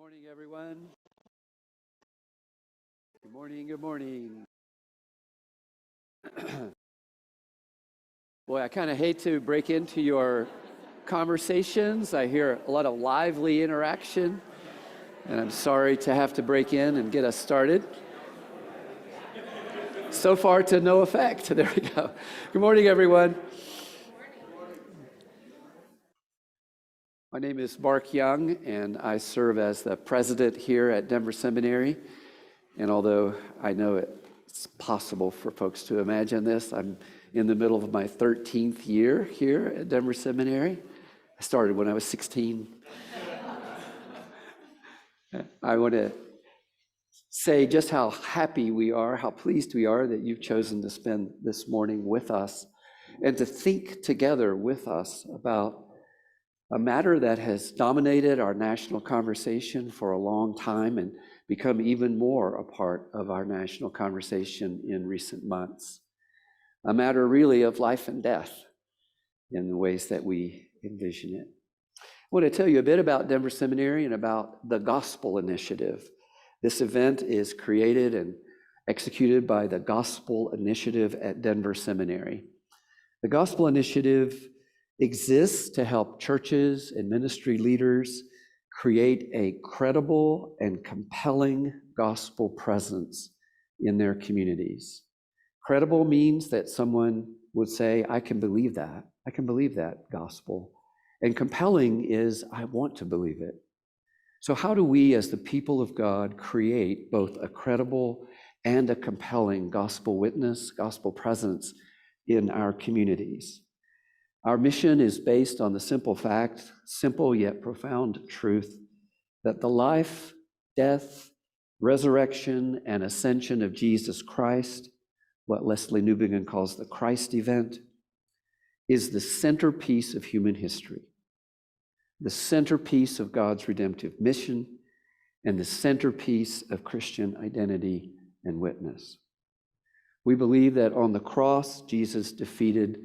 morning, everyone. Good morning, good morning. Boy, I kind of hate to break into your conversations. I hear a lot of lively interaction, and I'm sorry to have to break in and get us started. So far to no effect. There we go. Good morning, everyone. My name is Mark Young, and I serve as the president here at Denver Seminary. And although I know it's possible for folks to imagine this, I'm in the middle of my 13th year here at Denver Seminary. I started when I was 16. I want to say just how happy we are, how pleased we are that you've chosen to spend this morning with us and to think together with us about a matter that has dominated our national conversation for a long time and become even more a part of our national conversation in recent months. A matter really of life and death in the ways that we envision it. I want to tell you a bit about Denver Seminary and about the Gospel Initiative. This event is created and executed by the Gospel Initiative at Denver Seminary. The Gospel Initiative exists to help churches and ministry leaders create a credible and compelling gospel presence in their communities. Credible means that someone would say, I can believe that. I can believe that gospel. And compelling is, I want to believe it. So how do we as the people of God create both a credible and a compelling gospel witness, gospel presence in our communities? Our mission is based on the simple fact, simple yet profound truth, that the life, death, resurrection, and ascension of Jesus Christ, what Leslie Newbigin calls the Christ event, is the centerpiece of human history, the centerpiece of God's redemptive mission, and the centerpiece of Christian identity and witness. We believe that on the cross, Jesus defeated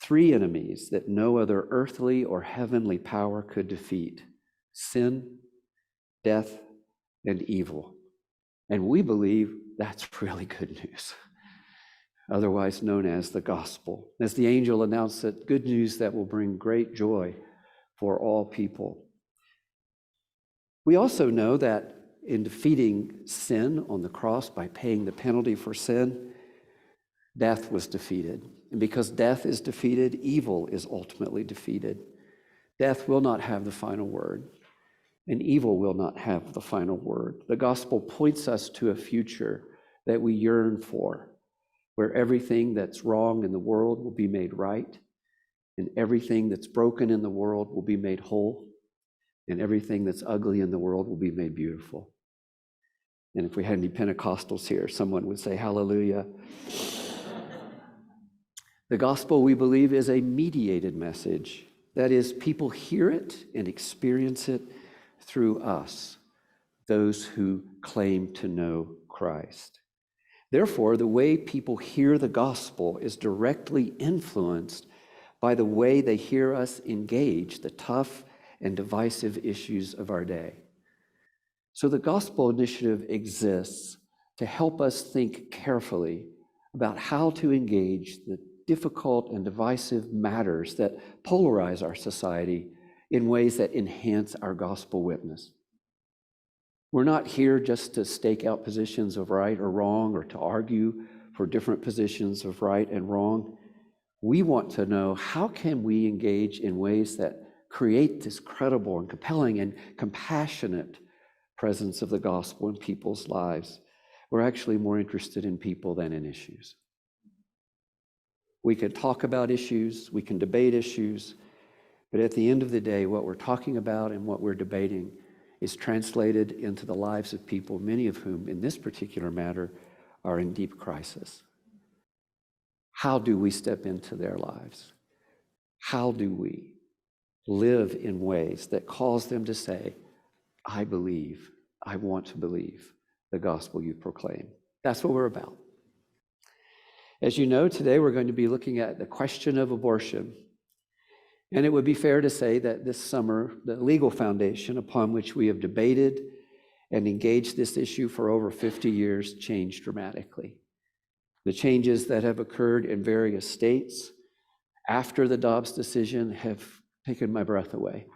three enemies that no other earthly or heavenly power could defeat: sin, death, and evil. And we believe that's really good news, otherwise known as the gospel. As the angel announced it, good news that will bring great joy for all people. We also know that in defeating sin on the cross by paying the penalty for sin, death was defeated. And because death is defeated, evil is ultimately defeated. Death will not have the final word, and evil will not have the final word. The gospel points us to a future that we yearn for, where everything that's wrong in the world will be made right, and everything that's broken in the world will be made whole, and everything that's ugly in the world will be made beautiful. And if we had any Pentecostals here, someone would say, hallelujah. The gospel, we believe, is a mediated message. That is, people hear it and experience it through us, those who claim to know Christ. Therefore, the way people hear the gospel is directly influenced by the way they hear us engage the tough and divisive issues of our day. So the Gospel Initiative exists to help us think carefully about how to engage the difficult and divisive matters that polarize our society in ways that enhance our gospel witness. We're not here just to stake out positions of right or wrong or to argue for different positions of right and wrong. We want to know, how can we engage in ways that create this credible and compelling and compassionate presence of the gospel in people's lives? We're actually more interested in people than in issues. We can talk about issues, we can debate issues, but at the end of the day, what we're talking about and what we're debating is translated into the lives of people, many of whom, in this particular matter, are in deep crisis. How do we step into their lives? How do we live in ways that cause them to say, I believe, I want to believe the gospel you proclaim? That's what we're about. As you know, today we're going to be looking at the question of abortion. And it would be fair to say that this summer, the legal foundation upon which we have debated and engaged this issue for over 50 years changed dramatically. The changes that have occurred in various states after the Dobbs decision have taken my breath away.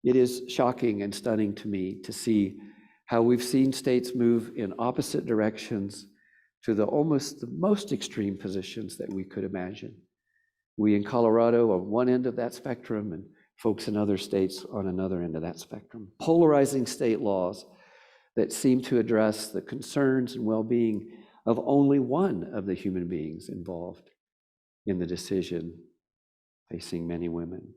It is shocking and stunning to me to see how we've seen states move in opposite directions to the most extreme positions that we could imagine. We in Colorado on one end of that spectrum and folks in other states on another end of that spectrum. Polarizing state laws that seem to address the concerns and well-being of only one of the human beings involved in the decision facing many women.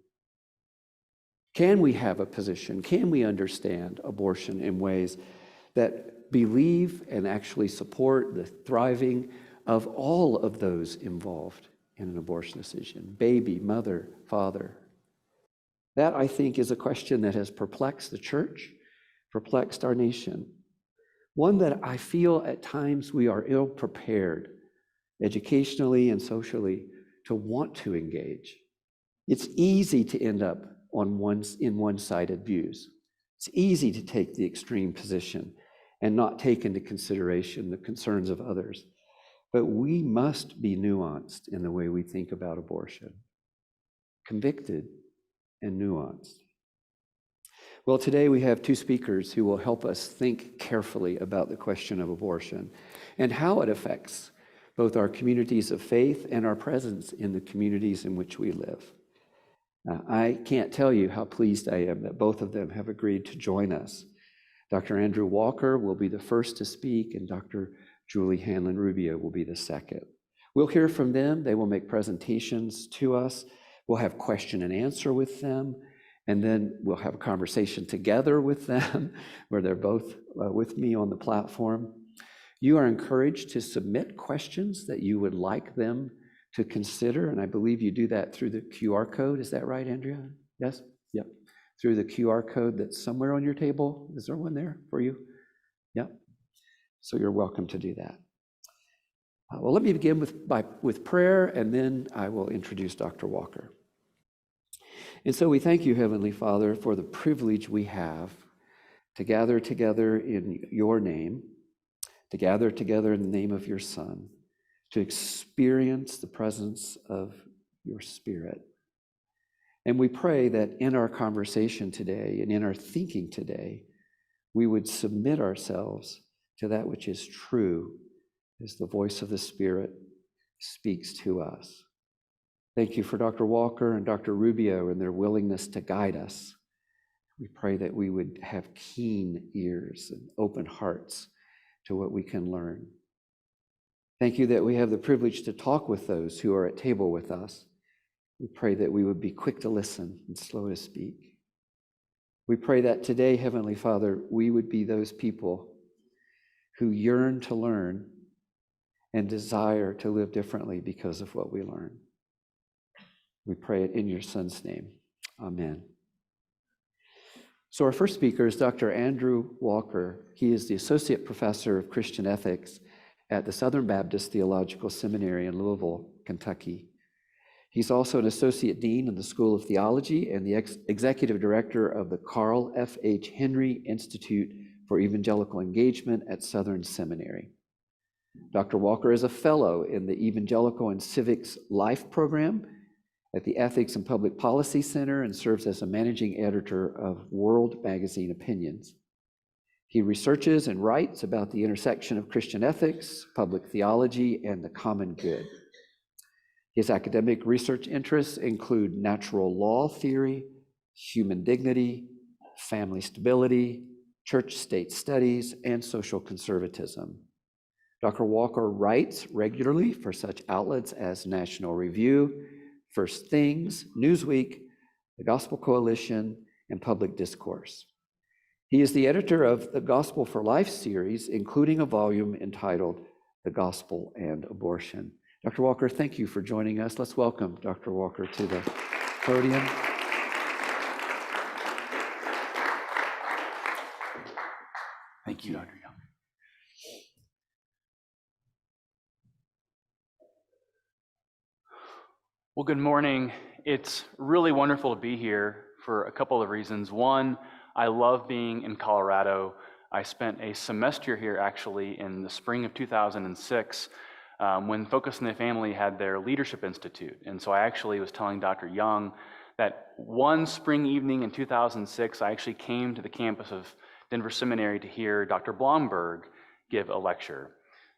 Can we have a position? Can we understand abortion in ways that believe and actually support the thriving of all of those involved in an abortion decision? Baby, mother, father. That, I think, is a question that has perplexed the church, perplexed our nation. One that I feel at times we are ill-prepared, educationally and socially, to want to engage. It's easy to end up in one-sided views. It's easy to take the extreme position and not take into consideration the concerns of others. But we must be nuanced in the way we think about abortion, convicted and nuanced. Well, today we have two speakers who will help us think carefully about the question of abortion and how it affects both our communities of faith and our presence in the communities in which we live. I can't tell you how pleased I am that both of them have agreed to join us. Dr. Andrew Walker will be the first to speak, and Dr. Julie Hanlon Rubio will be the second. We'll hear from them. They will make presentations to us. We'll have question and answer with them, and then we'll have a conversation together with them where they're both with me on the platform. You are encouraged to submit questions that you would like them to consider, and I believe you do that through the QR code. Is that right, Andrea? Yes? Yep. Through the QR code that's somewhere on your table. Is there one there for you? Yep. So you're welcome to do that. Well, let me begin with prayer, and then I will introduce Dr. Walker. And so we thank you, Heavenly Father, for the privilege we have to gather together in your name, to gather together in the name of your Son, to experience the presence of your Spirit. And we pray that in our conversation today and in our thinking today, we would submit ourselves to that which is true as the voice of the Spirit speaks to us. Thank you for Dr. Walker and Dr. Rubio and their willingness to guide us. We pray that we would have keen ears and open hearts to what we can learn. Thank you that we have the privilege to talk with those who are at table with us. We pray that we would be quick to listen and slow to speak. We pray that today, Heavenly Father, we would be those people who yearn to learn and desire to live differently because of what we learn. We pray it in your Son's name. Amen. So our first speaker is Dr. Andrew Walker. He is the Associate Professor of Christian Ethics at the Southern Baptist Theological Seminary in Louisville, Kentucky. He's also an Associate Dean in the School of Theology and the Executive Director of the Carl F. H. Henry Institute for Evangelical Engagement at Southern Seminary. Dr. Walker is a fellow in the Evangelical and Civics Life program at the Ethics and Public Policy Center and serves as a managing editor of World Magazine Opinions. He researches and writes about the intersection of Christian ethics, public theology, and the common good. His academic research interests include natural law theory, human dignity, family stability, church-state studies, and social conservatism. Dr. Walker writes regularly for such outlets as National Review, First Things, Newsweek, the Gospel Coalition, and Public Discourse. He is the editor of the Gospel for Life series, including a volume entitled The Gospel and Abortion. Dr. Walker, thank you for joining us. Let's welcome Dr. Walker to the podium. Thank you, Dr. Young. Well, good morning it's really wonderful to be here for a couple of reasons. One, I love being in Colorado. I spent a semester here actually in the spring of 2006 when Focus on the Family had their Leadership Institute. And so I actually was telling Dr. Young that one spring evening in 2006, I actually came to the campus of Denver Seminary to hear Dr. Blomberg give a lecture.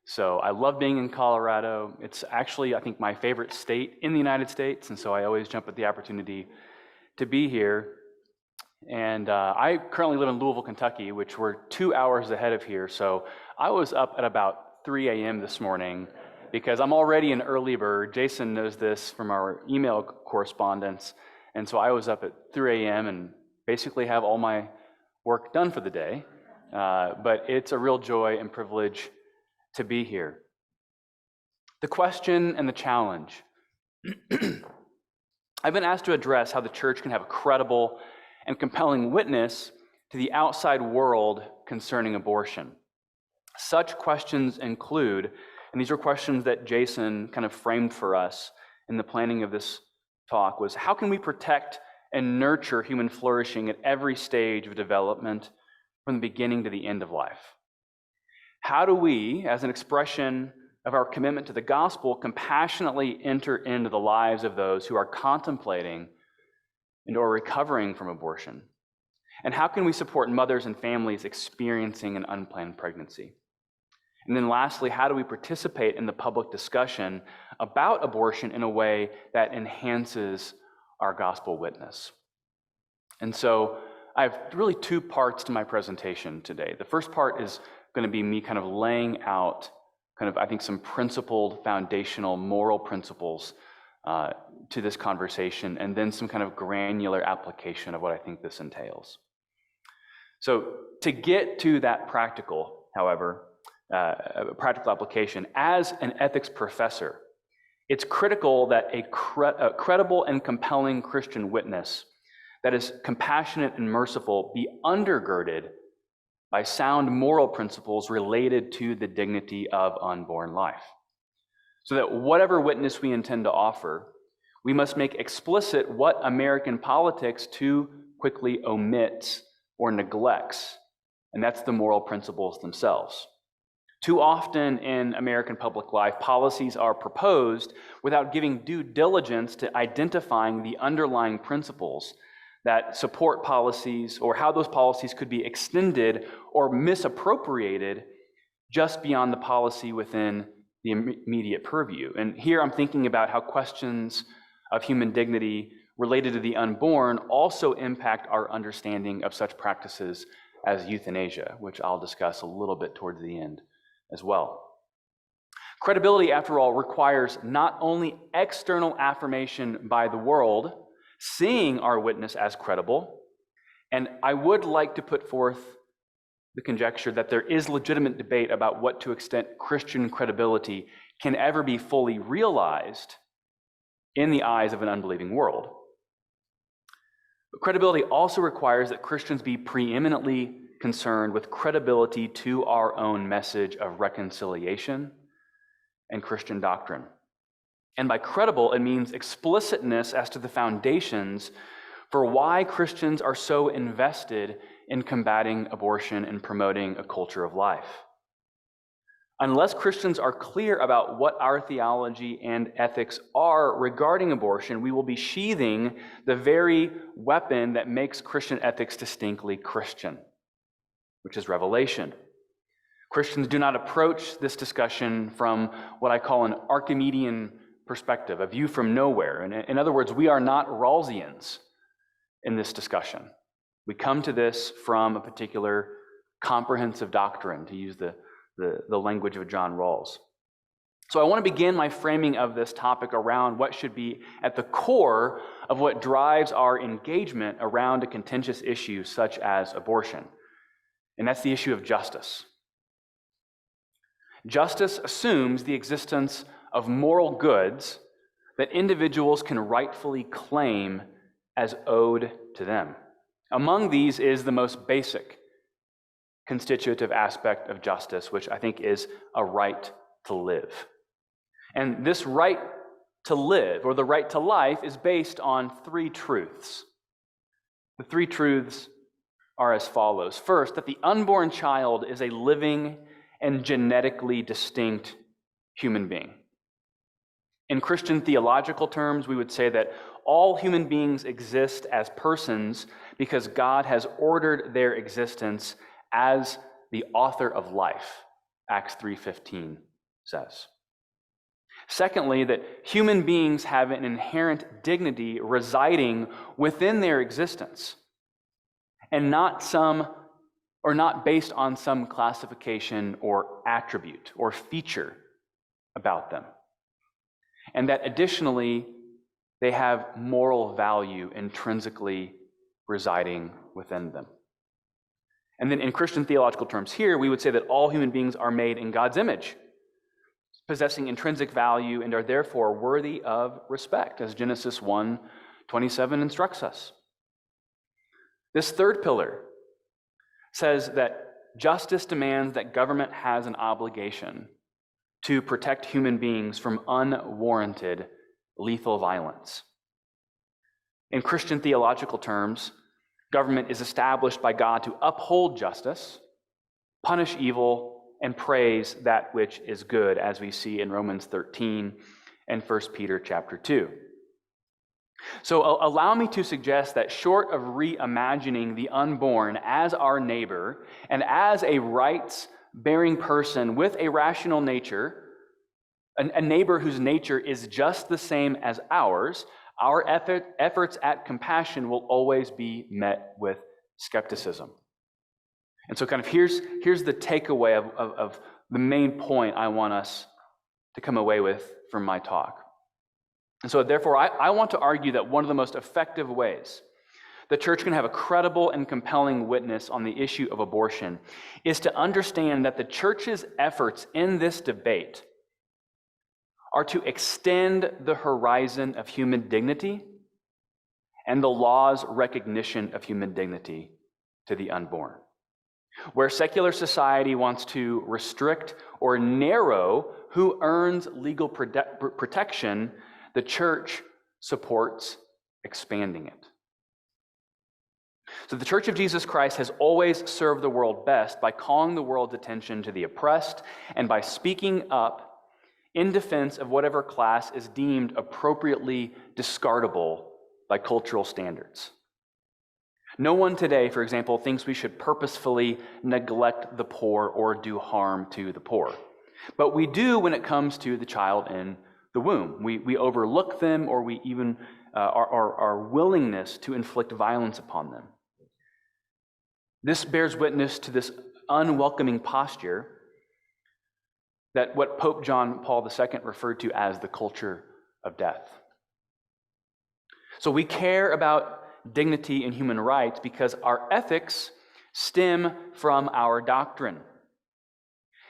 So I love being in Colorado. It's actually, I think, my favorite state in the United States, and so I always jump at the opportunity to be here. And I currently live in Louisville, Kentucky, which we're 2 hours ahead of here. So I was up at about 3 a.m. this morning because I'm already an early bird. Jason knows this from our email correspondence. And so I was up at 3 a.m. and basically have all my work done for the day. But it's a real joy and privilege to be here. The question and the challenge. I've been asked to address how the church can have a credible and compelling witness to the outside world concerning abortion. Such questions include, and these are questions that Jason kind of framed for us in the planning of this talk, was how can we protect and nurture human flourishing at every stage of development from the beginning to the end of life? How do we, as an expression of our commitment to the gospel, compassionately enter into the lives of those who are contemplating and or recovering from abortion? And how can we support mothers and families experiencing an unplanned pregnancy? And then lastly, how do we participate in the public discussion about abortion in a way that enhances our gospel witness? And so I have really two parts to my presentation today. The first part is going to be me kind of laying out I think some principled, foundational, moral principles to this conversation, and then some kind of granular application of what I think this entails. So to get to that practical, however, practical application, as an ethics professor, it's critical that a credible and compelling Christian witness that is compassionate and merciful be undergirded by sound moral principles related to the dignity of unborn life. So that whatever witness we intend to offer, we must make explicit what American politics too quickly omits or neglects, and that's the moral principles themselves. Too often in American public life, policies are proposed without giving due diligence to identifying the underlying principles that support policies, or how those policies could be extended or misappropriated just beyond the policy within the immediate purview. And here I'm thinking about how questions of human dignity related to the unborn also impact our understanding of such practices as euthanasia, which I'll discuss a little bit towards the end as well. Credibility, after all, requires not only external affirmation by the world, seeing our witness as credible, and I would like to put forth the conjecture that there is legitimate debate about what to extent Christian credibility can ever be fully realized in the eyes of an unbelieving world. But credibility also requires that Christians be preeminently concerned with credibility to our own message of reconciliation and Christian doctrine. And by credible, it means explicitness as to the foundations for why Christians are so invested in combating abortion and promoting a culture of life. Unless Christians are clear about what our theology and ethics are regarding abortion, we will be sheathing the very weapon that makes Christian ethics distinctly Christian, which is revelation. Christians do not approach this discussion from what I call an Archimedean perspective, a view from nowhere. And in other words, we are not Rawlsians in this discussion. We come to this from a particular comprehensive doctrine, to use the language of John Rawls. So I want to begin my framing of this topic around what should be at the core of what drives our engagement around a contentious issue such as abortion. And that's the issue of justice. Justice assumes the existence of moral goods that individuals can rightfully claim as owed to them. Among these is the most basic constitutive aspect of justice, which I think is a right to live. And this right to live, or the right to life, is based on three truths. The three truths are as follows. First, that the unborn child is a living and genetically distinct human being. In Christian theological terms, we would say that all human beings exist as persons because God has ordered their existence as the author of life, Acts 3:15 says. Secondly, that human beings have an inherent dignity residing within their existence, and not based on some classification or attribute or feature about them. And that additionally, they have moral value intrinsically residing within them. And then in Christian theological terms here, we would say that all human beings are made in God's image, possessing intrinsic value, and are therefore worthy of respect, as Genesis 1:27 instructs us. This third pillar says that justice demands that government has an obligation to protect human beings from unwarranted lethal violence. In Christian theological terms, government is established by God to uphold justice, punish evil, and praise that which is good, as we see in Romans 13 and 1 Peter chapter 2. So allow me to suggest that short of reimagining the unborn as our neighbor and as a rights-bearing person with a rational nature, a neighbor whose nature is just the same as ours, our efforts at compassion will always be met with skepticism. And so kind of here's the takeaway of the main point I want us to come away with from my talk. And so therefore, I want to argue that one of the most effective ways the church can have a credible and compelling witness on the issue of abortion is to understand that the church's efforts in this debate are to extend the horizon of human dignity and the law's recognition of human dignity to the unborn. Where secular society wants to restrict or narrow who earns legal protection, the church supports expanding it. So the Church of Jesus Christ has always served the world best by calling the world's attention to the oppressed and by speaking up in defense of whatever class is deemed appropriately discardable by cultural standards. No one today, for example, thinks we should purposefully neglect the poor or do harm to the poor. But we do when it comes to the child in the womb. We overlook them, or we even our willingness to inflict violence upon them. This bears witness to this unwelcoming posture that what Pope John Paul II referred to as the culture of death. So we care about dignity and human rights because our ethics stem from our doctrine.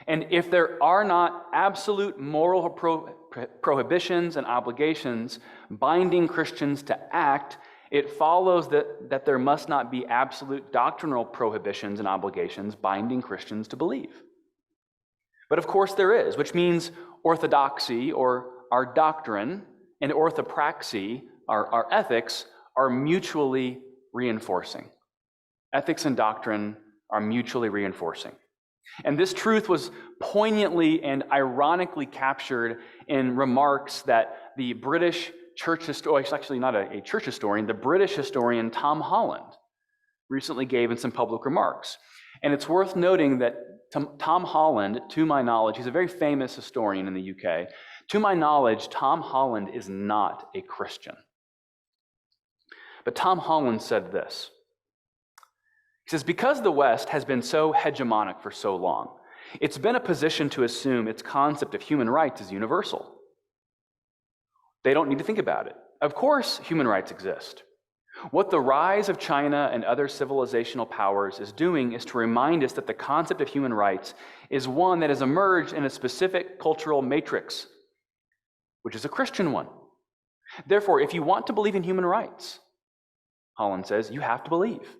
And if there are not absolute moral prohibitions and obligations binding Christians to act, it follows that there must not be absolute doctrinal prohibitions and obligations binding Christians to believe. But of course there is, which means orthodoxy, or our doctrine, and orthopraxy, our ethics, are mutually reinforcing. Ethics and doctrine are mutually reinforcing. And this truth was poignantly and ironically captured in remarks that the British church historian, it's actually not a church historian, the British historian Tom Holland recently gave in some public remarks. And it's worth noting that Tom Holland, to my knowledge, he's a very famous historian in the UK. To my knowledge, Tom Holland is not a Christian. But Tom Holland said this. He says, because the West has been so hegemonic for so long, it's been a position to assume its concept of human rights is universal. They don't need to think about it. Of course, human rights exist. What the rise of China and other civilizational powers is doing is to remind us that the concept of human rights is one that has emerged in a specific cultural matrix, which is a Christian one. Therefore, if you want to believe in human rights, Holland says, you have to believe.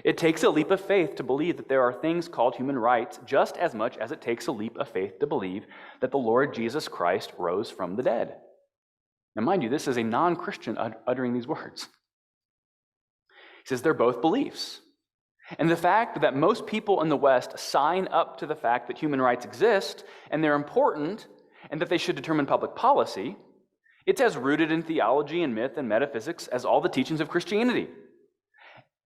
It takes a leap of faith to believe that there are things called human rights just as much as it takes a leap of faith to believe that the Lord Jesus Christ rose from the dead. Now, mind you, this is a non-Christian uttering these words. He says they're both beliefs. And the fact that most people in the West sign up to the fact that human rights exist and they're important and that they should determine public policy, it's as rooted in theology and myth and metaphysics as all the teachings of Christianity.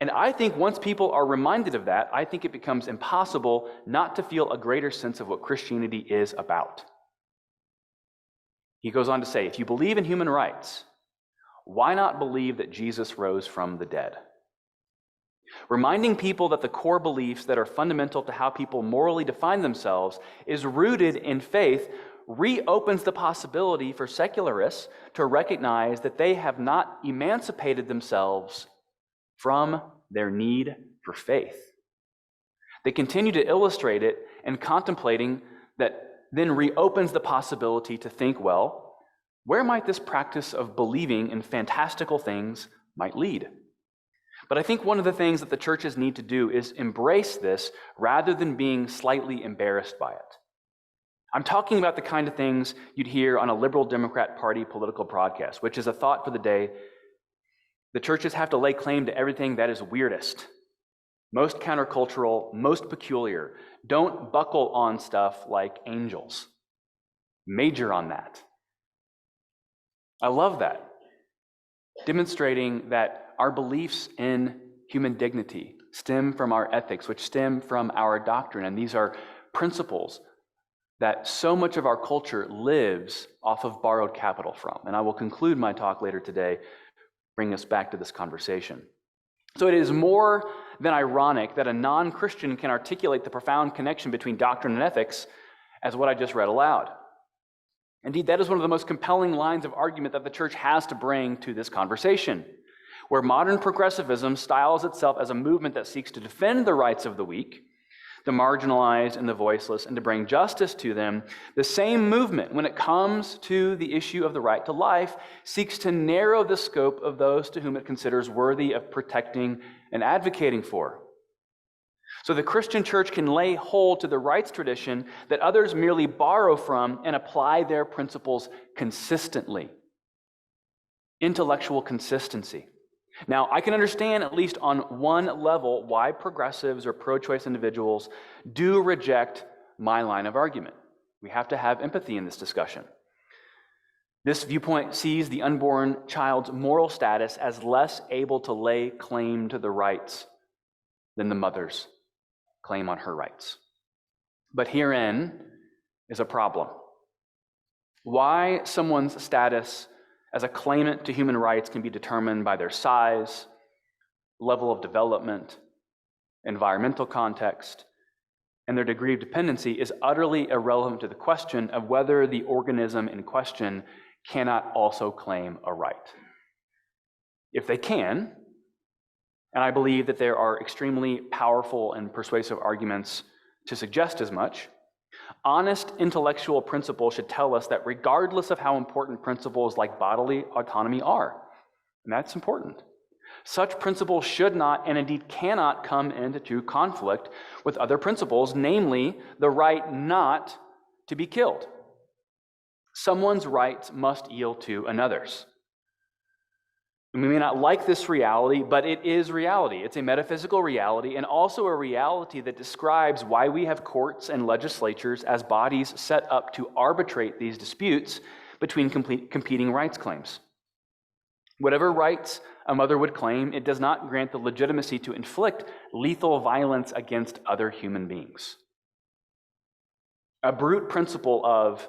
And I think once people are reminded of that, I think it becomes impossible not to feel a greater sense of what Christianity is about. He goes on to say, if you believe in human rights, why not believe that Jesus rose from the dead? Reminding people that the core beliefs that are fundamental to how people morally define themselves is rooted in faith reopens the possibility for secularists to recognize that they have not emancipated themselves from their need for faith. They continue to illustrate it, and contemplating that then reopens the possibility to think, well, where might this practice of believing in fantastical things might lead? But I think one of the things that the churches need to do is embrace this rather than being slightly embarrassed by it. I'm talking about the kind of things you'd hear on a liberal Democrat Party political broadcast, which is a thought for the day. The churches have to lay claim to everything that is weirdest, most countercultural, most peculiar. Don't buckle on stuff like angels. Major on that. I love that. Demonstrating that our beliefs in human dignity stem from our ethics, which stem from our doctrine. And these are principles that so much of our culture lives off of borrowed capital from. And I will conclude my talk later today, bring us back to this conversation. So it is more than ironic that a non-Christian can articulate the profound connection between doctrine and ethics as what I just read aloud. Indeed, that is one of the most compelling lines of argument that the church has to bring to this conversation, where modern progressivism styles itself as a movement that seeks to defend the rights of the weak, the marginalized and the voiceless, and to bring justice to them. The same movement, when it comes to the issue of the right to life, seeks to narrow the scope of those to whom it considers worthy of protecting and advocating for. So the Christian church can lay hold to the rights tradition that others merely borrow from and apply their principles consistently. Intellectual consistency. Now, I can understand, at least on one level, why progressives or pro-choice individuals do reject my line of argument. We have to have empathy in this discussion. This viewpoint sees the unborn child's moral status as less able to lay claim to the rights than the mother's claim on her rights. But herein is a problem. Why someone's status as a claimant to human rights can be determined by their size, level of development, environmental context, and their degree of dependency is utterly irrelevant to the question of whether the organism in question cannot also claim a right. If they can, and I believe that there are extremely powerful and persuasive arguments to suggest as much, honest intellectual principle should tell us that regardless of how important principles like bodily autonomy are, and that's important, such principles should not and indeed cannot come into true conflict with other principles, namely the right not to be killed. Someone's rights must yield to another's. And we may not like this reality, but it is reality. It's a metaphysical reality and also a reality that describes why we have courts and legislatures as bodies set up to arbitrate these disputes between competing rights claims. Whatever rights a mother would claim, it does not grant the legitimacy to inflict lethal violence against other human beings. A brute principle of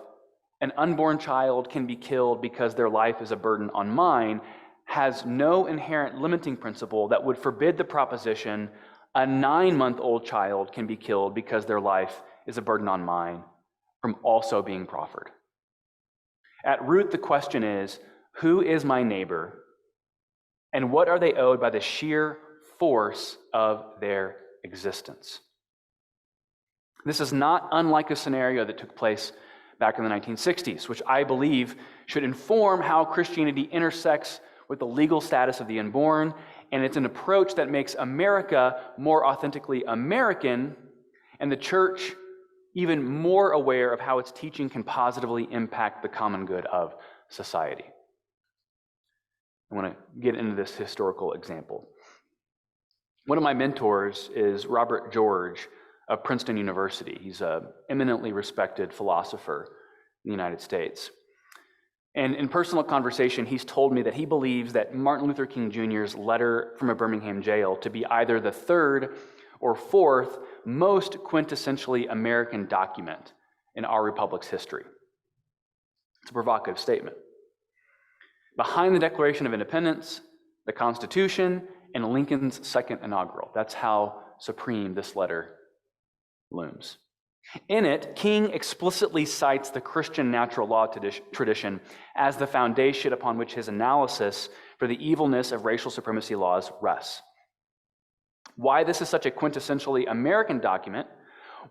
an unborn child can be killed because their life is a burden on mine has no inherent limiting principle that would forbid the proposition a 9-month-old child can be killed because their life is a burden on mine from also being proffered. At root, the question is, who is my neighbor, and what are they owed by the sheer force of their existence? This is not unlike a scenario that took place back in the 1960s, which I believe should inform how Christianity intersects with the legal status of the unborn, and it's an approach that makes America more authentically American, and the church even more aware of how its teaching can positively impact the common good of society. I want to get into this historical example. One of my mentors is Robert George of Princeton University. He's an eminently respected philosopher in the United States. And in personal conversation, he's told me that he believes that Martin Luther King Jr.'s letter from a Birmingham jail to be either the third or fourth most quintessentially American document in our republic's history. It's a provocative statement. Behind the Declaration of Independence, the Constitution, and Lincoln's second inaugural. That's how supreme this letter looms. In it, King explicitly cites the Christian natural law tradition as the foundation upon which his analysis for the evilness of racial supremacy laws rests. Why this is such a quintessentially American document,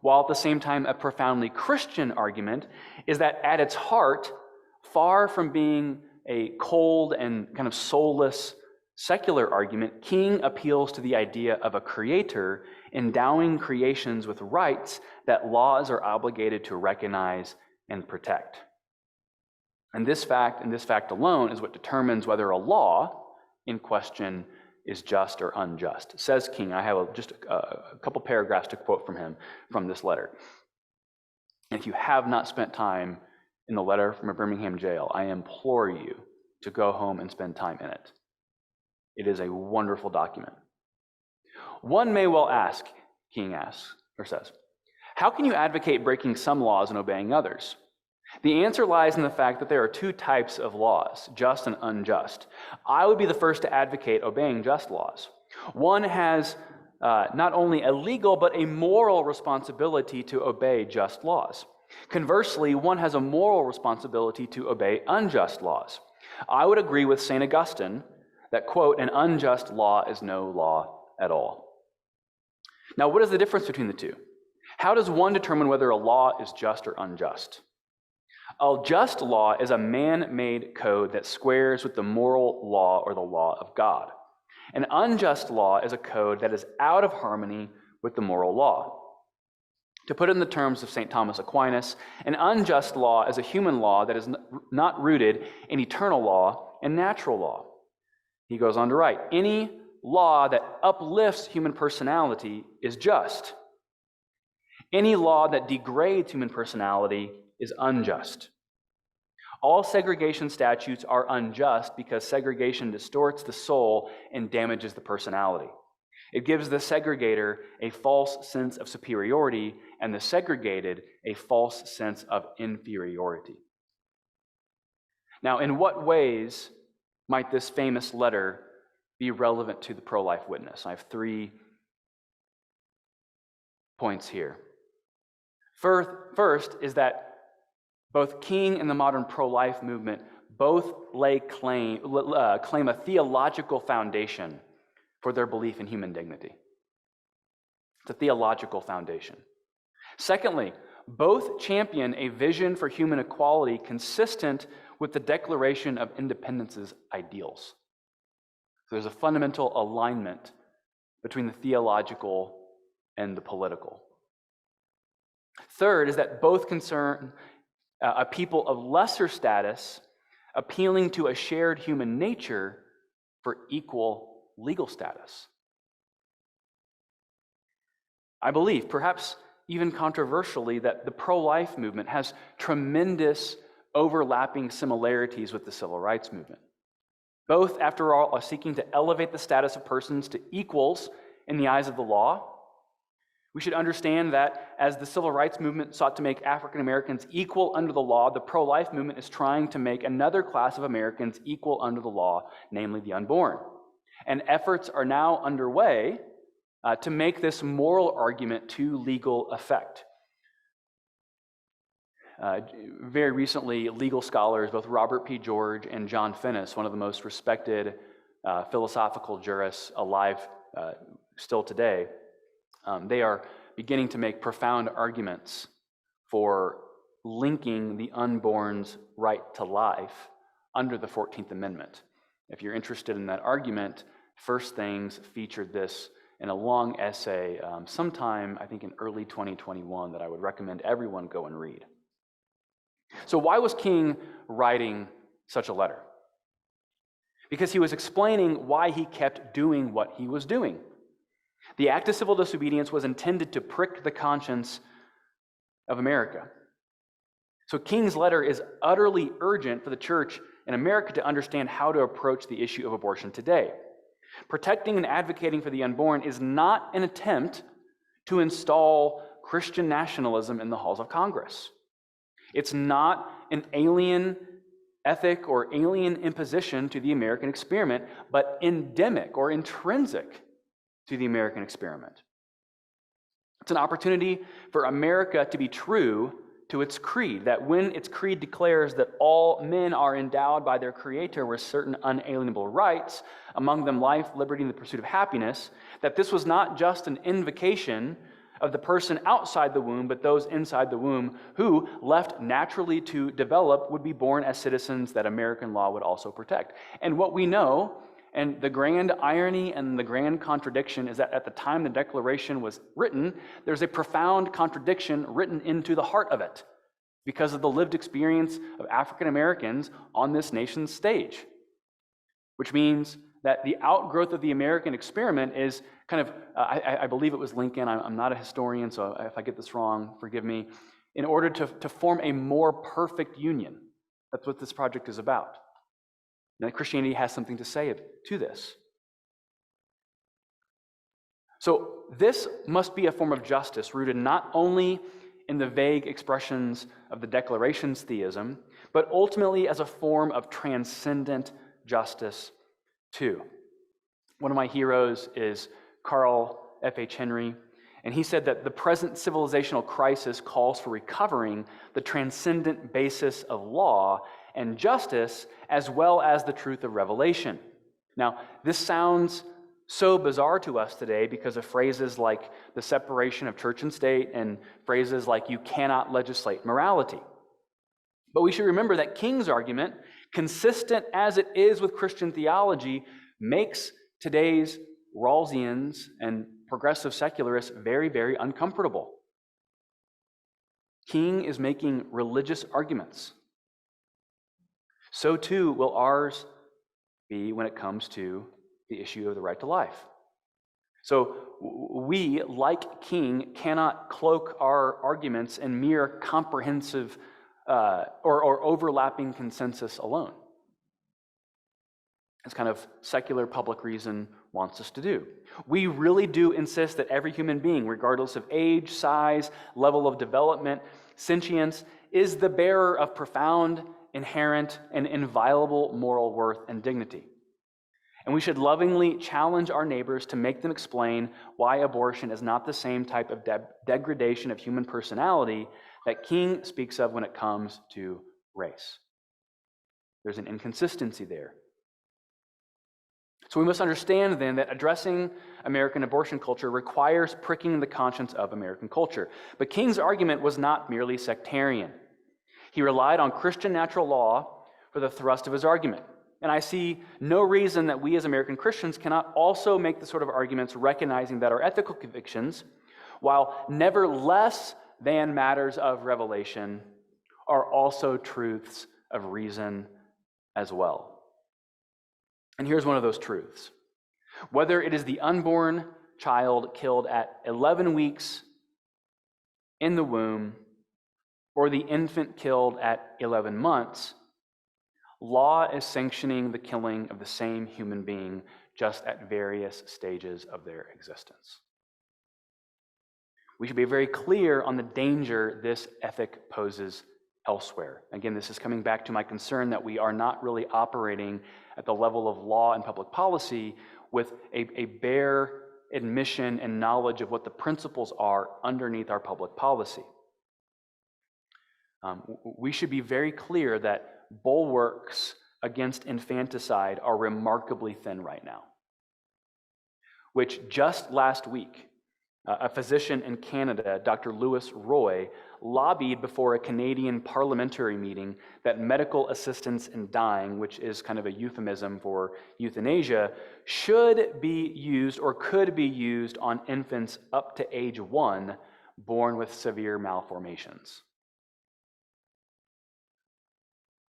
while at the same time a profoundly Christian argument, is that at its heart, far from being a cold and kind of soulless secular argument, King appeals to the idea of a creator endowing creations with rights that laws are obligated to recognize and protect. And this fact alone is what determines whether a law in question is just or unjust. Says King, I have just a couple paragraphs to quote from him from this letter. And if you have not spent time in the letter from a Birmingham jail, I implore you to go home and spend time in it. It is a wonderful document. One may well ask, King asks, or says, how can you advocate breaking some laws and obeying others? The answer lies in the fact that there are two types of laws, just and unjust. I would be the first to advocate obeying just laws. One has not only a legal but a moral responsibility to obey just laws. Conversely, one has a moral responsibility to obey unjust laws. I would agree with St. Augustine that, quote, an unjust law is no law at all. Now, what is the difference between the two? How does one determine whether a law is just or unjust? A just law is a man-made code that squares with the moral law or the law of God. An unjust law is a code that is out of harmony with the moral law. To put it in the terms of St. Thomas Aquinas, an unjust law is a human law that is not rooted in eternal law and natural law. He goes on to write, any law that uplifts human personality is just. Any law that degrades human personality is unjust. All segregation statutes are unjust because segregation distorts the soul and damages the personality. It gives the segregator a false sense of superiority and the segregated a false sense of inferiority. Now, in what ways might this famous letter be relevant to the pro-life witness? I have 3 points here. First is that both King and the modern pro-life movement both claim a theological foundation for their belief in human dignity. It's a theological foundation. Secondly, both champion a vision for human equality consistent with the Declaration of Independence's ideals. So there's a fundamental alignment between the theological and the political. Third is that both concern a people of lesser status appealing to a shared human nature for equal legal status. I believe, perhaps even controversially, that the pro-life movement has tremendous overlapping similarities with the civil rights movement. Both, after all, are seeking to elevate the status of persons to equals in the eyes of the law. We should understand that as the civil rights movement sought to make African Americans equal under the law, the pro-life movement is trying to make another class of Americans equal under the law, namely the unborn. And efforts are now underway to make this moral argument to legal effect. Very recently, legal scholars, both Robert P. George and John Finnis, one of the most respected philosophical jurists alive still today, they are beginning to make profound arguments for linking the unborn's right to life under the 14th Amendment. If you're interested in that argument, First Things featured this in a long essay sometime, I think in early 2021, that I would recommend everyone go and read. So why was King writing such a letter? because he was explaining why he kept doing what he was doing. The act of civil disobedience was intended to prick the conscience of America. So King's letter is utterly urgent for the church in America to understand how to approach the issue of abortion today. Protecting and advocating for the unborn is not an attempt to install Christian nationalism in the halls of Congress. It's not an alien ethic or alien imposition to the American experiment, but endemic or intrinsic to the American experiment. It's an opportunity for America to be true to its creed, that when its creed declares that all men are endowed by their Creator with certain unalienable rights, among them life, liberty, and the pursuit of happiness, that this was not just an invocation of the person outside the womb, but those inside the womb who, left naturally to develop, would be born as citizens that American law would also protect. And what we know, and the grand irony and the grand contradiction, is that at the time the Declaration was written, there's a profound contradiction written into the heart of it because of the lived experience of African Americans on this nation's stage, which means that the outgrowth of the American experiment is kind of, I believe it was Lincoln, I'm not a historian, so if I get this wrong, forgive me, in order to form a more perfect union. That's what this project is about. And Christianity has something to say to this. So this must be a form of justice rooted not only in the vague expressions of the Declaration's theism, but ultimately as a form of transcendent justice too. One of my heroes is Carl F.H. Henry, and he said that the present civilizational crisis calls for recovering the transcendent basis of law and justice, as well as the truth of revelation. Now, this sounds so bizarre to us today because of phrases like the separation of church and state and phrases like you cannot legislate morality. But we should remember that King's argument, consistent as it is with Christian theology, makes today's Rawlsians and progressive secularists very, very uncomfortable. King is making religious arguments. So too will ours be when it comes to the issue of the right to life. So we, like King, cannot cloak our arguments in mere comprehensive or overlapping consensus alone. It's kind of secular public reason wants us to do. We really do insist that every human being, regardless of age, size, level of development, sentience, is the bearer of profound, inherent, and inviolable moral worth and dignity. And we should lovingly challenge our neighbors to make them explain why abortion is not the same type of degradation of human personality that King speaks of when it comes to race. There's an inconsistency there. So we must understand then that addressing American abortion culture requires pricking the conscience of American culture. But King's argument was not merely sectarian. He relied on Christian natural law for the thrust of his argument. And I see no reason that we as American Christians cannot also make the sort of arguments recognizing that our ethical convictions, while never less than matters of revelation, are also truths of reason as well. And here's one of those truths. Whether it is the unborn child killed at 11 weeks in the womb or the infant killed at 11 months, law is sanctioning the killing of the same human being just at various stages of their existence. We should be very clear on the danger this ethic poses elsewhere. Again, this is coming back to my concern that we are not really operating at the level of law and public policy with a bare admission and knowledge of what the principles are underneath our public policy. We should be very clear that bulwarks against infanticide are remarkably thin right now, which just last week, a physician in Canada, Dr. Louis Roy, lobbied before a Canadian parliamentary meeting that medical assistance in dying, which is kind of a euphemism for euthanasia, should be used or could be used on infants up to age 1 born with severe malformations.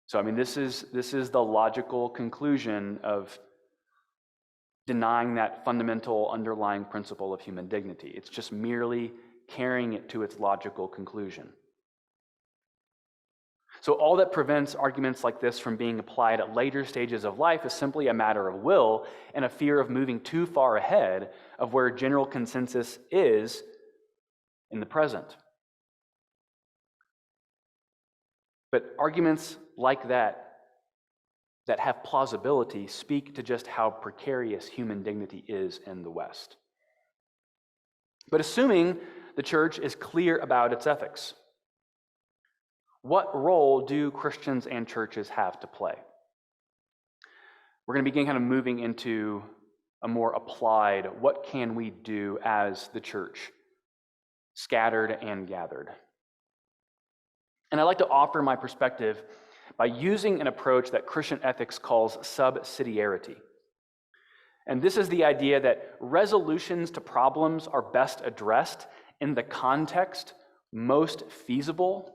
So, I mean, this is the logical conclusion of denying that fundamental underlying principle of human dignity. It's just merely carrying it to its logical conclusion. So all that prevents arguments like this from being applied at later stages of life is simply a matter of will and a fear of moving too far ahead of where general consensus is in the present. But arguments like that have plausibility speak to just how precarious human dignity is in the West. But assuming the church is clear about its ethics, what role do Christians and churches have to play? We're going to begin kind of moving into a more applied, what can we do as the church, scattered and gathered? And I'd like to offer my perspective by using an approach that Christian ethics calls subsidiarity. And this is the idea that resolutions to problems are best addressed in the context most feasible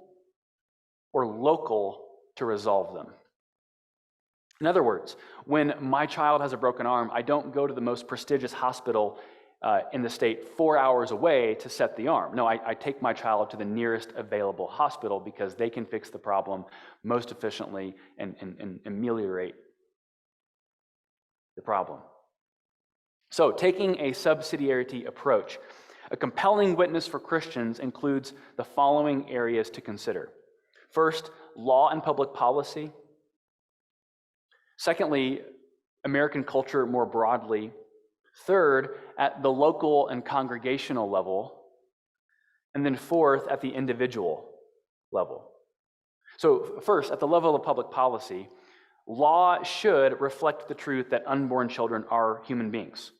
or local to resolve them. In other words, when my child has a broken arm, I don't go to the most prestigious hospital in the state 4 hours away to set the arm. No, I take my child to the nearest available hospital because they can fix the problem most efficiently and ameliorate the problem. So, taking a subsidiarity approach, a compelling witness for Christians includes the following areas to consider. First, law and public policy. Secondly, American culture more broadly. Third, at the local and congregational level. And then fourth, at the individual level. So first, at the level of public policy, law should reflect the truth that unborn children are human beings,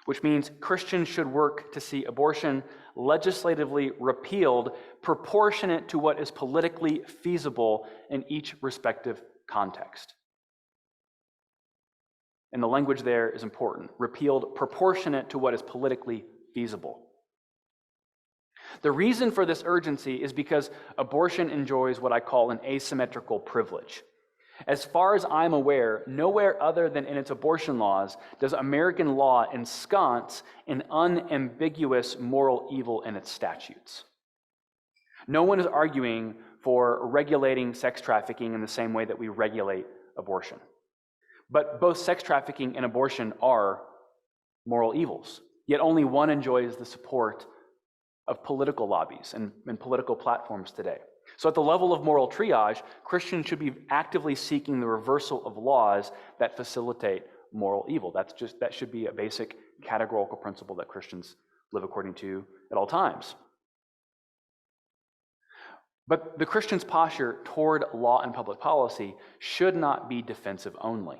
which means Christians should work to see abortion legislatively repealed proportionate to what is politically feasible in each respective context. And the language there is important. Repealed proportionate to what is politically feasible. The reason for this urgency is because abortion enjoys what I call an asymmetrical privilege. As far as I'm aware, nowhere other than in its abortion laws does American law ensconce an unambiguous moral evil in its statutes. No one is arguing for regulating sex trafficking in the same way that we regulate abortion. But both sex trafficking and abortion are moral evils, yet only one enjoys the support of political lobbies and political platforms today. So at the level of moral triage, Christians should be actively seeking the reversal of laws that facilitate moral evil. That should be a basic categorical principle that Christians live according to at all times. But the Christian's posture toward law and public policy should not be defensive only,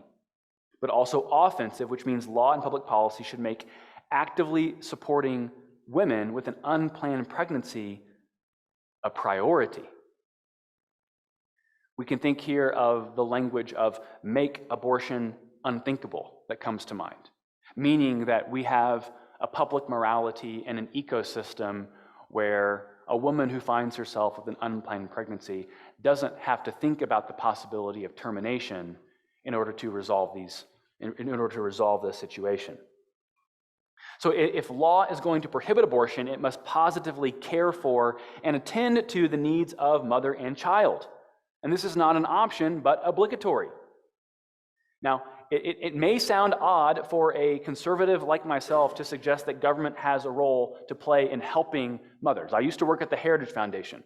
but also offensive, which means law and public policy should make actively supporting women with an unplanned pregnancy a priority. We can think here of the language of make abortion unthinkable that comes to mind, meaning that we have a public morality and an ecosystem where a woman who finds herself with an unplanned pregnancy doesn't have to think about the possibility of termination in order to resolve this situation. So if law is going to prohibit abortion, it must positively care for and attend to the needs of mother and child. And this is not an option, but obligatory. Now, it may sound odd for a conservative like myself to suggest that government has a role to play in helping mothers. I used to work at the Heritage Foundation.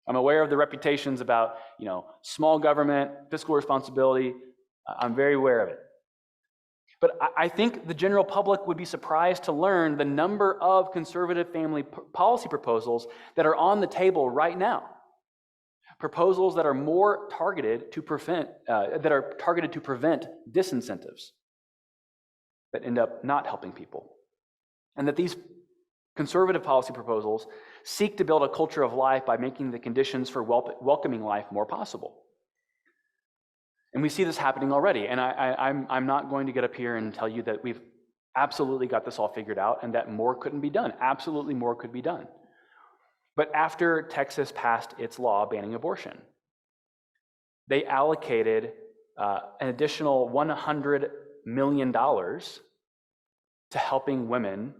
I'm aware of the reputations about, small government, fiscal responsibility. I'm very aware of it. But I think the general public would be surprised to learn the number of conservative family policy proposals that are on the table right now. Proposals that are more targeted to prevent disincentives that end up not helping people. And that these conservative policy proposals seek to build a culture of life by making the conditions for welcoming life more possible. And we see this happening already. And I'm not going to get up here and tell you that we've absolutely got this all figured out and that more couldn't be done. Absolutely more could be done. But after Texas passed its law banning abortion, they allocated an additional $100 million to helping women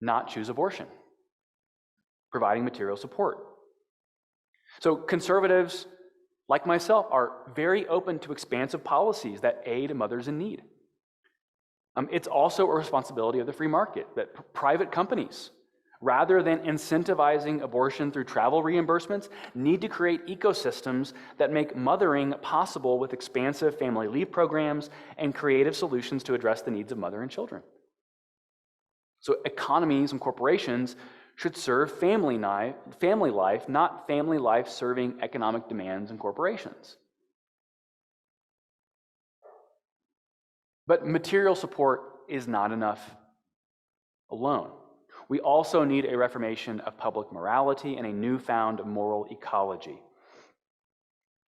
not choose abortion, providing material support. So conservatives, like myself, are very open to expansive policies that aid mothers in need. It's also a responsibility of the free market that private companies, rather than incentivizing abortion through travel reimbursements, need to create ecosystems that make mothering possible with expansive family leave programs and creative solutions to address the needs of mother and children. So economies and corporations should serve family life, not family life serving economic demands and corporations. But material support is not enough alone. We also need a reformation of public morality and a newfound moral ecology.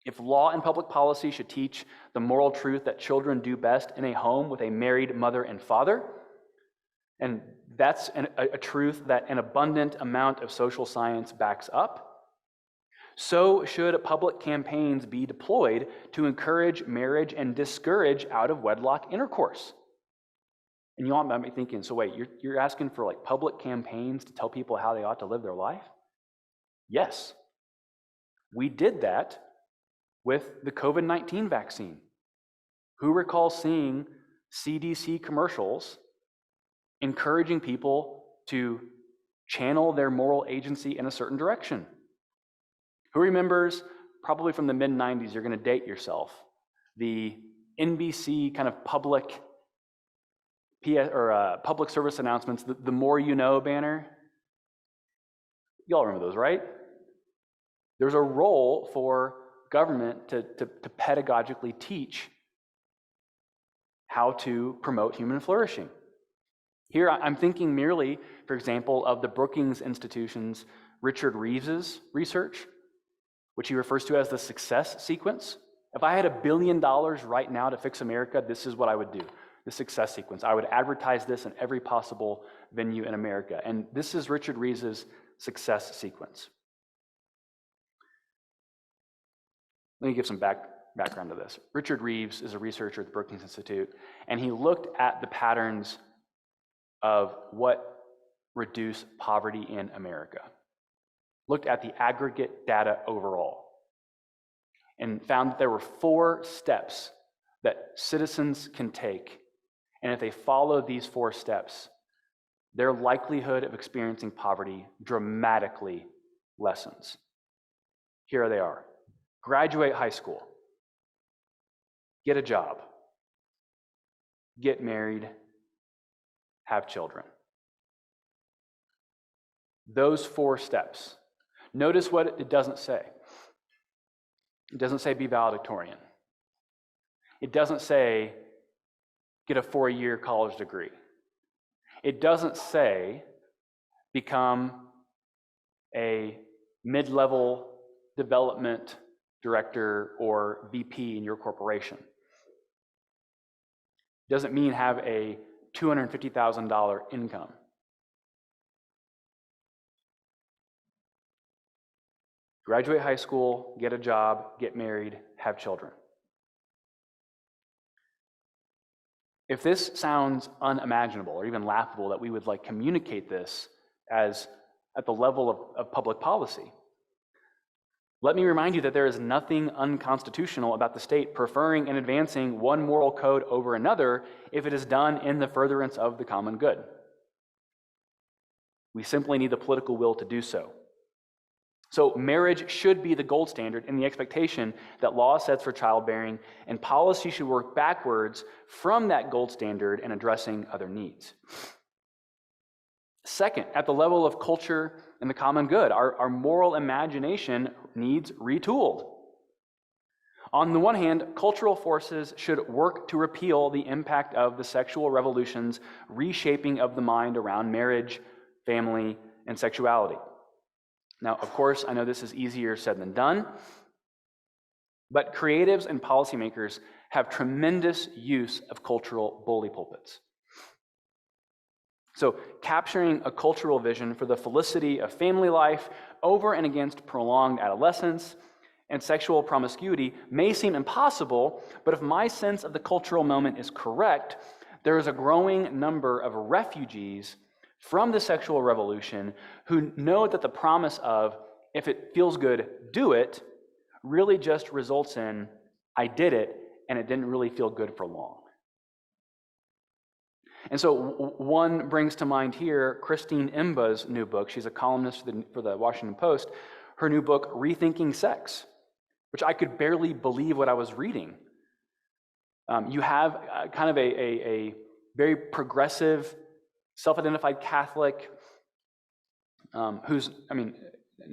If law and public policy should teach the moral truth that children do best in a home with a married mother and father, and that's a truth that an abundant amount of social science backs up, so should public campaigns be deployed to encourage marriage and discourage out-of-wedlock intercourse. And you all might be thinking, so wait, you're asking for like public campaigns to tell people how they ought to live their life? Yes. We did that with the COVID-19 vaccine. Who recalls seeing CDC commercials encouraging people to channel their moral agency in a certain direction? Who remembers, probably from the mid-90s, you're going to date yourself, the NBC kind of public service announcements, the More You Know banner? Y'all remember those, right? There's a role for government to pedagogically teach how to promote human flourishing. Here, I'm thinking merely, for example, of the Brookings Institution's Richard Reeves's research, which he refers to as the success sequence. If I had $1 billion right now to fix America, this is what I would do, the success sequence. I would advertise this in every possible venue in America. And this is Richard Reeves's success sequence. Let me give some background to this. Richard Reeves is a researcher at the Brookings Institute, and he looked at the patterns of what reduce poverty in America, looked at the aggregate data overall, and found that there were 4 steps that citizens can take. And if they follow these 4 steps, their likelihood of experiencing poverty dramatically lessens. Here they are. Graduate high school. Get a job. Get married. Have children. Those 4 steps. Notice what it doesn't say. It doesn't say be valedictorian. It doesn't say get a 4-year college degree. It doesn't say become a mid-level development director or VP in your corporation. It doesn't mean have a $250,000 income. Graduate high school, get a job, get married, have children. If this sounds unimaginable or even laughable that we would communicate this as at the level of public policy, let me remind you that there is nothing unconstitutional about the state preferring and advancing one moral code over another if it is done in the furtherance of the common good. We simply need the political will to do so. So marriage should be the gold standard in the expectation that law sets for childbearing, and policy should work backwards from that gold standard in addressing other needs. Second, at the level of culture and the common good, our moral imagination needs retooled. On the one hand, cultural forces should work to repeal the impact of the sexual revolution's reshaping of the mind around marriage, family, and sexuality. Now, of course, I know this is easier said than done, but creatives and policymakers have tremendous use of cultural bully pulpits. So, capturing a cultural vision for the felicity of family life over and against prolonged adolescence and sexual promiscuity may seem impossible, but if my sense of the cultural moment is correct, there is a growing number of refugees from the sexual revolution who know that the promise of, if it feels good, do it, really just results in, I did it, and it didn't really feel good for long. And so one brings to mind here Christine Imba's new book. She's a columnist for the Washington Post. Her new book, Rethinking Sex, which I could barely believe what I was reading. You have kind of a very progressive, self-identified Catholic who's,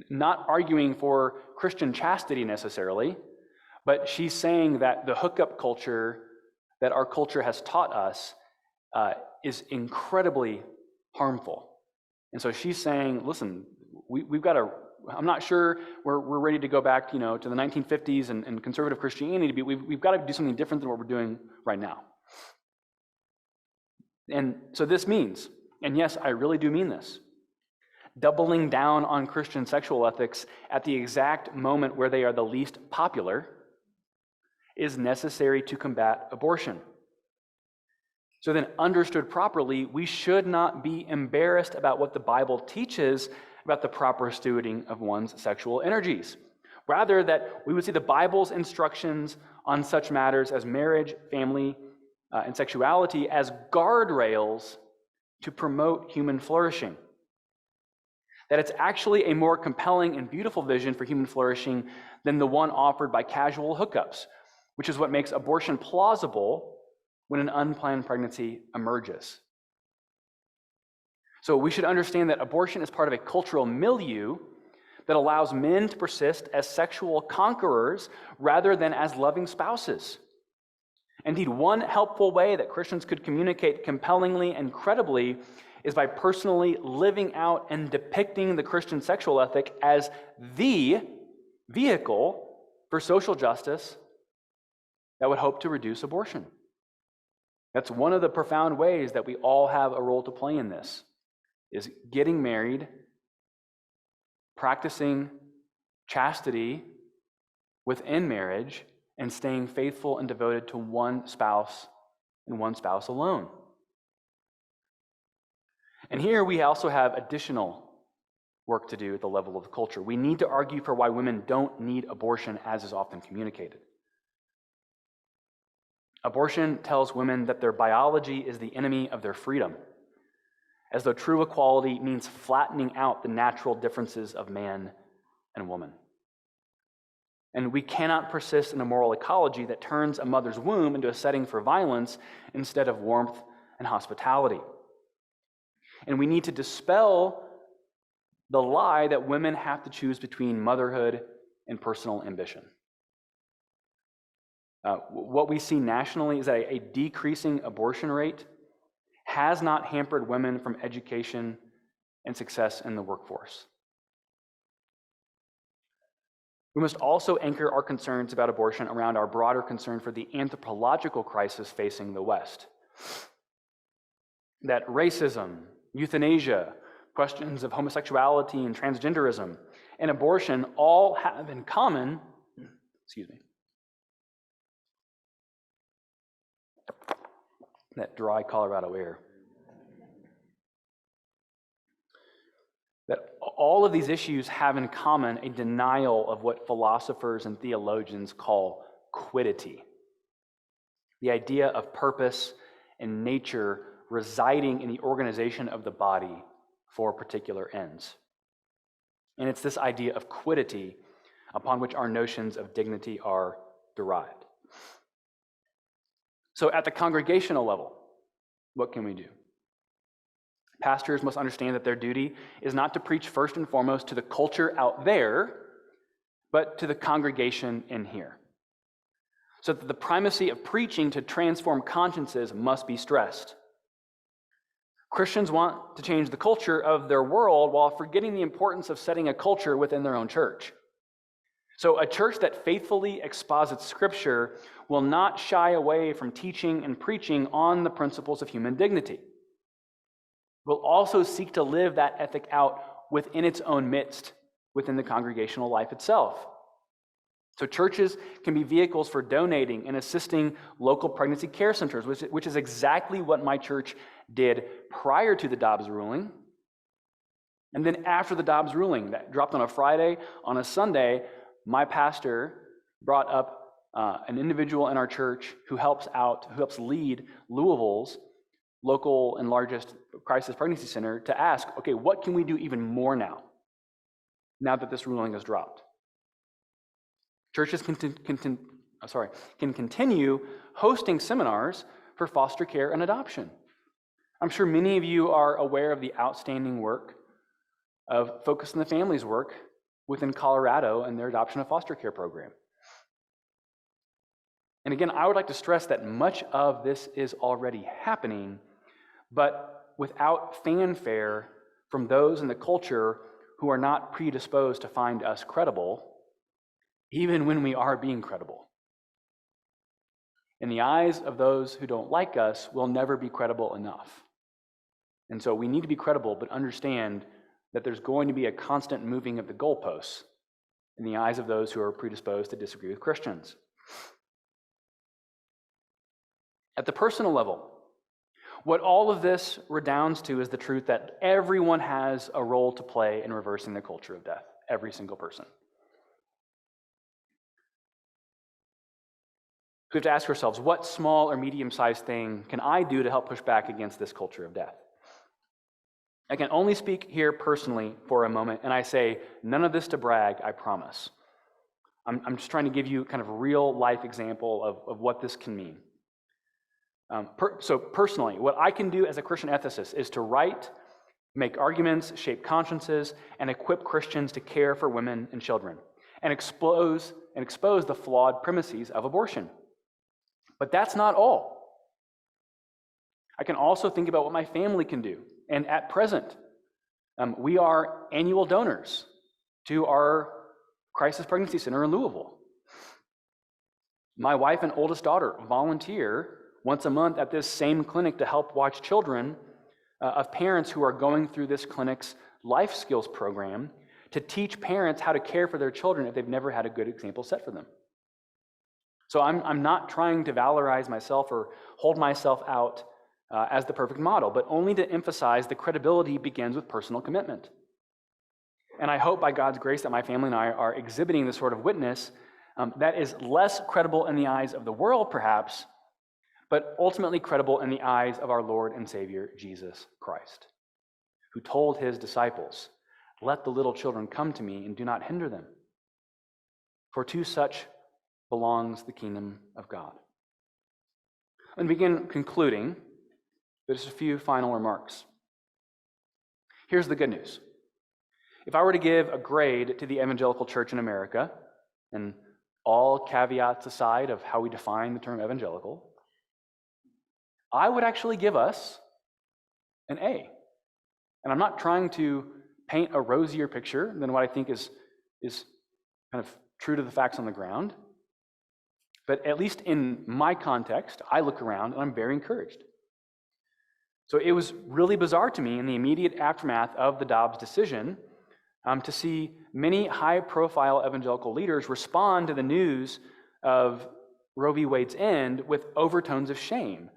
not arguing for Christian chastity necessarily, but she's saying that the hookup culture that our culture has taught us is incredibly harmful. And so she's saying, listen, we've got to, I'm not sure we're ready to go back, to the 1950s and conservative Christianity, but we've got to do something different than what we're doing right now. And so this means, and yes, I really do mean this, doubling down on Christian sexual ethics at the exact moment where they are the least popular is necessary to combat abortion. So then, understood properly, we should not be embarrassed about what the Bible teaches about the proper stewarding of one's sexual energies. Rather, that we would see the Bible's instructions on such matters as marriage, family, and sexuality as guardrails to promote human flourishing. That it's actually a more compelling and beautiful vision for human flourishing than the one offered by casual hookups, which is what makes abortion plausible when an unplanned pregnancy emerges. So we should understand that abortion is part of a cultural milieu that allows men to persist as sexual conquerors rather than as loving spouses. Indeed, one helpful way that Christians could communicate compellingly and credibly is by personally living out and depicting the Christian sexual ethic as the vehicle for social justice that would hope to reduce abortion. That's one of the profound ways that we all have a role to play in this, is getting married, practicing chastity within marriage, and staying faithful and devoted to one spouse and one spouse alone. And here we also have additional work to do at the level of the culture. We need to argue for why women don't need abortion as is often communicated. Abortion tells women that their biology is the enemy of their freedom, as though true equality means flattening out the natural differences of man and woman. And we cannot persist in a moral ecology that turns a mother's womb into a setting for violence instead of warmth and hospitality. And we need to dispel the lie that women have to choose between motherhood and personal ambition. What we see nationally is that a decreasing abortion rate has not hampered women from education and success in the workforce. We must also anchor our concerns about abortion around our broader concern for the anthropological crisis facing the West. That racism, euthanasia, questions of homosexuality and transgenderism, and abortion all have in common, that dry Colorado air. That all of these issues have in common a denial of what philosophers and theologians call quiddity, the idea of purpose and nature residing in the organization of the body for particular ends. And it's this idea of quiddity upon which our notions of dignity are derived. So at the congregational level, what can we do? Pastors must understand that their duty is not to preach first and foremost to the culture out there, but to the congregation in here. So that the primacy of preaching to transform consciences must be stressed. Christians want to change the culture of their world while forgetting the importance of setting a culture within their own church. So a church that faithfully exposits Scripture will not shy away from teaching and preaching on the principles of human dignity. Will also seek to live that ethic out within its own midst, within the congregational life itself. So churches can be vehicles for donating and assisting local pregnancy care centers, which is exactly what my church did prior to the Dobbs ruling. And then after the Dobbs ruling, that dropped on a Friday, on a Sunday, my pastor brought up an individual in our church who helps lead Louisville's local and largest crisis pregnancy center to ask, okay, what can we do even more now that this ruling has dropped? Churches can continue hosting seminars for foster care and adoption. I'm sure many of you are aware of the outstanding work of Focus on the Family's work within Colorado and their adoption and foster care program. And again, I would like to stress that much of this is already happening, but without fanfare from those in the culture who are not predisposed to find us credible, even when we are being credible. In the eyes of those who don't like us, we'll never be credible enough. And so we need to be credible, but understand that there's going to be a constant moving of the goalposts in the eyes of those who are predisposed to disagree with Christians. At the personal level, what all of this redounds to is the truth that everyone has a role to play in reversing the culture of death, every single person. We have to ask ourselves, what small or medium-sized thing can I do to help push back against this culture of death? I can only speak here personally for a moment, and I say none of this to brag, I promise. I'm just trying to give you kind of a real-life example of what this can mean. So personally, what I can do as a Christian ethicist is to write, make arguments, shape consciences, and equip Christians to care for women and children, and expose the flawed premises of abortion. But that's not all. I can also think about what my family can do. And at present, we are annual donors to our crisis pregnancy center in Louisville. My wife and oldest daughter volunteer once a month at this same clinic to help watch children of parents who are going through this clinic's life skills program to teach parents how to care for their children if they've never had a good example set for them. So I'm not trying to valorize myself or hold myself out as the perfect model, but only to emphasize the credibility begins with personal commitment. And I hope by God's grace that my family and I are exhibiting the sort of witness that is less credible in the eyes of the world, perhaps, but ultimately credible in the eyes of our Lord and Savior, Jesus Christ, who told his disciples, "Let the little children come to me and do not hinder them, for to such belongs the kingdom of God." And begin concluding, there's a few final remarks. Here's the good news. If I were to give a grade to the evangelical church in America, and all caveats aside of how we define the term evangelical, I would actually give us an A. And I'm not trying to paint a rosier picture than what I think is kind of true to the facts on the ground. But at least in my context, I look around and I'm very encouraged. So it was really bizarre to me in the immediate aftermath of the Dobbs decision to see many high-profile evangelical leaders respond to the news of Roe v. Wade's end with overtones of shame,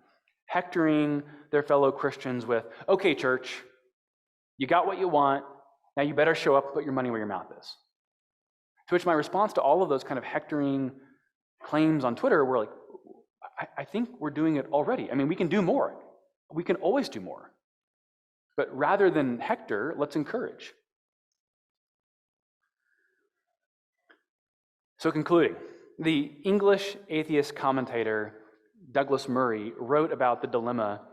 hectoring their fellow Christians with, "Okay, church, you got what you want, now you better show up and put your money where your mouth is." To which my response to all of those kind of hectoring claims on Twitter were like, I think we're doing it already. I mean, we can do more. We can always do more. But rather than hector, let's encourage. So concluding, the English atheist commentator Douglas Murray wrote about the dilemma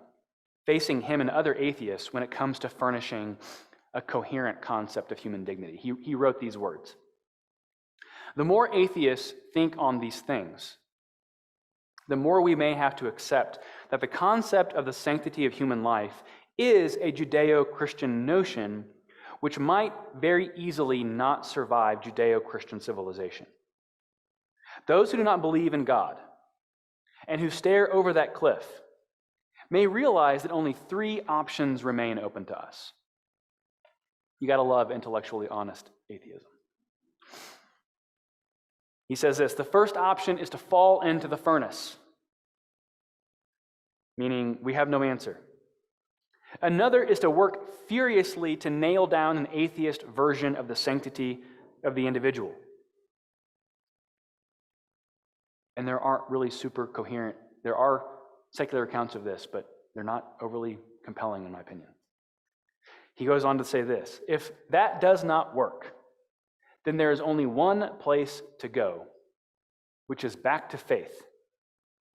facing him and other atheists when it comes to furnishing a coherent concept of human dignity. He wrote these words: "The more atheists think on these things, the more we may have to accept that the concept of the sanctity of human life is a Judeo-Christian notion which might very easily not survive Judeo-Christian civilization. Those who do not believe in God and who stare over that cliff may realize that only 3 options remain open to us." You got to love intellectually honest atheism. He says this: the first option is to fall into the furnace, meaning we have no answer. Another is to work furiously to nail down an atheist version of the sanctity of the individual. And there aren't really super coherent. There are secular accounts of this, but they're not overly compelling, in my opinion. He goes on to say this: if that does not work, then there is only one place to go, which is back to faith,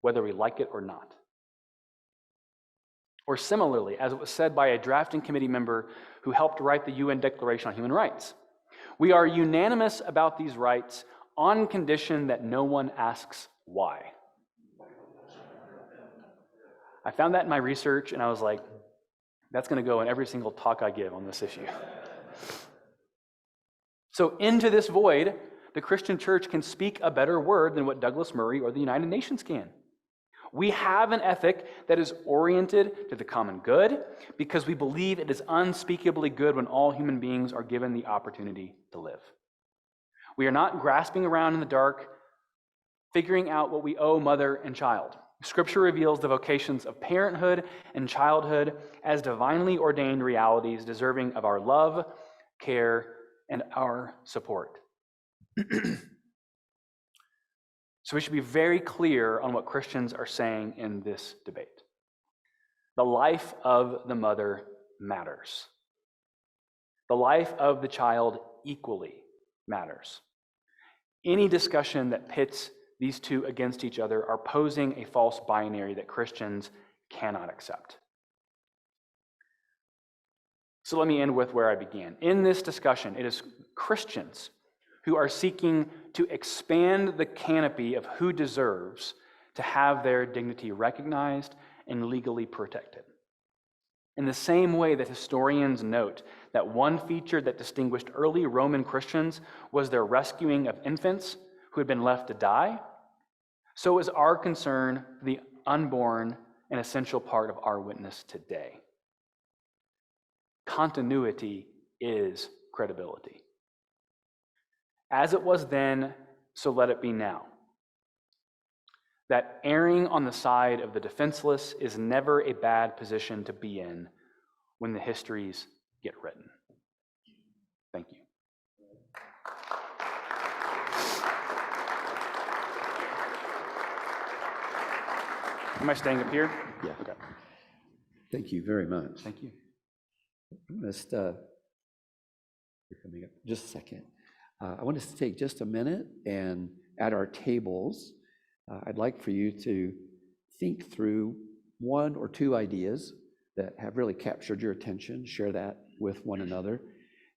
whether we like it or not. Or similarly, as it was said by a drafting committee member who helped write the UN Declaration on Human Rights, we are unanimous about these rights on condition that no one asks why. I found that in my research, and I was like, that's going to go in every single talk I give on this issue. So into this void, the Christian church can speak a better word than what Douglas Murray or the United Nations can. We have an ethic that is oriented to the common good because we believe it is unspeakably good when all human beings are given the opportunity to live. We are not grasping around in the dark, figuring out what we owe mother and child. Scripture reveals the vocations of parenthood and childhood as divinely ordained realities deserving of our love, care, and our support. So we should be very clear on what Christians are saying in this debate. The life of the mother matters. The life of the child equally matters. Any discussion that pits these two against each other are posing a false binary that Christians cannot accept. So let me end with where I began. In this discussion, it is Christians who are seeking to expand the canopy of who deserves to have their dignity recognized and legally protected. In the same way that historians note that one feature that distinguished early Roman Christians was their rescuing of infants who had been left to die, so is our concern for the unborn an essential part of our witness today. Continuity is credibility. As it was then, so let it be now. That erring on the side of the defenseless is never a bad position to be in when the histories get written. Thank you. Am I staying up here? Yeah. Okay. Thank you very much. Thank you. Just, you're coming up. Just a second. I want us to take just a minute, and at our tables, I'd like for you to think through one or two ideas that have really captured your attention, share that with one another,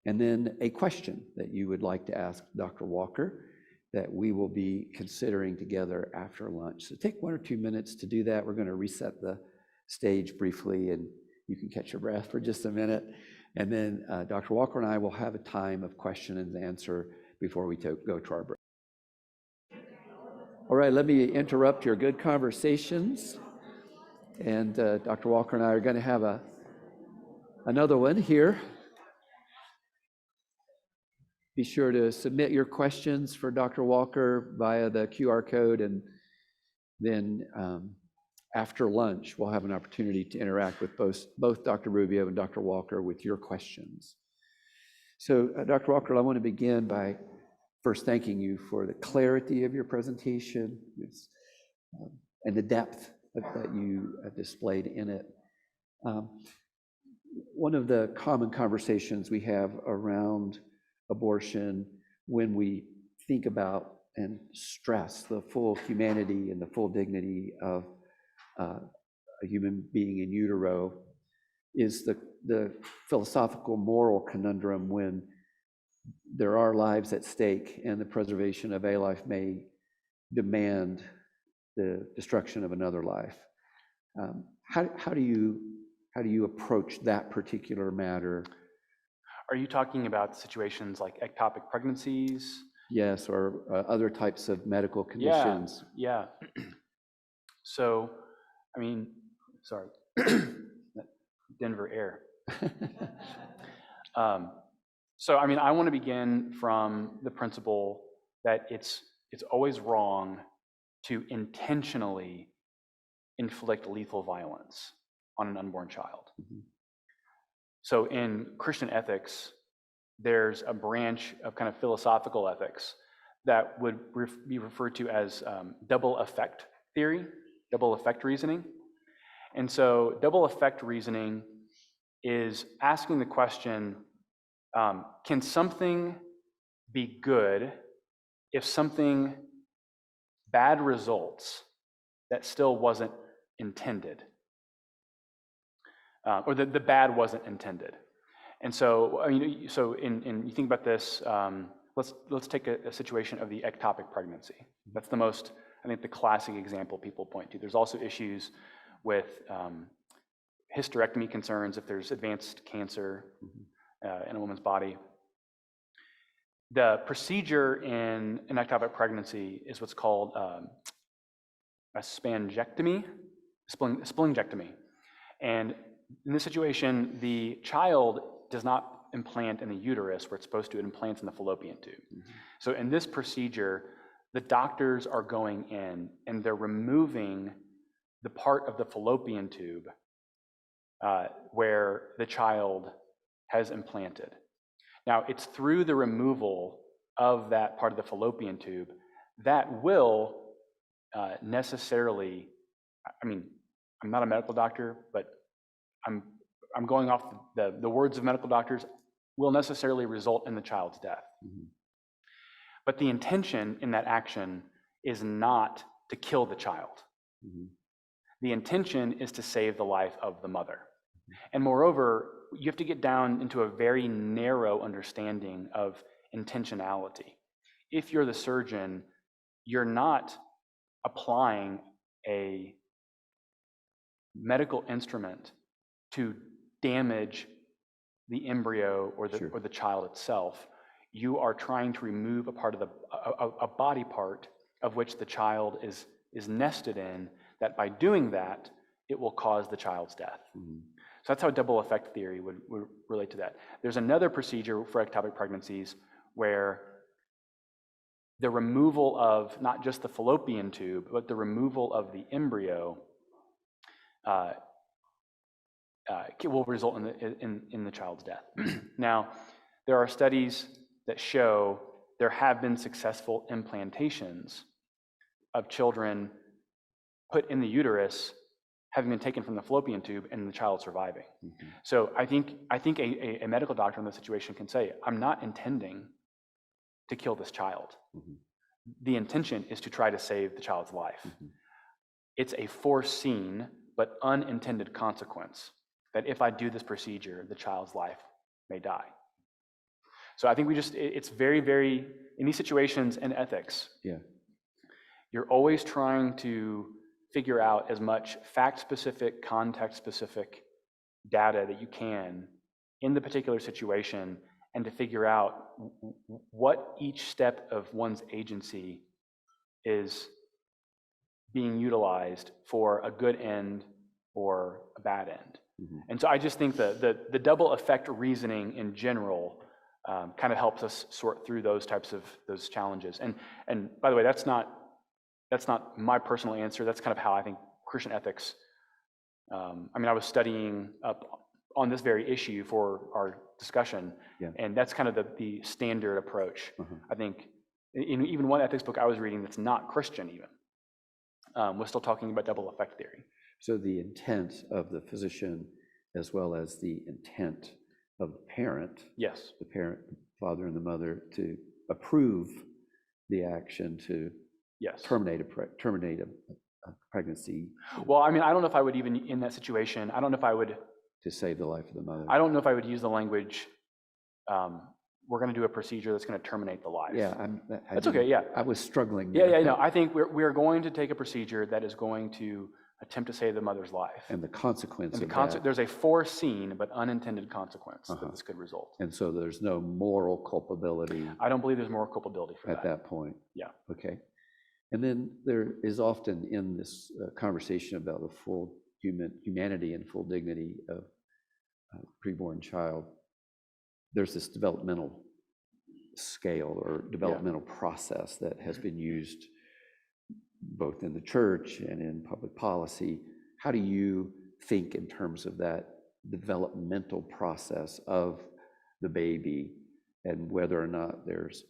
and then a question that you would like to ask Dr. Walker that we will be considering together after lunch. So take 1 or 2 minutes to do that. We're going to reset the stage briefly, and you can catch your breath for just a minute. And then Dr. Walker and I will have a time of question and answer before we go to our break. All right, let me interrupt your good conversations. And Dr. Walker and I are going to have another one here. Be sure to submit your questions for Dr. Walker via the QR code, and then after lunch, we'll have an opportunity to interact with both Dr. Rubio and Dr. Walker with your questions. So, Dr. Walker, I want to begin by first thanking you for the clarity of your presentation and the depth that you displayed in it. One of the common conversations we have around abortion, when we think about and stress the full humanity and the full dignity of a human being in utero, is the philosophical moral conundrum when there are lives at stake and the preservation of a life may demand the destruction of another life. How do you approach that particular matter? Are you talking about situations like ectopic pregnancies? Yes, or other types of medical conditions. Yeah. So, I mean, sorry, Denver air. So, I mean, I want to begin from the principle that it's it's always wrong to intentionally inflict lethal violence on an unborn child. Mhm. So in Christian ethics, there's a branch of kind of philosophical ethics that would be referred to as double effect theory, double effect reasoning. And so double effect reasoning is asking the question, can something be good if something bad results that still wasn't intended? Or the bad wasn't intended. And so, I mean, so in you think about this, let's take a situation of the ectopic pregnancy. That's the most, I think, the classic example people point to. There's also issues with hysterectomy concerns if there's advanced cancer in a woman's body. The procedure in an ectopic pregnancy is what's called a splingectomy. And in this situation, the child does not implant in the uterus where it's supposed to, it implants in the fallopian tube. Mm-hmm. So in this procedure, the doctors are going in and they're removing the part of the fallopian tube where the child has implanted. Now, it's through the removal of that part of the fallopian tube that will necessarily, I mean, I'm not a medical doctor, but I'm going off the words of medical doctors, will necessarily result in the child's death. Mhm. But the intention in that action is not to kill the child. Mhm. The intention is to save the life of the mother. And moreover, you have to get down into a very narrow understanding of intentionality. If you're the surgeon, you're not applying a medical instrument to damage the embryo or the Sure. or the child itself. You are trying to remove a part of a body part of which the child is nested in, that by doing that, it will cause the child's death. Mhm. So that's how double effect theory would relate to that. There's another procedure for ectopic pregnancies where the removal of not just the fallopian tube, but the removal of the embryo will result in the child's death. Now, there are studies that show there have been successful implantations of children put in the uterus having been taken from the fallopian tube and the child surviving. Mhm. So I think a medical doctor in this situation can say, I'm not intending to kill this child. Mhm. The intention is to try to save the child's life. Mhm. It's a foreseen but unintended consequence that if I do this procedure, the child's life may die. So I think it's very, very, in these situations in ethics, Yeah. you're always trying to figure out as much fact-specific, context-specific data that you can in the particular situation, and to figure out what each step of one's agency is being utilized for a good end or a bad end. Mhm. And so I just think the double effect reasoning in general kind of helps us sort through those types of those challenges. And by the way, that's not my personal answer. That's kind of how I think Christian ethics. I mean, I was studying up on this very issue for our discussion, Yeah. and that's kind of the standard approach. Uh-huh. I think in even one ethics book I was reading that's not Christian even was still talking about double effect theory. So the intent of the physician, as well as the intent of the parent, Yes. the parent, father and the mother, to approve the action to Yes. terminate a pregnancy Well, I mean, I don't know if I would even, in that situation, I don't know if I would use the language, we're going to do a procedure that's going to terminate the life. Yeah, That's okay, yeah. I was struggling. Yeah, there. no, I think we're going to take a procedure that is going to attempt to save the mother's life. And the consequence And of that. there's a foreseen but unintended consequence Uh-huh. that this could result. And so there's no moral culpability I don't believe there's moral culpability for at that point. Yeah. Okay. And then there is often in this conversation about the full humanity and full dignity of a preborn child, there's this developmental scale or developmental process that has been used both in the church and in public policy. How do you think in terms of that developmental process of the baby and whether or not there's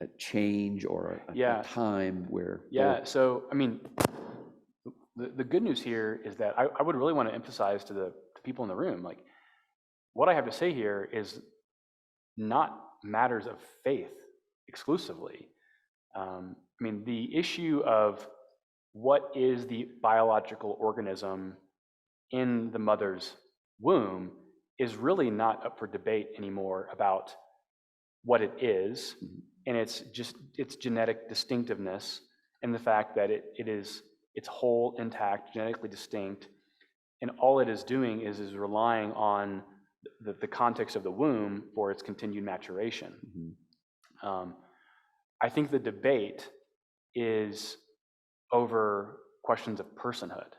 a change or a time where? Yeah, so I mean, the good news here is that I would really want to emphasize to the people in the room, like, what I have to say here is not matters of faith exclusively. I mean, the issue of what is the biological organism in the mother's womb is really not up for debate anymore about what it is, and it's genetic distinctiveness and the fact that it's whole, intact, genetically distinct, and all it is doing is relying on the context of the womb for its continued maturation. I think the debate is over questions of personhood.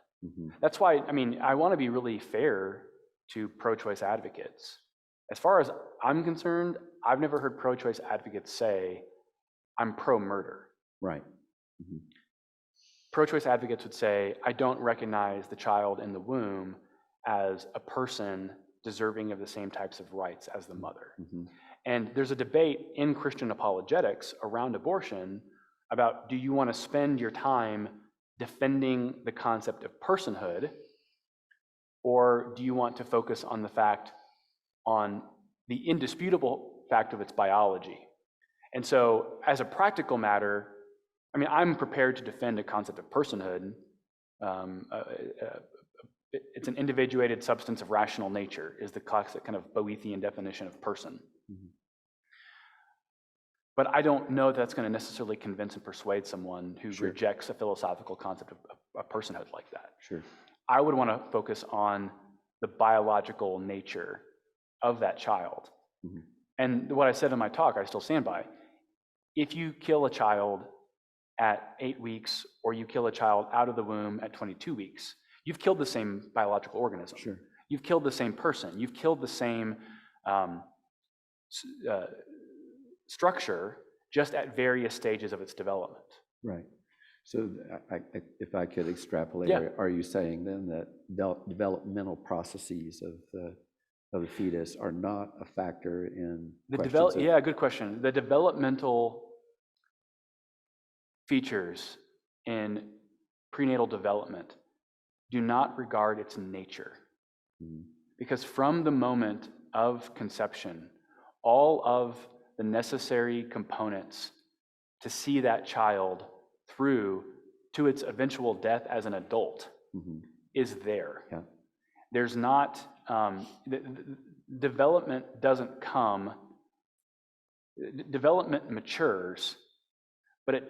That's why, I mean, I want to be really fair to pro-choice advocates. As far as I'm concerned, I've never heard pro-choice advocates say, I'm pro-murder. Right. Pro-choice advocates would say, I don't recognize the child in the womb as a person deserving of the same types of rights as the mother. And there's a debate in Christian apologetics around abortion about, do you want to spend your time defending the concept of personhood, or do you want to focus on on the indisputable fact of its biology? And so as a practical matter, I mean, I'm prepared to defend a concept of personhood. It's an individuated substance of rational nature, is the classic kind of Boethian definition of person. But I don't know that's going to necessarily convince and persuade someone who rejects a philosophical concept of personhood like that. I would want to focus on the biological nature of that child. And what I said in my talk, I still stand by. If you kill a child at 8 weeks, or you kill a child out of the womb at 22 weeks, you've killed the same biological organism. You've killed the same person. You've killed the same structure, just at various stages of its development. Right. So if I could extrapolate, are you saying then that developmental processes of the fetus are not a factor in good question. The developmental features in prenatal development do not regard its nature. Because from the moment of conception, all of the necessary components to see that child through to its eventual death as an adult is there. There's not, development doesn't come, development matures, but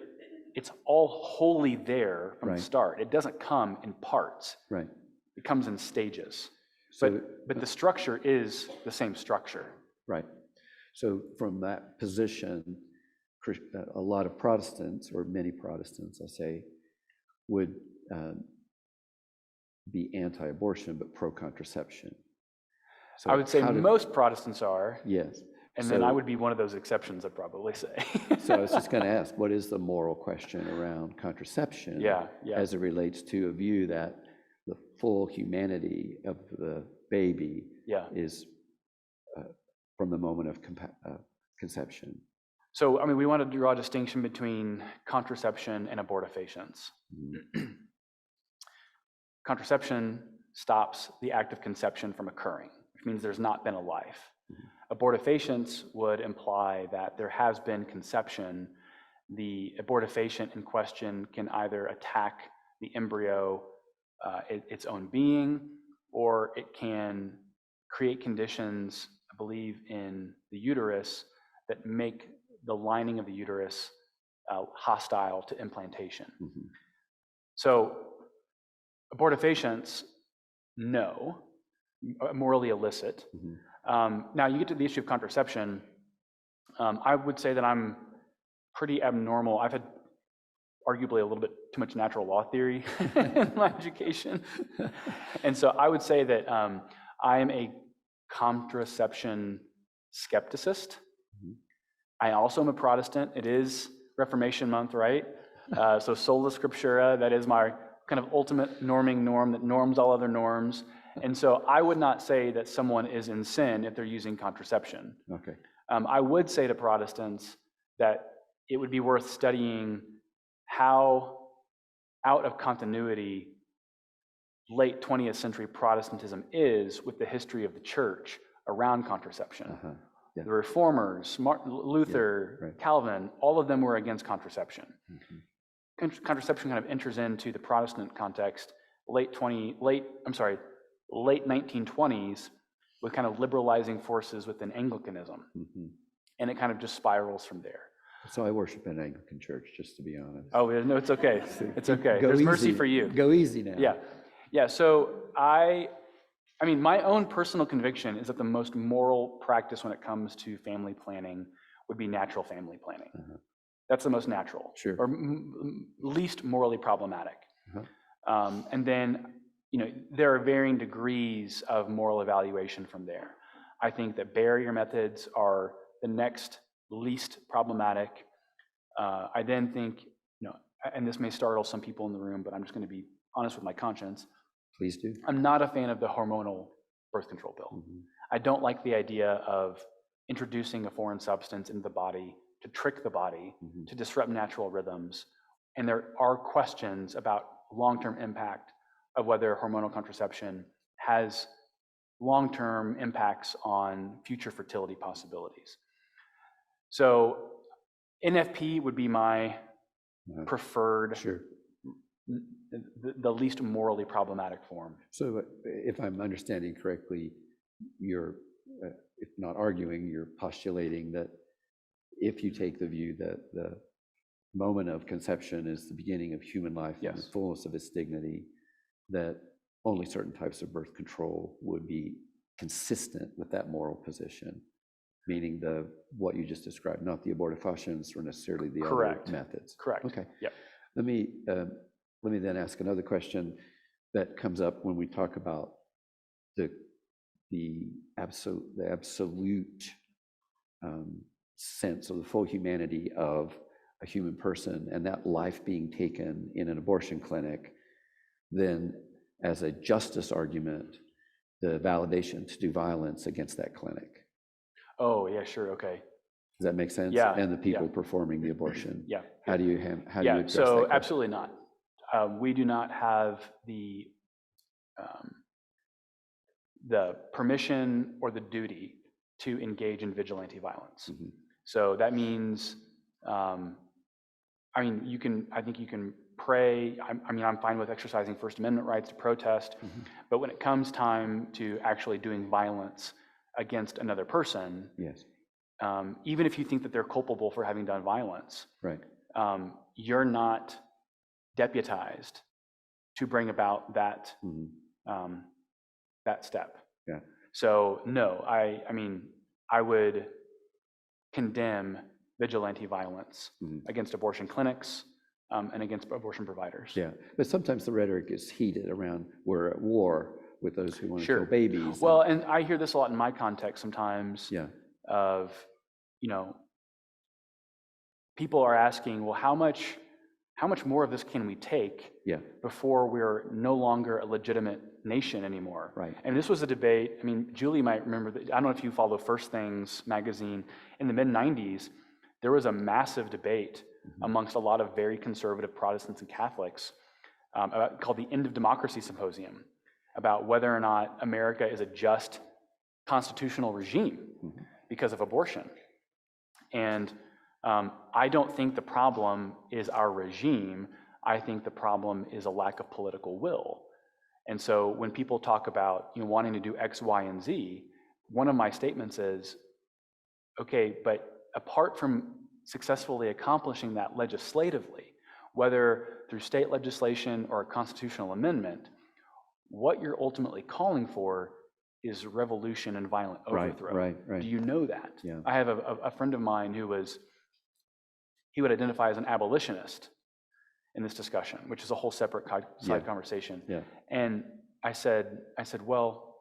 it's all wholly there from the start. It doesn't come in parts. It comes in stages. So, but the structure is the same structure. So from that position, a lot of Protestants, or many Protestants, I'll say, would be anti-abortion but pro-contraception. So I would say most Protestants are. Yes. And then I would be one of those exceptions, I'd probably say. So I was just going to ask, what is the moral question around contraception as it relates to a view that the full humanity of the baby is from the moment of conception? So, I mean, we want to draw a distinction between contraception and abortifacients. Contraception stops the act of conception from occurring, which means there's not been a life. Abortifacients would imply that there has been conception. The abortifacient in question can either attack the embryo, its own being, or it can create conditions, I believe, in the uterus that make the lining of the uterus hostile to implantation. So abortifacients, no, morally illicit. Now you get to the issue of contraception. I would say that I'm pretty abnormal. I've had arguably a little bit too much natural law theory in my education. And so I would say that I am a contraception skepticist. I also am a Protestant. It is Reformation month, right? So sola scriptura, that is my kind of ultimate norming norm that norms all other norms. And so I would not say that someone is in sin if they're using contraception. Okay. I would say to Protestants that it would be worth studying how out of continuity late 20th century Protestantism is with the history of the church around contraception. Uh-huh. Yeah. The Reformers, Martin Luther, right. Calvin, all of them were against contraception. Mhm. Contraception kind of enters into the Protestant context late 1920s with kind of liberalizing forces within Anglicanism. Mhm. And it kind of just spirals from there. So I worship in an Anglican church, just to be honest. Oh, no, it's okay. It's okay. Go There's mercy easy. for you. Go easy now. Yeah. Yeah. So I mean, my own personal conviction is that the most moral practice when it comes to family planning would be natural family planning. Uh-huh. That's the most natural, Sure. or least morally problematic. Uh-huh. And then, there are varying degrees of moral evaluation from there. I think that barrier methods are the next least problematic. I then think, and this may startle some people in the room, but I'm just going to be honest with my conscience. Please do. I'm not a fan of the hormonal birth control pill. Mhm. I don't like the idea of introducing a foreign substance into the body to trick the body, Mhm. to disrupt natural rhythms. And there are questions about long-term impact of whether hormonal contraception has long-term impacts on future fertility possibilities. So NFP would be my Uh-huh. preferred, Sure. the least morally problematic form. So if I'm understanding correctly, you're, if not arguing, you're postulating that if you take the view that the moment of conception is the beginning of human life in the Yes. fullness of its dignity, that only certain types of birth control would be consistent with that moral position, meaning what you just described, not the abortifacients or necessarily the Correct. other methods. Correct. Okay. Yep. Let me then ask another question that comes up when we talk about the absolute sense of the full humanity of a human person and that life being taken in an abortion clinic. Then, as a justice argument, the validation to do violence against that clinic. Oh, yeah, sure, okay. Does that make sense? Yeah, And the people yeah. perform the abortion. Yeah. How do you address that So question? absolutely not. We do not have the permission or the duty to engage in vigilante violence. Mhm. So that means, I think you can pray. I'm fine with exercising First Amendment rights to protest, Mhm. but when it comes time to actually doing violence against another person, Yes, even if you think that they're culpable for having done violence, right. You're not deputized to bring about that Mhm. that step. Yeah. So no, I would condemn vigilante violence Mhm. against abortion clinics and against abortion providers. Yeah, but sometimes the rhetoric is heated around we're at war with those who want to Sure. kill babies. Well, and I hear this a lot in my context sometimes. Yeah. Of, people are asking, well, how much more of this can we take Yeah. before we're no longer a legitimate nation anymore? Right. And this was a debate. Julie might remember that. I don't know if you follow First Things magazine. In the mid-90s, there was a massive debate amongst a lot of very conservative Protestants and Catholics called the End of Democracy Symposium, about whether or not America is a just constitutional regime because of abortion. And I don't think the problem is our regime. I think the problem is a lack of political will. And so when people talk about wanting to do X, Y, and Z, one of my statements is, okay, but apart from successfully accomplishing that legislatively, whether through state legislation or a constitutional amendment, what you're ultimately calling for is revolution and violent overthrow. Right. Do you know that? Yeah. I have a friend of mine he would identify as an abolitionist in this discussion, which is a whole separate side conversation. Yeah. And I said, well,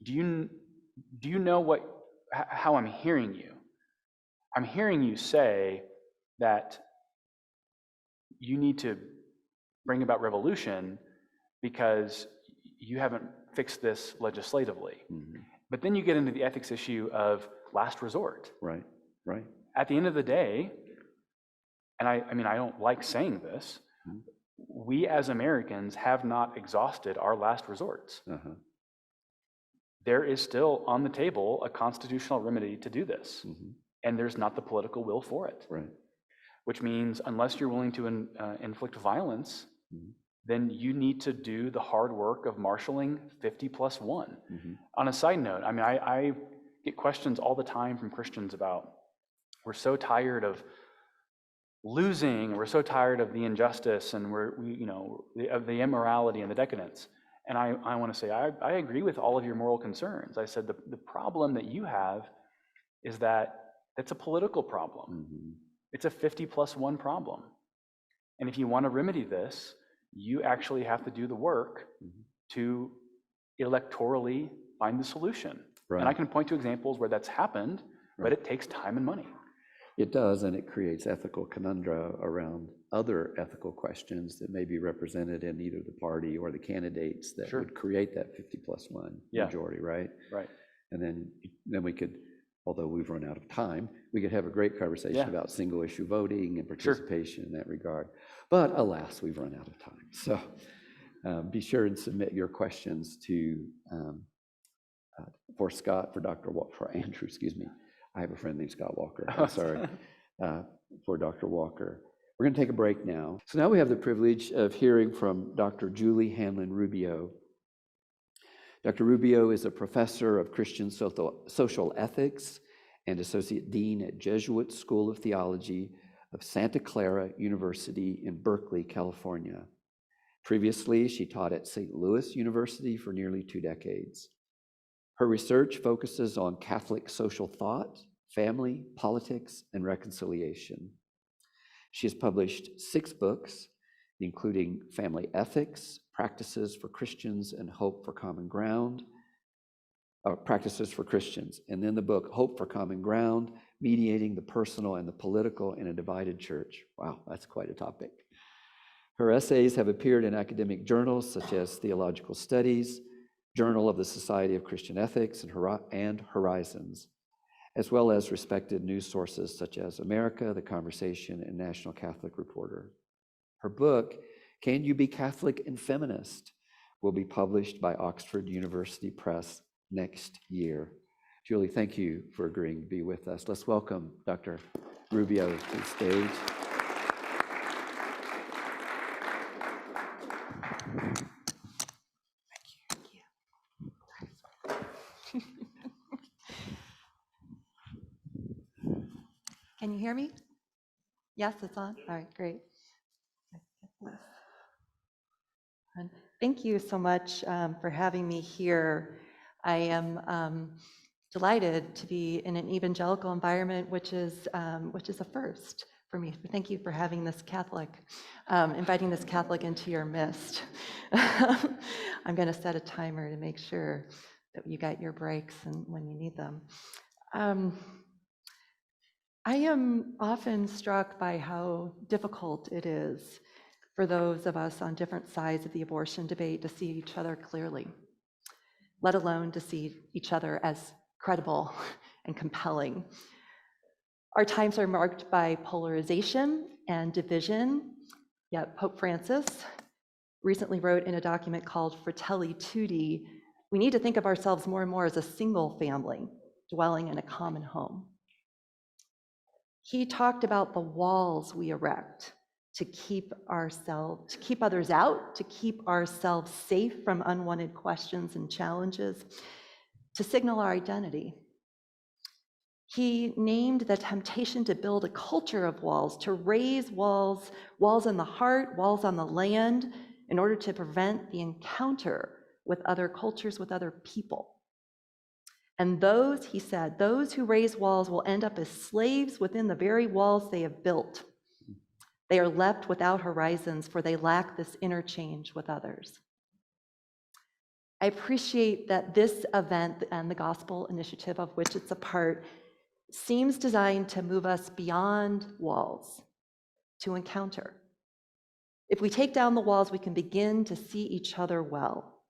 do you know how I'm hearing you? I'm hearing you say that you need to bring about revolution because you haven't fixed this legislatively. Mhm. But then you get into the ethics issue of last resort. Right, right. At the end of the day, and I mean, I don't like saying this, Mhm. we as Americans have not exhausted our last resorts. Uh-huh. There is still on the table a constitutional remedy to do this, Mhm. and there's not the political will for it, Right. which means unless you're willing to inflict violence, Mhm. then you need to do the hard work of marshaling 50+1. Mhm. On a side note, I mean, I get questions all the time from Christians about, we're so tired of losing, we're so tired of the injustice, and of the immorality and the decadence. And I want to say, I agree with all of your moral concerns. I said, the problem that you have is that it's a political problem. Mhm. It's a 50+1 problem. And if you want to remedy this, you actually have to do the work to electorally find the solution. Right. And I can point to examples where that's happened, but it takes time and money. It does, and it creates ethical conundra around other ethical questions that may be represented in either the party or the candidates that Sure. would create that 50+1 Yeah. majority, right? Right. And then we could, although we've run out of time, we could have a great conversation Yeah. about single issue voting and Sure. participation in that regard. But alas, we've run out of time. So be sure and submit your questions to for Andrew, excuse me. I have a friend named Scott Walker. I'm sorry. For Dr. Walker. We're going to take a break now. So now we have the privilege of hearing from Dr. Julie Hanlon Rubio. Dr. Rubio is a professor of Christian social ethics and associate dean at Jesuit School of Theology of Santa Clara University in Berkeley, California. Previously, she taught at St. Louis University for nearly 2 decades. Her research focuses on Catholic social thought, family, politics, and reconciliation. She has published 6 books, including Family Ethics, Practices for Christians and Hope for Common Ground, Practices for Christians, and then the book Hope for Common Ground, Mediating the Personal and the Political in a Divided Church. Wow, that's quite a topic. Her essays have appeared in academic journals such as Theological Studies, Journal of the Society of Christian Ethics, and Horizons, as well as respected news sources such as America, The Conversation, and National Catholic Reporter. Her book, Can You Be Catholic and Feminist?, will be published by Oxford University Press next year. Julie, thank you for agreeing to be with us. Let's welcome Dr. Rubio to the stage. Can you hear me? Yes, it's on? All right, great. And thank you so much for having me here. I am delighted to be in an evangelical environment, which is a first for me. Thank you for having this Catholic, inviting this Catholic into your midst. I'm going to set a timer to make sure that you got your breaks and when you need them. I am often struck by how difficult it is for those of us on different sides of the abortion debate to see each other clearly, let alone to see each other as credible and compelling. Our times are marked by polarization and division, yet Pope Francis recently wrote in a document called Fratelli Tutti, we need to think of ourselves more and more as a single family dwelling in a common home. He talked about the walls we erect to keep others out, to keep ourselves safe from unwanted questions and challenges, to signal our identity. He named the temptation to build a culture of walls, to raise walls in the heart, walls on the land, in order to prevent the encounter with other cultures, with other people. And those, he said, those who raise walls will end up as slaves within the very walls they have built. They are left without horizons, for they lack this interchange with others. I appreciate that this event and the gospel initiative of which it's a part seems designed to move us beyond walls to encounter. If we take down the walls, we can begin to see each other well.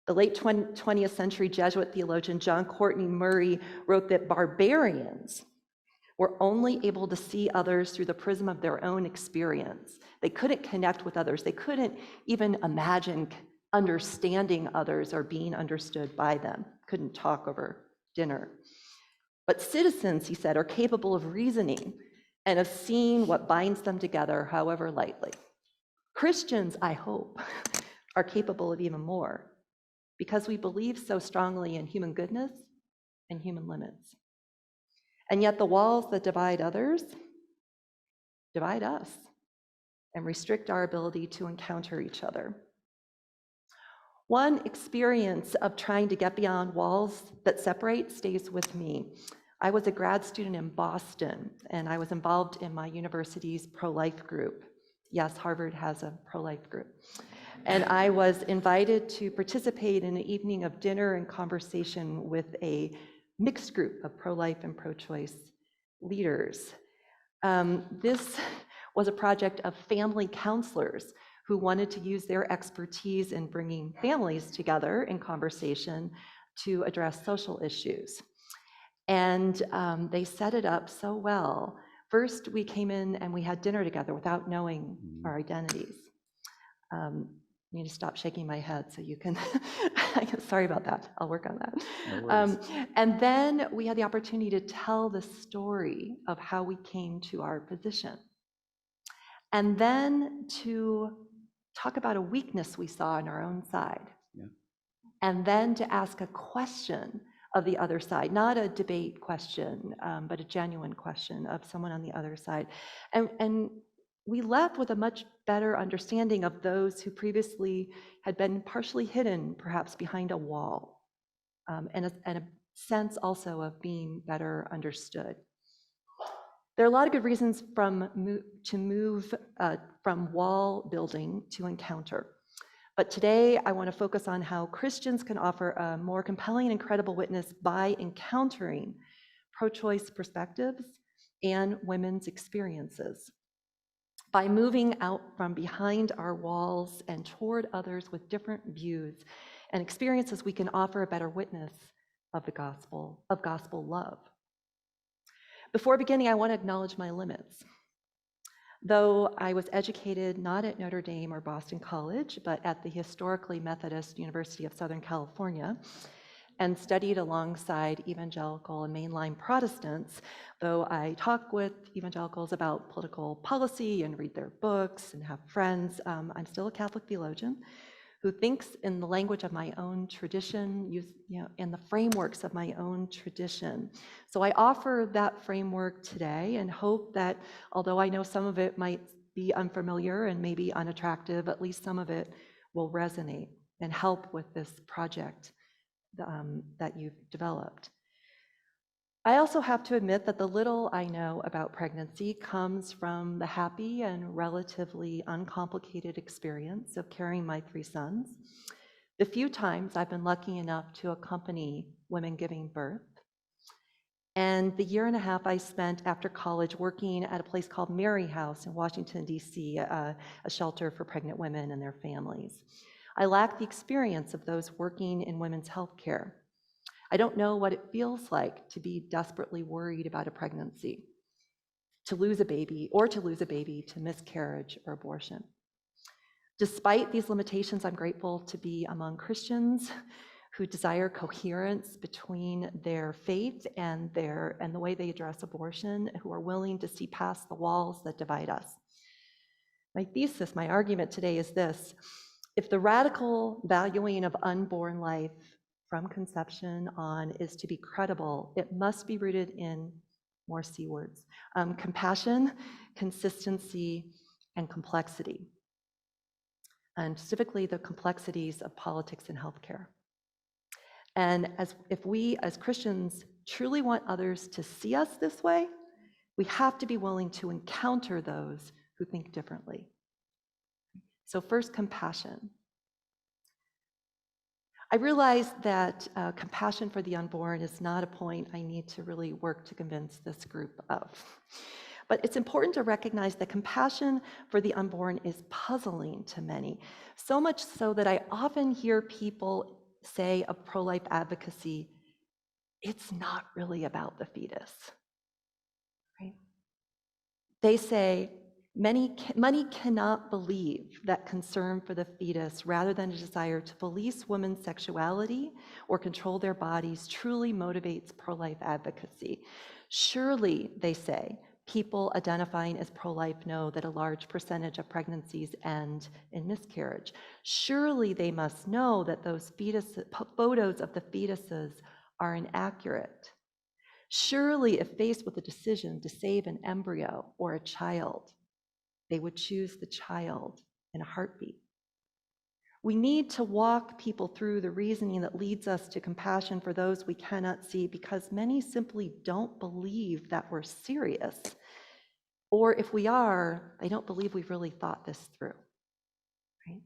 The late 20th century Jesuit theologian John Courtney Murray wrote that barbarians were only able to see others through the prism of their own experience. They couldn't connect with others. They couldn't even imagine understanding others or being understood by them. Couldn't talk over dinner. But citizens, he said, are capable of reasoning and of seeing what binds them together, however lightly. Christians, I hope, are capable of even more because we believe so strongly in human goodness and human limits. And yet the walls that divide others divide us and restrict our ability to encounter each other. One experience of trying to get beyond walls that separate stays with me. I was a grad student in Boston, and I was involved in my university's pro-life group. Yes, Harvard has a pro-life group. And I was invited to participate in an evening of dinner and conversation with a mixed group of pro-life and pro-choice leaders. This was a project of family counselors who wanted to use their expertise in bringing families together in conversation to address social issues. And they set it up so well. First, we came in and we had dinner together without knowing our identities. I need to stop shaking my head so you can, sorry about that, I'll work on that. No worries. And then we had the opportunity to tell the story of how we came to our position. And then to talk about a weakness we saw on our own side. Yeah. And then to ask a question of the other side, not a debate question, but a genuine question of someone on the other side. And we left with a much better understanding of those who previously had been partially hidden, perhaps behind a wall, and a sense also of being better understood. There are a lot of good reasons to move from wall building to encounter. But today, I want to focus on how Christians can offer a more compelling and credible witness by encountering pro-choice perspectives and women's experiences. By moving out from behind our walls and toward others with different views and experiences, we can offer a better witness of the gospel, of gospel love. Before beginning, I want to acknowledge my limits. Though I was educated not at Notre Dame or Boston College, but at the historically Methodist University of Southern California, and studied alongside evangelical and mainline Protestants, though I talk with evangelicals about political policy and read their books and have friends, I'm still a Catholic theologian who thinks in the language of my own tradition, in the frameworks of my own tradition. So I offer that framework today and hope that, although I know some of it might be unfamiliar and maybe unattractive, at least some of it will resonate and help with this project that you've developed. I also have to admit that the little I know about pregnancy comes from the happy and relatively uncomplicated experience of carrying my 3 sons, the few times I've been lucky enough to accompany women giving birth, and the 1.5 years I spent after college working at a place called Mary House in Washington, D.C., a shelter for pregnant women and their families. I lack the experience of those working in women's health care. I don't know what it feels like to be desperately worried about a pregnancy, to lose a baby to miscarriage or abortion. Despite these limitations, I'm grateful to be among Christians who desire coherence between their faith and the way they address abortion, who are willing to see past the walls that divide us. My thesis, my argument today is this: if the radical valuing of unborn life from conception on is to be credible, it must be rooted in more C words: compassion, consistency, and complexity. And specifically the complexities of politics and healthcare. And if we as Christians truly want others to see us this way, we have to be willing to encounter those who think differently. So first, compassion. I realize that compassion for the unborn is not a point I need to really work to convince this group of. But it's important to recognize that compassion for the unborn is puzzling to many, so much so that I often hear people say of pro-life advocacy, it's not really about the fetus. Right? They say, many cannot believe that concern for the fetus, rather than a desire to police women's sexuality or control their bodies, truly motivates pro-life advocacy. Surely, they say, people identifying as pro-life know that a large percentage of pregnancies end in miscarriage. Surely they must know that those photos of the fetuses are inaccurate. Surely, if faced with a decision to save an embryo or a child, they would choose the child in a heartbeat. We need to walk people through the reasoning that leads us to compassion for those we cannot see, because many simply don't believe that we're serious. Or if we are, they don't believe we've really thought this through. Right?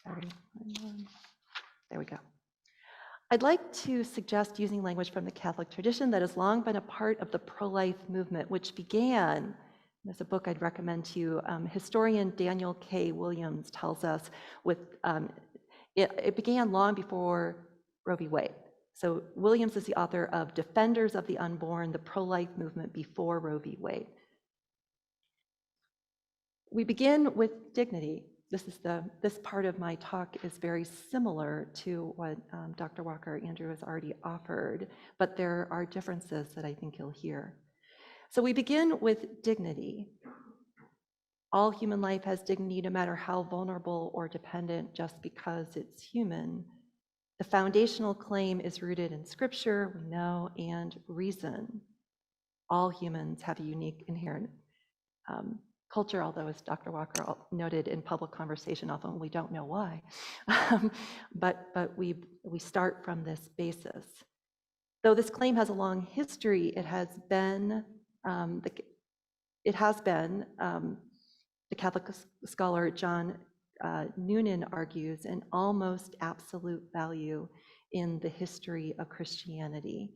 Sorry. There we go. I'd like to suggest using language from the Catholic tradition that has long been a part of the pro-life movement, which began, there's a book I'd recommend to you, historian Daniel K. Williams tells us, it began long before Roe v. Wade. So Williams is the author of Defenders of the Unborn, the pro-life movement before Roe v. Wade. We begin with dignity. This part of my talk is very similar to what Dr. Walker Andrew has already offered, but there are differences that I think you'll hear. So we begin with dignity. All human life has dignity, no matter how vulnerable or dependent, just because it's human. The foundational claim is rooted in Scripture, we know, and reason. All humans have a unique inherent culture, although, as Dr. Walker noted, in public conversation, often we don't know why. But we start from this basis. Though this claim has a long history, it has been the Catholic scholar John Noonan argues an almost absolute value in the history of Christianity.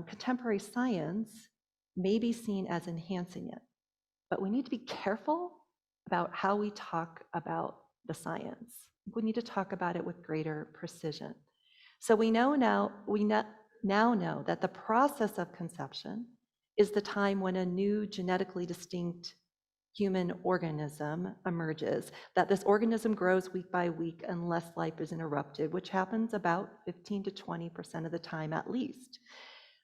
Contemporary science may be seen as enhancing it, but we need to be careful about how we talk about the science. We need to talk about it with greater precision. So we now know that the process of conception is the time when a new genetically distinct human organism emerges, that this organism grows week by week unless life is interrupted, which happens about 15 to 20% of the time at least.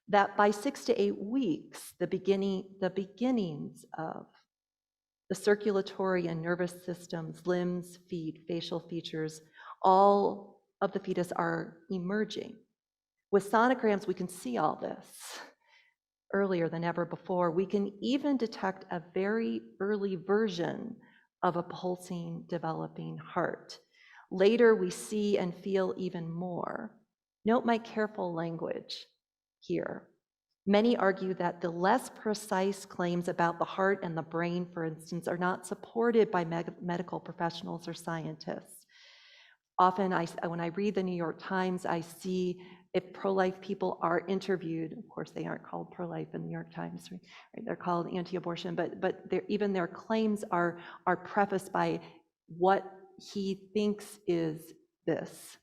That by 6 to 8 weeks, the beginnings of the circulatory and nervous systems, limbs, feet, facial features, all of the fetus are emerging. With sonograms, we can see all this earlier than ever before. We can even detect a very early version of a pulsing, developing heart. Later, we see and feel even more. Note my careful language here. Many argue that the less precise claims about the heart and the brain, for instance, are not supported by medical professionals or scientists. Often, when I read the New York Times, I see if pro-life people are interviewed, of course they aren't called pro-life in the New York Times, right? They're called anti-abortion, but even their claims are prefaced by what he thinks is this,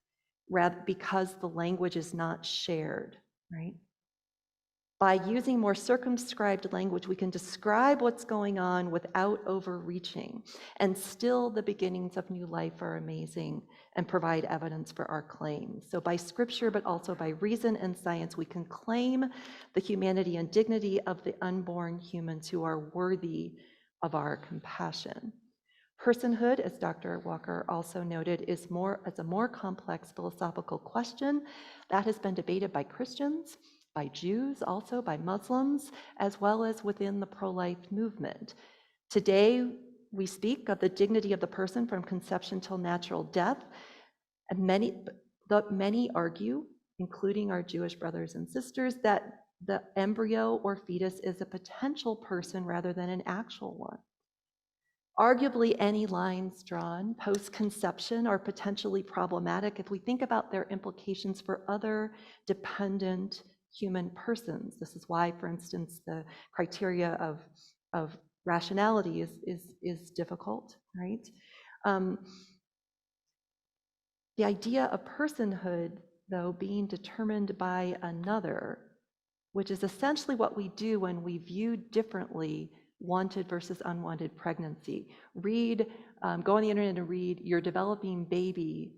rather because the language is not shared, right? By using more circumscribed language, we can describe what's going on without overreaching, and still the beginnings of new life are amazing and provide evidence for our claims. So by Scripture, but also by reason and science, we can claim the humanity and dignity of the unborn humans who are worthy of our compassion. Personhood, as Dr. Walker also noted, is a more complex philosophical question that has been debated by Christians, by Jews, also by Muslims, as well as within the pro-life movement. Today, we speak of the dignity of the person from conception till natural death, and many argue including our Jewish brothers and sisters, that the embryo or fetus is a potential person rather than an actual one. Arguably, any lines drawn post-conception are potentially problematic if we think about their implications for other dependent human persons. This is why, for instance, the criteria of rationality is difficult, right? The idea of personhood, though, being determined by another, which is essentially what we do when we view differently wanted versus unwanted pregnancy. Go on the internet and read "Your Developing Baby"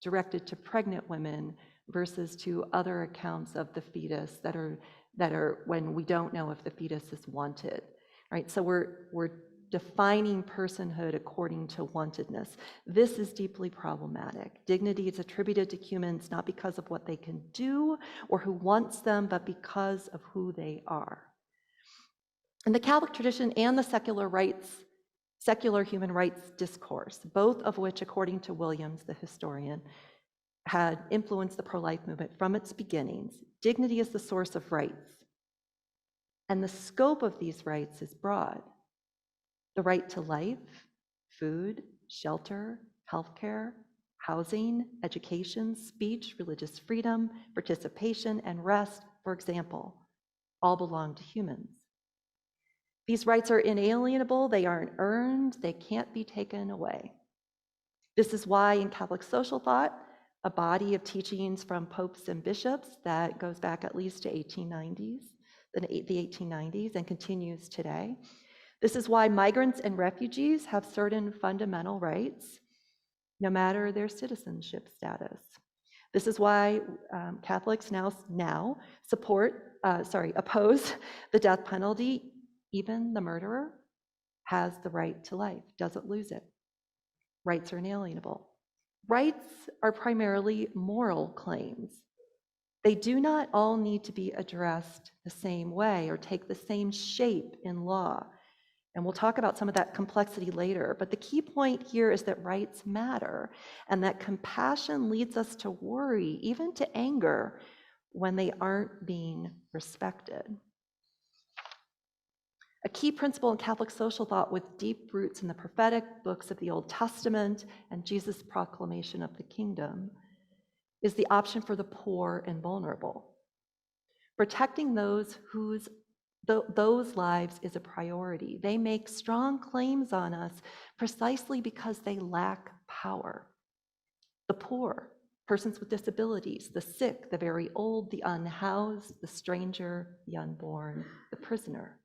directed to pregnant women versus to other accounts of the fetus that are when we don't know if the fetus is wanted, right? So we're defining personhood according to wantedness. This is deeply problematic. Dignity is attributed to humans not because of what they can do or who wants them, but because of who they are. In the Catholic tradition and the secular human rights discourse, both of which, according to Williams, the historian, had influenced the pro-life movement from its beginnings, dignity is the source of rights. And the scope of these rights is broad. The right to life, food, shelter, healthcare, housing, education, speech, religious freedom, participation, and rest, for example, all belong to humans. These rights are inalienable, they aren't earned, they can't be taken away. This is why in Catholic social thought, a body of teachings from popes and bishops that goes back at least to the 1890s and continues today. This is why migrants and refugees have certain fundamental rights, no matter their citizenship status. This is why Catholics now oppose the death penalty. Even the murderer has the right to life, doesn't lose it. Rights are inalienable. Rights are primarily moral claims. They do not all need to be addressed the same way or take the same shape in law. And we'll talk about some of that complexity later. But the key point here is that rights matter and that compassion leads us to worry, even to anger, when they aren't being respected. A key principle in Catholic social thought with deep roots in the prophetic books of the Old Testament and Jesus' proclamation of the kingdom is the option for the poor and vulnerable. Protecting those lives is a priority. They make strong claims on us precisely because they lack power. The poor, persons with disabilities, the sick, the very old, the unhoused, the stranger, the unborn, the prisoner.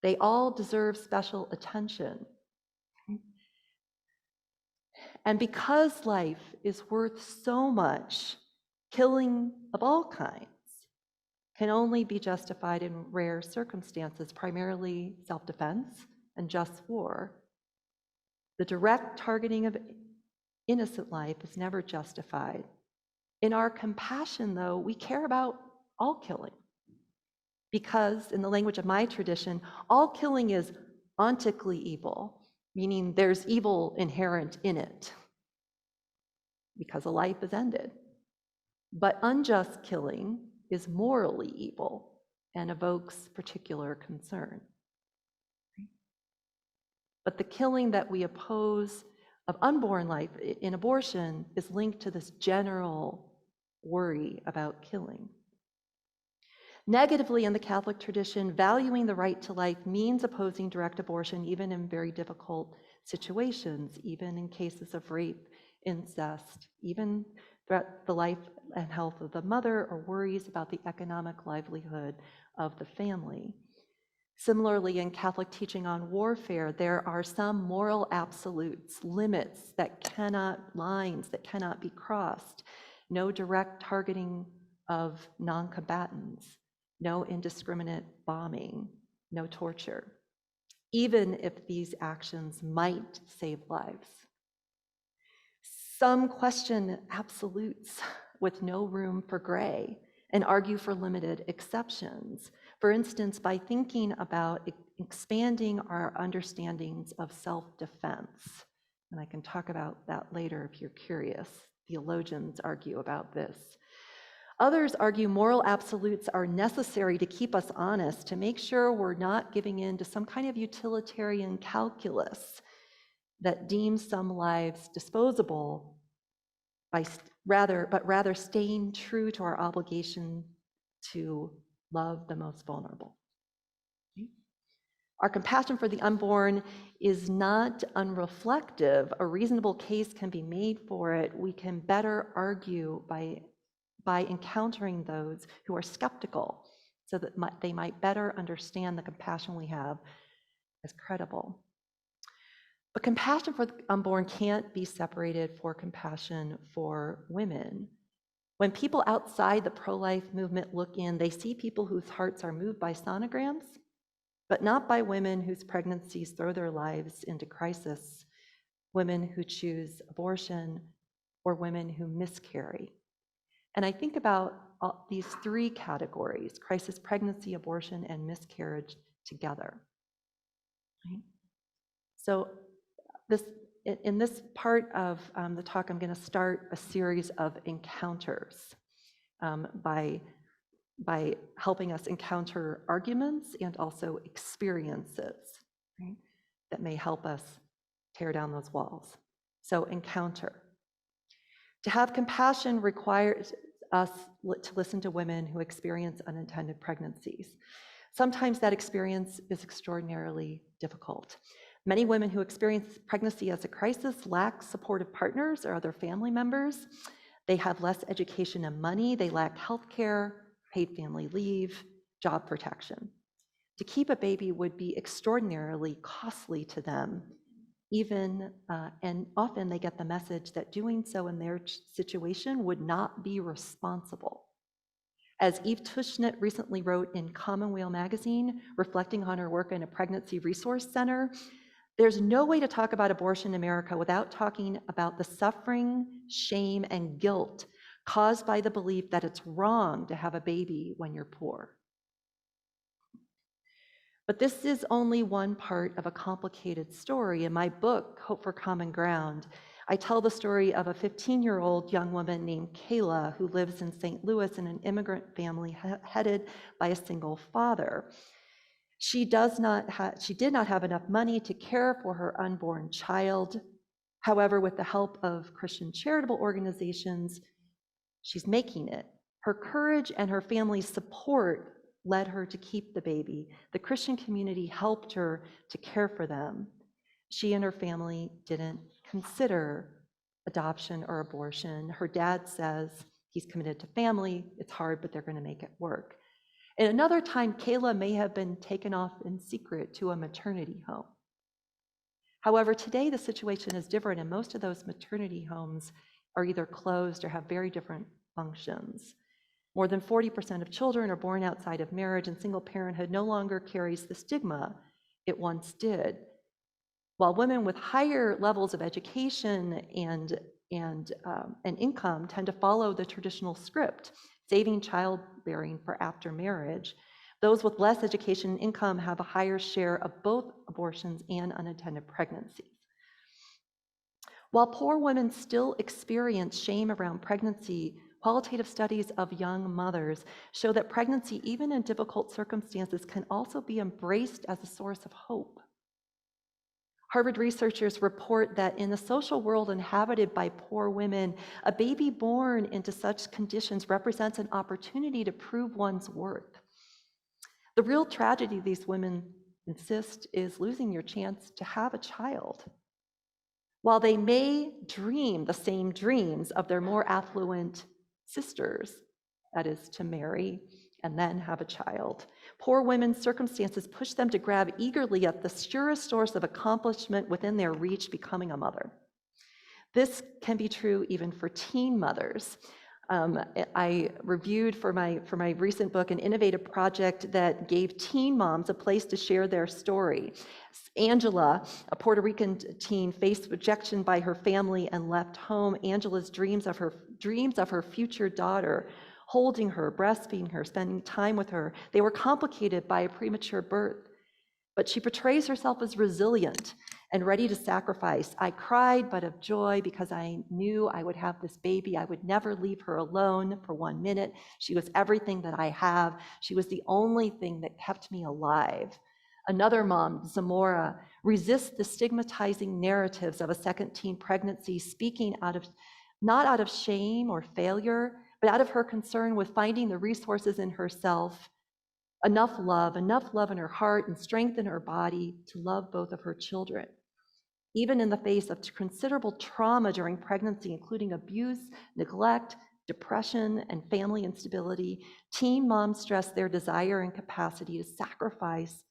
They all deserve special attention. And because life is worth so much, killing of all kinds can only be justified in rare circumstances, primarily self-defense and just war. The direct targeting of innocent life is never justified. In our compassion, though, we care about all killing. Because, in the language of my tradition, all killing is ontically evil, meaning there's evil inherent in it, because a life is ended. But unjust killing is morally evil and evokes particular concern. But the killing that we oppose of unborn life in abortion is linked to this general worry about killing. Negatively, in the Catholic tradition, valuing the right to life means opposing direct abortion, even in very difficult situations, even in cases of rape, incest, even threat the life and health of the mother, or worries about the economic livelihood of the family. Similarly, in Catholic teaching on warfare, there are some moral absolutes, lines that cannot be crossed. No direct targeting of non-combatants, no indiscriminate bombing, no torture, even if these actions might save lives. Some question absolutes with no room for gray and argue for limited exceptions. For instance, by thinking about expanding our understandings of self-defense. And I can talk about that later if you're curious. Theologians argue about this. Others argue moral absolutes are necessary to keep us honest, to make sure we're not giving in to some kind of utilitarian calculus that deems some lives disposable but rather staying true to our obligation to love the most vulnerable. Our compassion for the unborn is not unreflective. A reasonable case can be made for it. We can better argue by encountering those who are skeptical so that they might better understand the compassion we have as credible. But compassion for the unborn can't be separated for compassion for women. When people outside the pro-life movement look in, they see people whose hearts are moved by sonograms, but not by women whose pregnancies throw their lives into crisis, women who choose abortion, or women who miscarry. And I think about these three categories: crisis, pregnancy, abortion, and miscarriage together. Right? So in this part of the talk, I'm going to start a series of encounters by helping us encounter arguments and also experiences, right, that may help us tear down those walls. So encounter. To have compassion requires us to listen to women who experience unintended pregnancies. Sometimes that experience is extraordinarily difficult. Many women who experience pregnancy as a crisis lack supportive partners or other family members. They have less education and money. They lack health care, paid family leave, job protection. To keep a baby would be extraordinarily costly to them, and often they get the message that doing so in their situation would not be responsible. As Eve Tushnet recently wrote in Commonweal magazine, reflecting on her work in a pregnancy resource center, there's no way to talk about abortion in America without talking about the suffering, shame, and guilt caused by the belief that it's wrong to have a baby when you're poor. But this is only one part of a complicated story. In my book, Hope for Common Ground, I tell the story of a 15-year-old young woman named Kayla who lives in St. Louis in an immigrant family headed by a single father. She did not have enough money to care for her unborn child. However, with the help of Christian charitable organizations, she's making it. Her courage and her family's support led her to keep the baby. The Christian community helped her to care for them. She and her family didn't consider adoption or abortion. Her dad says he's committed to family. It's hard, but they're going to make it work. At another time, Kayla may have been taken off in secret to a maternity home. However, today the situation is different, and most of those maternity homes are either closed or have very different functions. More than 40% of children are born outside of marriage, and single parenthood no longer carries the stigma it once did. While women with higher levels of education and income tend to follow the traditional script, saving childbearing for after marriage, those with less education and income have a higher share of both abortions and unintended pregnancies. While poor women still experience shame around pregnancy, qualitative studies of young mothers show that pregnancy, even in difficult circumstances, can also be embraced as a source of hope. Harvard researchers report that in a social world inhabited by poor women, a baby born into such conditions represents an opportunity to prove one's worth. The real tragedy, these women insist, is losing your chance to have a child. While they may dream the same dreams of their more affluent sisters, that is, to marry and then have a child, poor women's circumstances push them to grab eagerly at the surest source of accomplishment within their reach, becoming a mother. This can be true even for teen mothers. I reviewed for my recent book an innovative project that gave teen moms a place to share their story. Angela, a Puerto Rican teen, faced rejection by her family and left home. Angela's dreams of her future daughter, holding her, breastfeeding her, spending time with her, they were complicated by a premature birth. But she portrays herself as resilient and ready to sacrifice. I cried, but of joy, because I knew I would have this baby. I would never leave her alone for 1 minute. She was everything that I have. She was the only thing that kept me alive. Another mom, Zamora, resists the stigmatizing narratives of a second teen pregnancy, speaking not out of shame or failure, but out of her concern with finding the resources in herself, enough love in her heart and strength in her body to love both of her children. Even in the face of considerable trauma during pregnancy, including abuse, neglect, depression, and family instability, teen moms stress their desire and capacity to sacrifice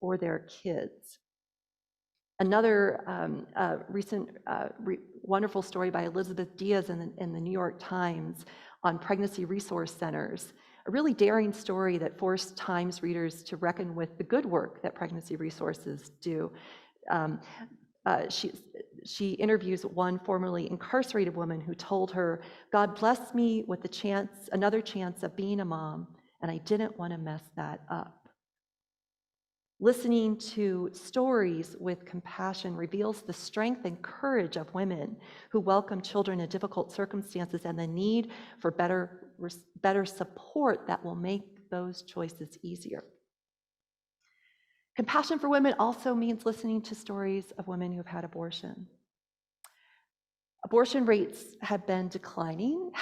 for their kids. Another recent wonderful story by Elizabeth Diaz in the New York Times on pregnancy resource centers, a really daring story that forced Times readers to reckon with the good work that pregnancy resources do. She interviews one formerly incarcerated woman who told her, "God blessed me with another chance of being a mom, and I didn't want to mess that up." Listening to stories with compassion reveals the strength and courage of women who welcome children in difficult circumstances and the need for better support that will make those choices easier. Compassion for women also means listening to stories of women who've had abortion. Abortion rates had been declining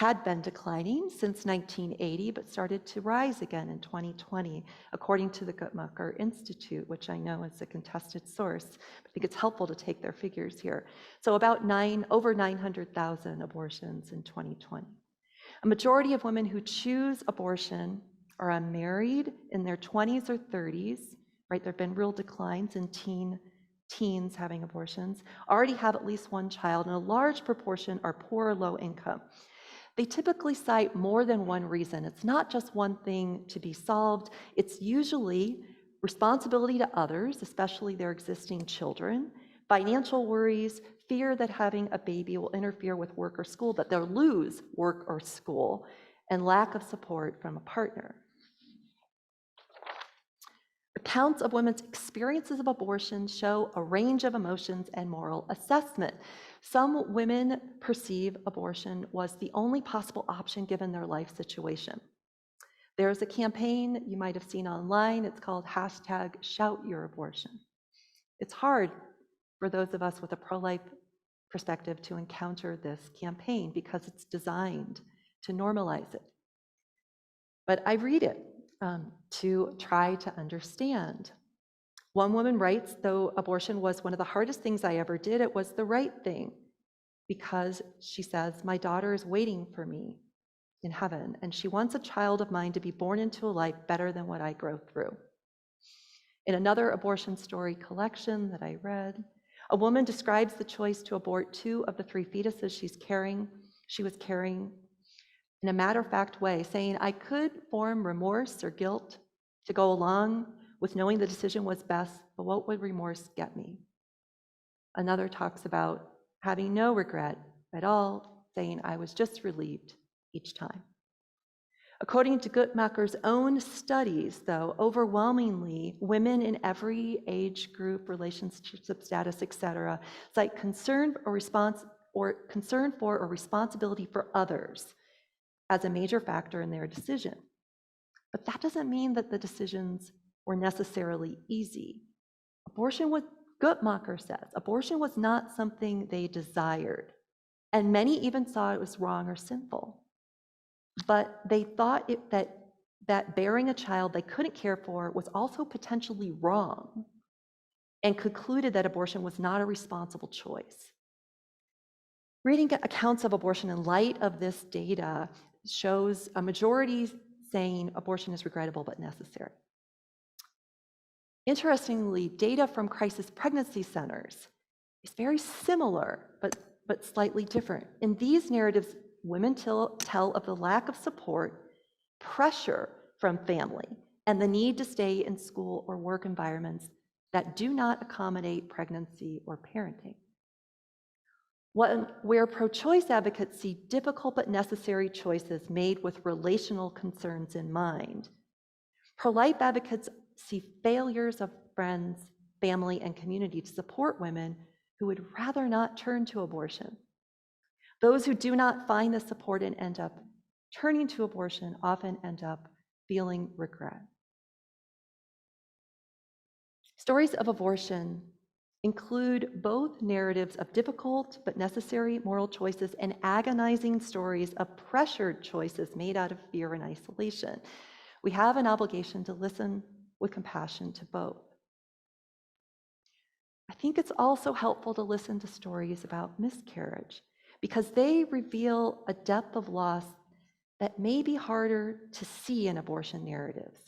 since 1980, but started to rise again in 2020, according to the Guttmacher Institute, which I know is a contested source. I think it's helpful to take their figures here. So about over 900,000 abortions in 2020. A majority of women who choose abortion are unmarried, in their 20s or 30s, right? There have been real declines in teens having abortions, already have at least one child, and a large proportion are poor or low income. They typically cite more than one reason. It's not just one thing to be solved. It's usually responsibility to others, especially their existing children, financial worries, fear that having a baby will interfere with work or school, that they'll lose work or school, and lack of support from a partner. Accounts of women's experiences of abortion show a range of emotions and moral assessment. Some women perceive abortion was the only possible option given their life situation. There's a campaign you might have seen online. It's called #ShoutYourAbortion. It's hard for those of us with a pro-life perspective to encounter this campaign because it's designed to normalize it. But I read it to try to understand. One woman writes, "Though abortion was one of the hardest things I ever did, it was the right thing, because," she says, "my daughter is waiting for me in heaven, and she wants a child of mine to be born into a life better than what I go through." In another abortion story collection that I read, a woman describes the choice to abort 2 of the 3 fetuses she was carrying in a matter-of-fact way, saying, "I could form remorse or guilt to go along with knowing the decision was best, but what would remorse get me?" Another talks about having no regret at all, saying, "I was just relieved each time." According to Guttmacher's own studies, though, overwhelmingly, women in every age group, relationship status, etc., cite concern for or responsibility for others as a major factor in their decision. But that doesn't mean that the decisions were necessarily easy. Guttmacher says, abortion was not something they desired, and many even saw it was wrong or sinful. But they thought that bearing a child they couldn't care for was also potentially wrong, and concluded that abortion was not a responsible choice. Reading accounts of abortion in light of this data shows a majority saying abortion is regrettable but necessary. Interestingly, data from crisis pregnancy centers is very similar, but slightly different. In these narratives, women tell of the lack of support, pressure from family, and the need to stay in school or work environments that do not accommodate pregnancy or parenting. Where pro-choice advocates see difficult but necessary choices made with relational concerns in mind, pro-life advocates see failures of friends family, and community to support women who would rather not turn to abortion. Those who do not find the support and end up turning to abortion often end up feeling regret. Stories of abortion include both narratives of difficult but necessary moral choices and agonizing stories of pressured choices made out of fear and isolation. We have an obligation to listen with compassion to both. I think it's also helpful to listen to stories about miscarriage because they reveal a depth of loss that may be harder to see in abortion narratives.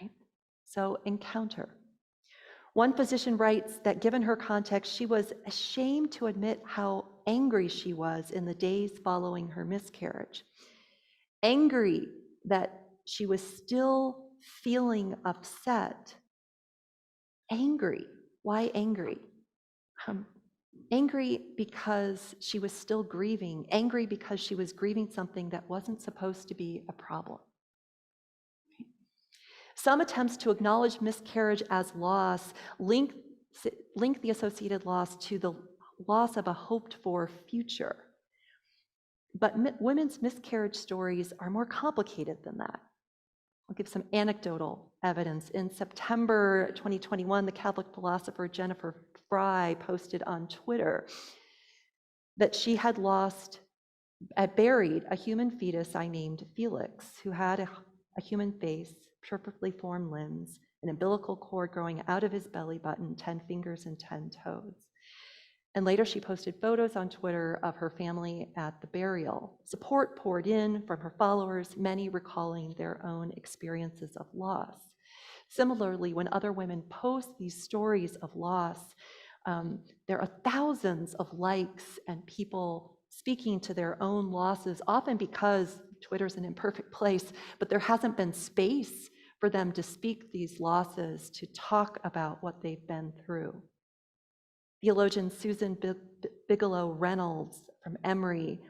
Right? So, encounter. One physician writes that given her context, she was ashamed to admit how angry she was in the days following her miscarriage. Angry that she was still feeling upset. Angry. Why angry? Angry because she was still grieving. Angry because she was grieving something that wasn't supposed to be a problem. Some attempts to acknowledge miscarriage as loss link the associated loss to the loss of a hoped-for future. But women's miscarriage stories are more complicated than that. I'll give some anecdotal evidence. In September 2021, the Catholic philosopher Jennifer Fry posted on Twitter that she had buried a human fetus I named Felix, who had a human face, perfectly formed limbs, an umbilical cord growing out of his belly button, 10 fingers and 10 toes. And later she posted photos on Twitter of her family at the burial. Support poured in from her followers, many recalling their own experiences of loss. Similarly, when other women post these stories of loss, there are thousands of likes and people speaking to their own losses, often because Twitter's an imperfect place, but there hasn't been space for them to speak these losses, to talk about what they've been through. Theologian Susan Bigelow Reynolds from Emory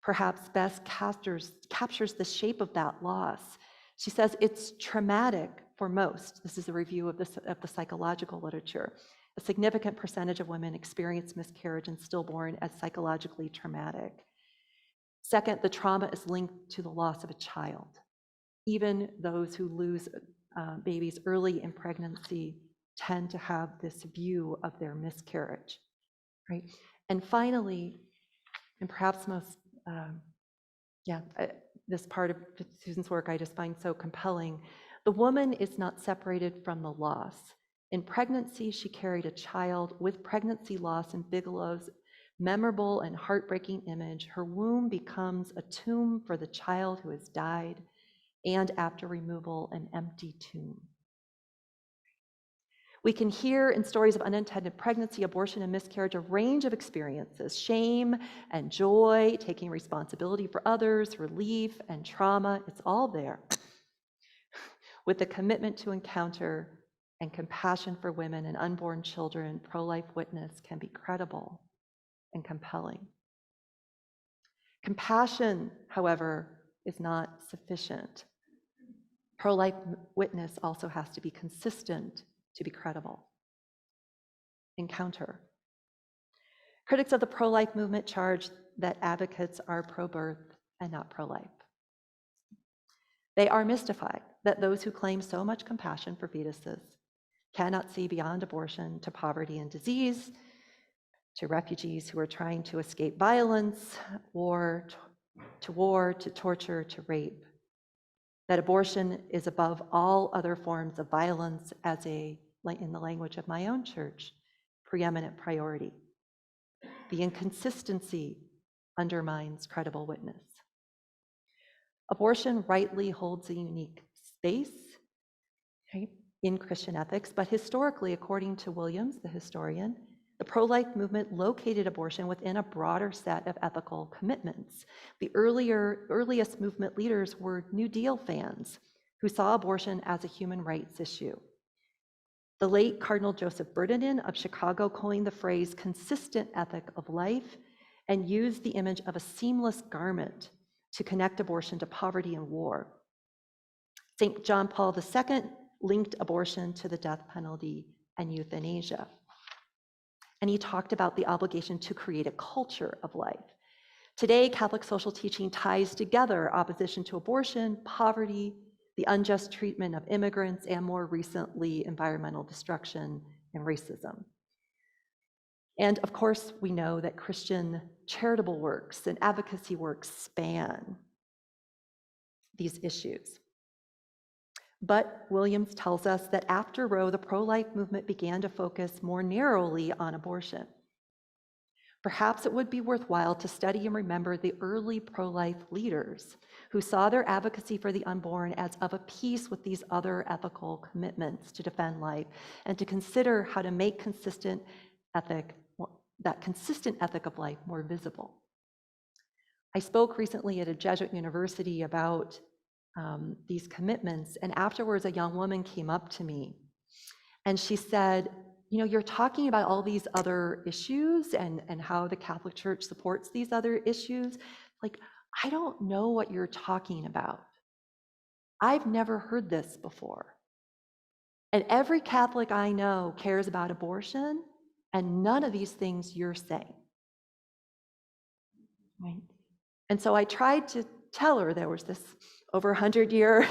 perhaps best captures the shape of that loss. She says it's traumatic for most. This is a review of the psychological literature. A significant percentage of women experience miscarriage and stillborn as psychologically traumatic. Second, the trauma is linked to the loss of a child. Even those who lose babies early in pregnancy tend to have this view of their miscarriage, right? And finally, and perhaps most, this part of Susan's work I just find so compelling, the woman is not separated from the loss. In pregnancy, she carried a child. With pregnancy loss in Bigelow's memorable and heartbreaking image, her womb becomes a tomb for the child who has died, and after removal, an empty tomb. We can hear in stories of unintended pregnancy, abortion, and miscarriage a range of experiences: shame and joy, taking responsibility for others, relief and trauma. It's all there. With the commitment to encounter and compassion for women and unborn children, pro-life witness can be credible and compelling. Compassion, however, is not sufficient. Pro-life witness also has to be consistent to be credible. Encounter. Critics of the pro-life movement charge that advocates are pro-birth and not pro-life. They are mystified that those who claim so much compassion for fetuses cannot see beyond abortion to poverty and disease, to refugees who are trying to escape violence, or to war, to torture, to rape. That abortion is above all other forms of violence as in the language of my own church, preeminent priority. The inconsistency undermines credible witness. Abortion rightly holds a unique space, right, in Christian ethics, but historically, according to Williams, the historian, the pro-life movement located abortion within a broader set of ethical commitments. The earliest movement leaders were New Deal fans who saw abortion as a human rights issue. The late Cardinal Joseph Bernardin of Chicago coined the phrase consistent ethic of life and used the image of a seamless garment to connect abortion to poverty and war. St. John Paul II linked abortion to the death penalty and euthanasia. And he talked about the obligation to create a culture of life. Today, Catholic social teaching ties together opposition to abortion, poverty, the unjust treatment of immigrants, and more recently, environmental destruction and racism. And of course, we know that Christian charitable works and advocacy works span these issues. But Williams tells us that after Roe, the pro-life movement began to focus more narrowly on abortion. Perhaps it would be worthwhile to study and remember the early pro-life leaders who saw their advocacy for the unborn as of a piece with these other ethical commitments to defend life, and to consider how to make that consistent ethic of life more visible. I spoke recently at a Jesuit university about these commitments, and afterwards a young woman came up to me and she said, you're talking about all these other issues and how the Catholic Church supports these other issues. Like, I don't know what you're talking about. I've never heard this before. And every Catholic I know cares about abortion, and none of these things you're saying. Right? And so I tried to tell her there was this over 100-year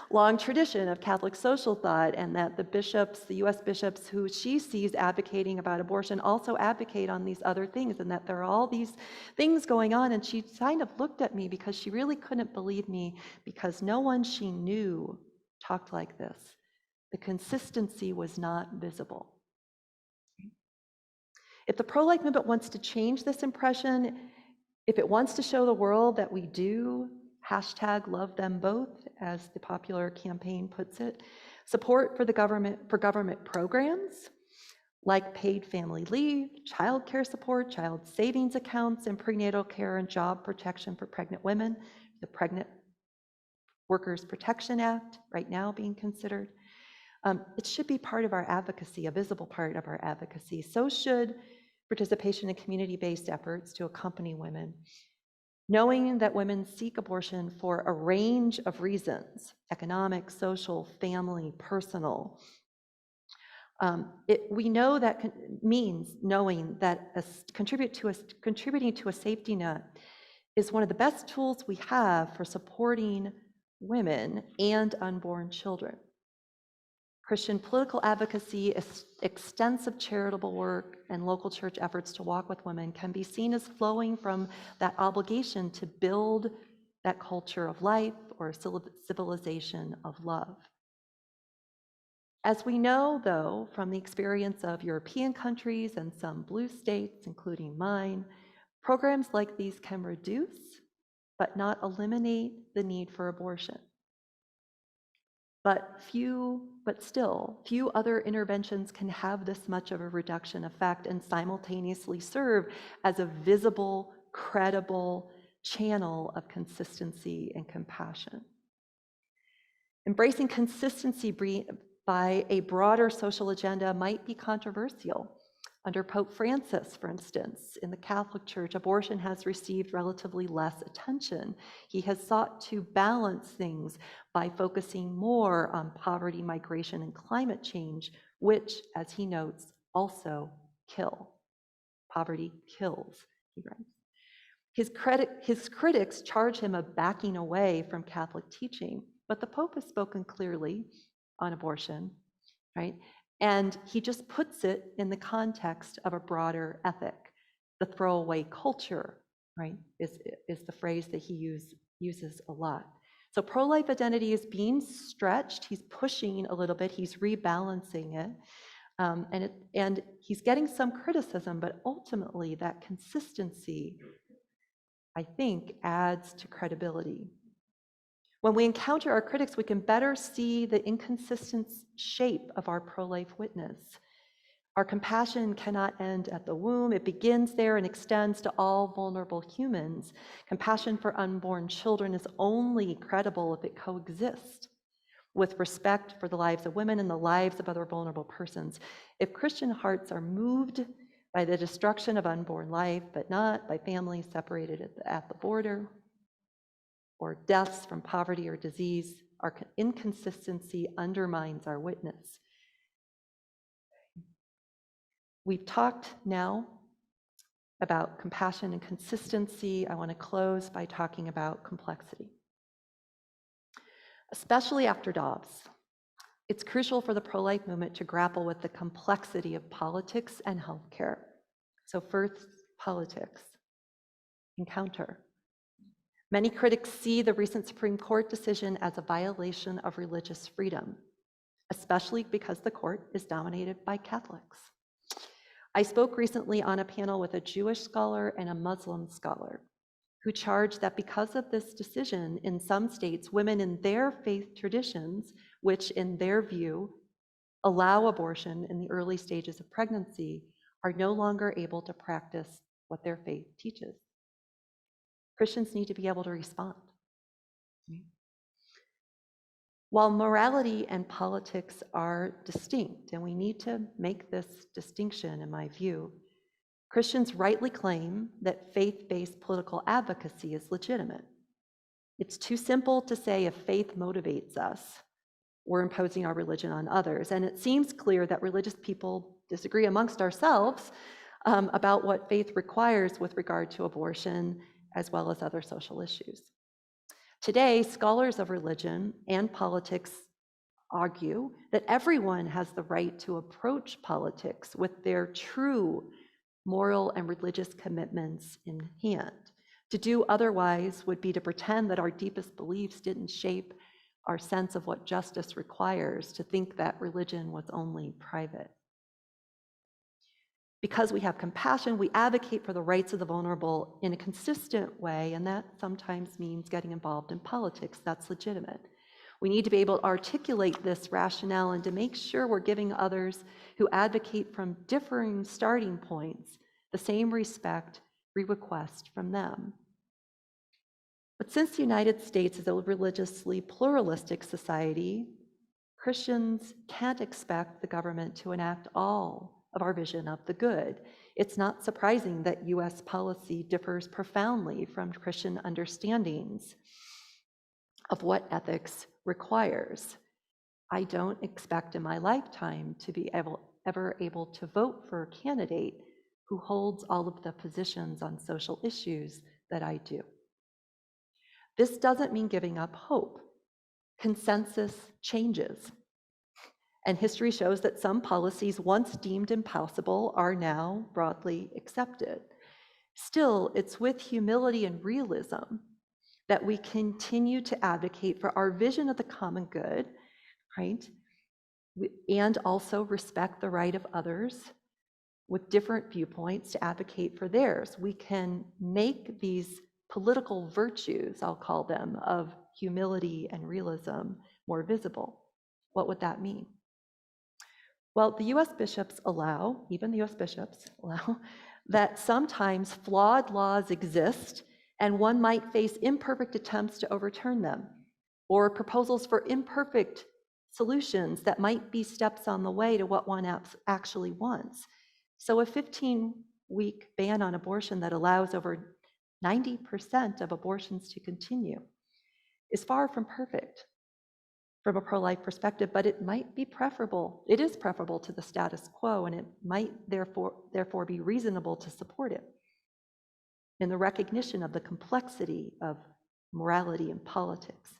long tradition of Catholic social thought, and that the bishops, the US bishops who she sees advocating about abortion, also advocate on these other things, and that there are all these things going on. And she kind of looked at me because she really couldn't believe me, because no one she knew talked like this. The consistency was not visible. If the pro-life movement wants to change this impression, if it wants to show the world that we do #LoveThemBoth, as the popular campaign puts it, support for government programs like paid family leave, child care support, child savings accounts, and prenatal care and job protection for pregnant women, the Pregnant Workers Protection Act right now being considered. It should be part of our advocacy, a visible part of our advocacy. So should participation in community-based efforts to accompany women. Knowing that women seek abortion for a range of reasons, economic, social, family, personal. We know that means knowing that contributing to a safety net is one of the best tools we have for supporting women and unborn children. Christian political advocacy, extensive charitable work, and local church efforts to walk with women can be seen as flowing from that obligation to build that culture of life or civilization of love. As we know, though, from the experience of European countries and some blue states, including mine, programs like these can reduce, but not eliminate, the need for abortion. But still, few other interventions can have this much of a reduction effect and simultaneously serve as a visible, credible channel of consistency and compassion. Embracing consistency by a broader social agenda might be controversial. Under Pope Francis, for instance, in the Catholic Church, abortion has received relatively less attention. He has sought to balance things by focusing more on poverty, migration, and climate change, which, as he notes, also kill. Poverty kills, he writes. His critics charge him of backing away from Catholic teaching, but the Pope has spoken clearly on abortion, right? And he just puts it in the context of a broader ethic. The throwaway culture, right, is the phrase that he uses a lot. So pro-life identity is being stretched. He's pushing a little bit. He's rebalancing it. And he's getting some criticism, but ultimately that consistency, I think, adds to credibility. When we encounter our critics, we can better see the inconsistent shape of our pro-life witness. Our compassion cannot end at the womb. It begins there and extends to all vulnerable humans. Compassion for unborn children is only credible if it coexists with respect for the lives of women and the lives of other vulnerable persons. If Christian hearts are moved by the destruction of unborn life, but not by families separated at the border, or deaths from poverty or disease, our inconsistency undermines our witness. We've talked now about compassion and consistency. I want to close by talking about complexity. Especially after Dobbs, it's crucial for the pro-life movement to grapple with the complexity of politics and healthcare. So first, politics. Encounter. Many critics see the recent Supreme Court decision as a violation of religious freedom, especially because the court is dominated by Catholics. I spoke recently on a panel with a Jewish scholar and a Muslim scholar who charged that because of this decision, in some states, women in their faith traditions, which in their view allow abortion in the early stages of pregnancy, are no longer able to practice what their faith teaches. Christians need to be able to respond. While morality and politics are distinct, and we need to make this distinction in my view, Christians rightly claim that faith-based political advocacy is legitimate. It's too simple to say if faith motivates us, we're imposing our religion on others. And it seems clear that religious people disagree amongst ourselves about what faith requires with regard to abortion, as well as other social issues. Today, scholars of religion and politics argue that everyone has the right to approach politics with their true moral and religious commitments in hand. To do otherwise would be to pretend that our deepest beliefs didn't shape our sense of what justice requires, to think that religion was only private. Because we have compassion, we advocate for the rights of the vulnerable in a consistent way, and that sometimes means getting involved in politics. That's legitimate. We need to be able to articulate this rationale and to make sure we're giving others who advocate from differing starting points the same respect we request from them. But since the United States is a religiously pluralistic society, Christians can't expect the government to enact all of our vision of the good. It's not surprising that US policy differs profoundly from Christian understandings of what ethics requires. I don't expect in my lifetime to be ever able to vote for a candidate who holds all of the positions on social issues that I do. This doesn't mean giving up hope. Consensus changes. And history shows that some policies once deemed impossible are now broadly accepted. Still, it's with humility and realism that we continue to advocate for our vision of the common good, right? And also respect the right of others with different viewpoints to advocate for theirs. We can make these political virtues, I'll call them, of humility and realism more visible. What would that mean? Well, the US bishops allow, even the US bishops allow, that sometimes flawed laws exist and one might face imperfect attempts to overturn them, or proposals for imperfect solutions that might be steps on the way to what one actually wants. So a 15-week ban on abortion that allows over 90% of abortions to continue is far from perfect from a pro-life perspective, but it might be preferable. It is preferable to the status quo, and it might therefore be reasonable to support it in the recognition of the complexity of morality and politics.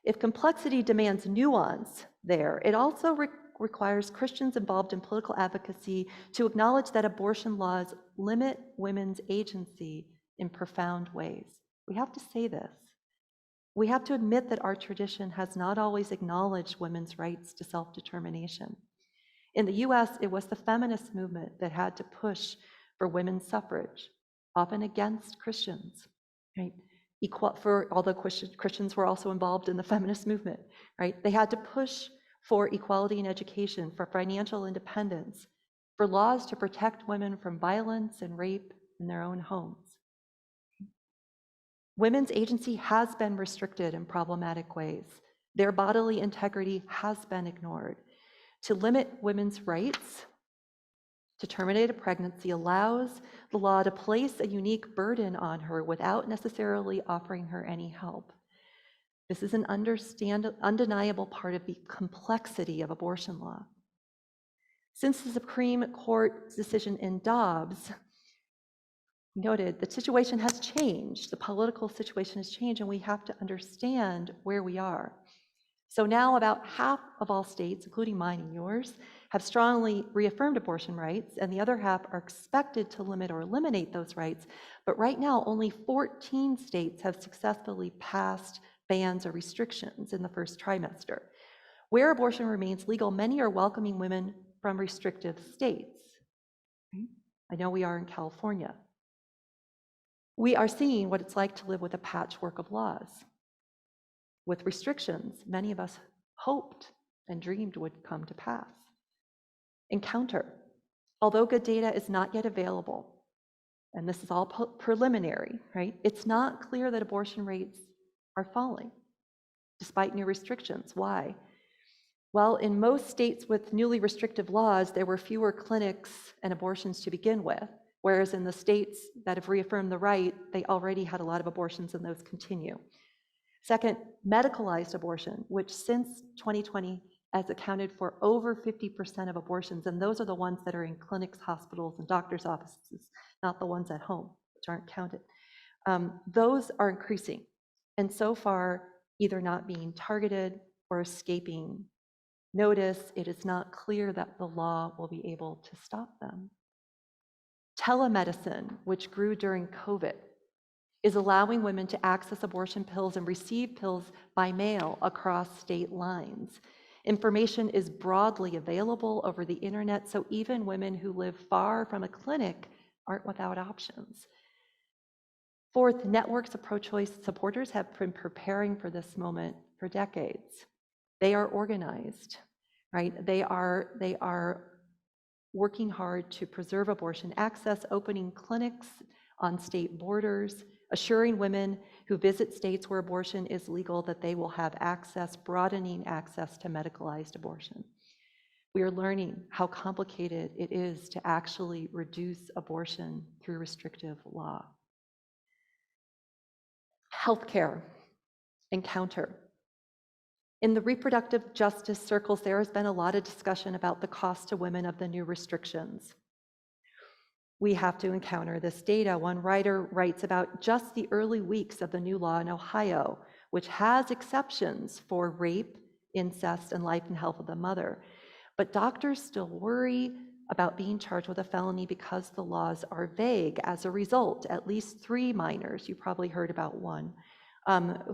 If complexity demands nuance there, it also requires Christians involved in political advocacy to acknowledge that abortion laws limit women's agency in profound ways. We have to say this. We have to admit that our tradition has not always acknowledged women's rights to self-determination. In the US, it was the feminist movement that had to push for women's suffrage, often against Christians, right? Although Christians were also involved in the feminist movement, right? They had to push for equality in education, for financial independence, for laws to protect women from violence and rape in their own homes. Women's agency has been restricted in problematic ways. Their bodily integrity has been ignored. To limit women's rights to terminate a pregnancy allows the law to place a unique burden on her without necessarily offering her any help. This is an undeniable part of the complexity of abortion law. Since the Supreme Court decision in Dobbs noted, the situation has changed, the political situation has changed, and we have to understand where we are. So now about half of all states, including mine and yours, have strongly reaffirmed abortion rights, and the other half are expected to limit or eliminate those rights. But right now, only 14 states have successfully passed bans or restrictions in the first trimester. Where abortion remains legal, many are welcoming women from restrictive states. I know we are in California. We are seeing what it's like to live with a patchwork of laws. With restrictions, many of us hoped and dreamed would come to pass. Encounter. Although good data is not yet available, and this is all preliminary, right? It's not clear that abortion rates are falling despite new restrictions. Why? Well, in most states with newly restrictive laws, there were fewer clinics and abortions to begin with, whereas in the states that have reaffirmed the right, they already had a lot of abortions and those continue. Second, medicalized abortion, which since 2020 has accounted for over 50% of abortions, and those are the ones that are in clinics, hospitals, and doctors' offices, not the ones at home, which aren't counted. Those are increasing, and so far, either not being targeted or escaping notice. It is not clear that the law will be able to stop them. Telemedicine, which grew during COVID, is allowing women to access abortion pills and receive pills by mail across state lines. Information is broadly available over the internet, so even women who live far from a clinic aren't without options. Fourth, networks of pro-choice supporters have been preparing for this moment for decades. They are organized, right? They are working hard to preserve abortion access, opening clinics on state borders, assuring women who visit states where abortion is legal that they will have access, broadening access to medicalized abortion. We are learning how complicated it is to actually reduce abortion through restrictive law. Healthcare, Encounter. In the reproductive justice circles, there has been a lot of discussion about the cost to women of the new restrictions. We have to encounter this data. One writer writes about just the early weeks of the new law in Ohio, which has exceptions for rape, incest, and life and health of the mother. But doctors still worry about being charged with a felony because the laws are vague. As a result, at least 3 minors, you probably heard about one,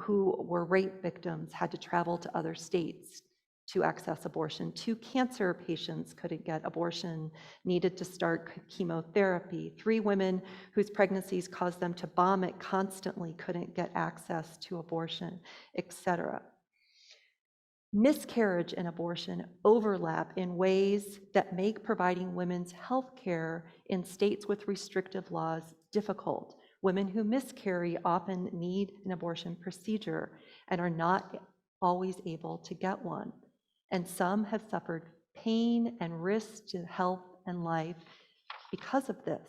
who were rape victims had to travel to other states to access abortion. 2 cancer patients couldn't get abortion, needed to start chemotherapy. 3 women whose pregnancies caused them to vomit constantly couldn't get access to abortion, etc. Miscarriage and abortion overlap in ways that make providing women's health care in states with restrictive laws difficult. Women who miscarry often need an abortion procedure and are not always able to get one. And some have suffered pain and risk to health and life because of this.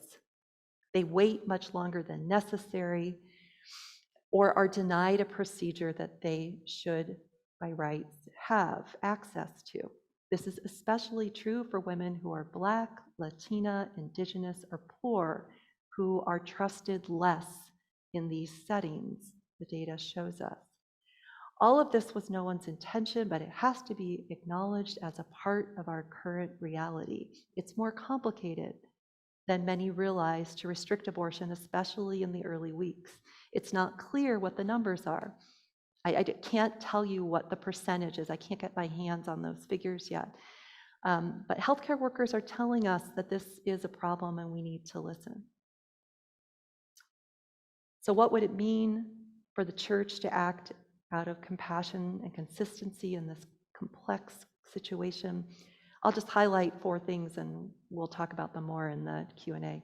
They wait much longer than necessary or are denied a procedure that they should, by rights, have access to. This is especially true for women who are Black, Latina, Indigenous, or poor, who are trusted less in these settings, the data shows us. All of this was no one's intention, but it has to be acknowledged as a part of our current reality. It's more complicated than many realize to restrict abortion, especially in the early weeks. It's not clear what the numbers are. I can't tell you what the percentage is. I can't get my hands on those figures yet. But healthcare workers are telling us that this is a problem and we need to listen. So what would it mean for the church to act out of compassion and consistency in this complex situation? I'll just highlight 4 things and we'll talk about them more in the Q&A.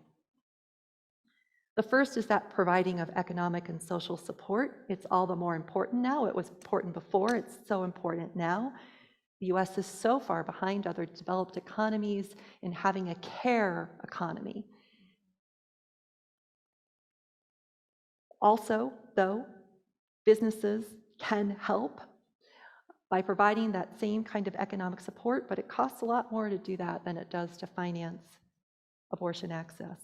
The first is that providing of economic and social support. It's all the more important now. It was important before, it's so important now. The US is so far behind other developed economies in having a care economy. Also, though, businesses can help by providing that same kind of economic support, but it costs a lot more to do that than it does to finance abortion access.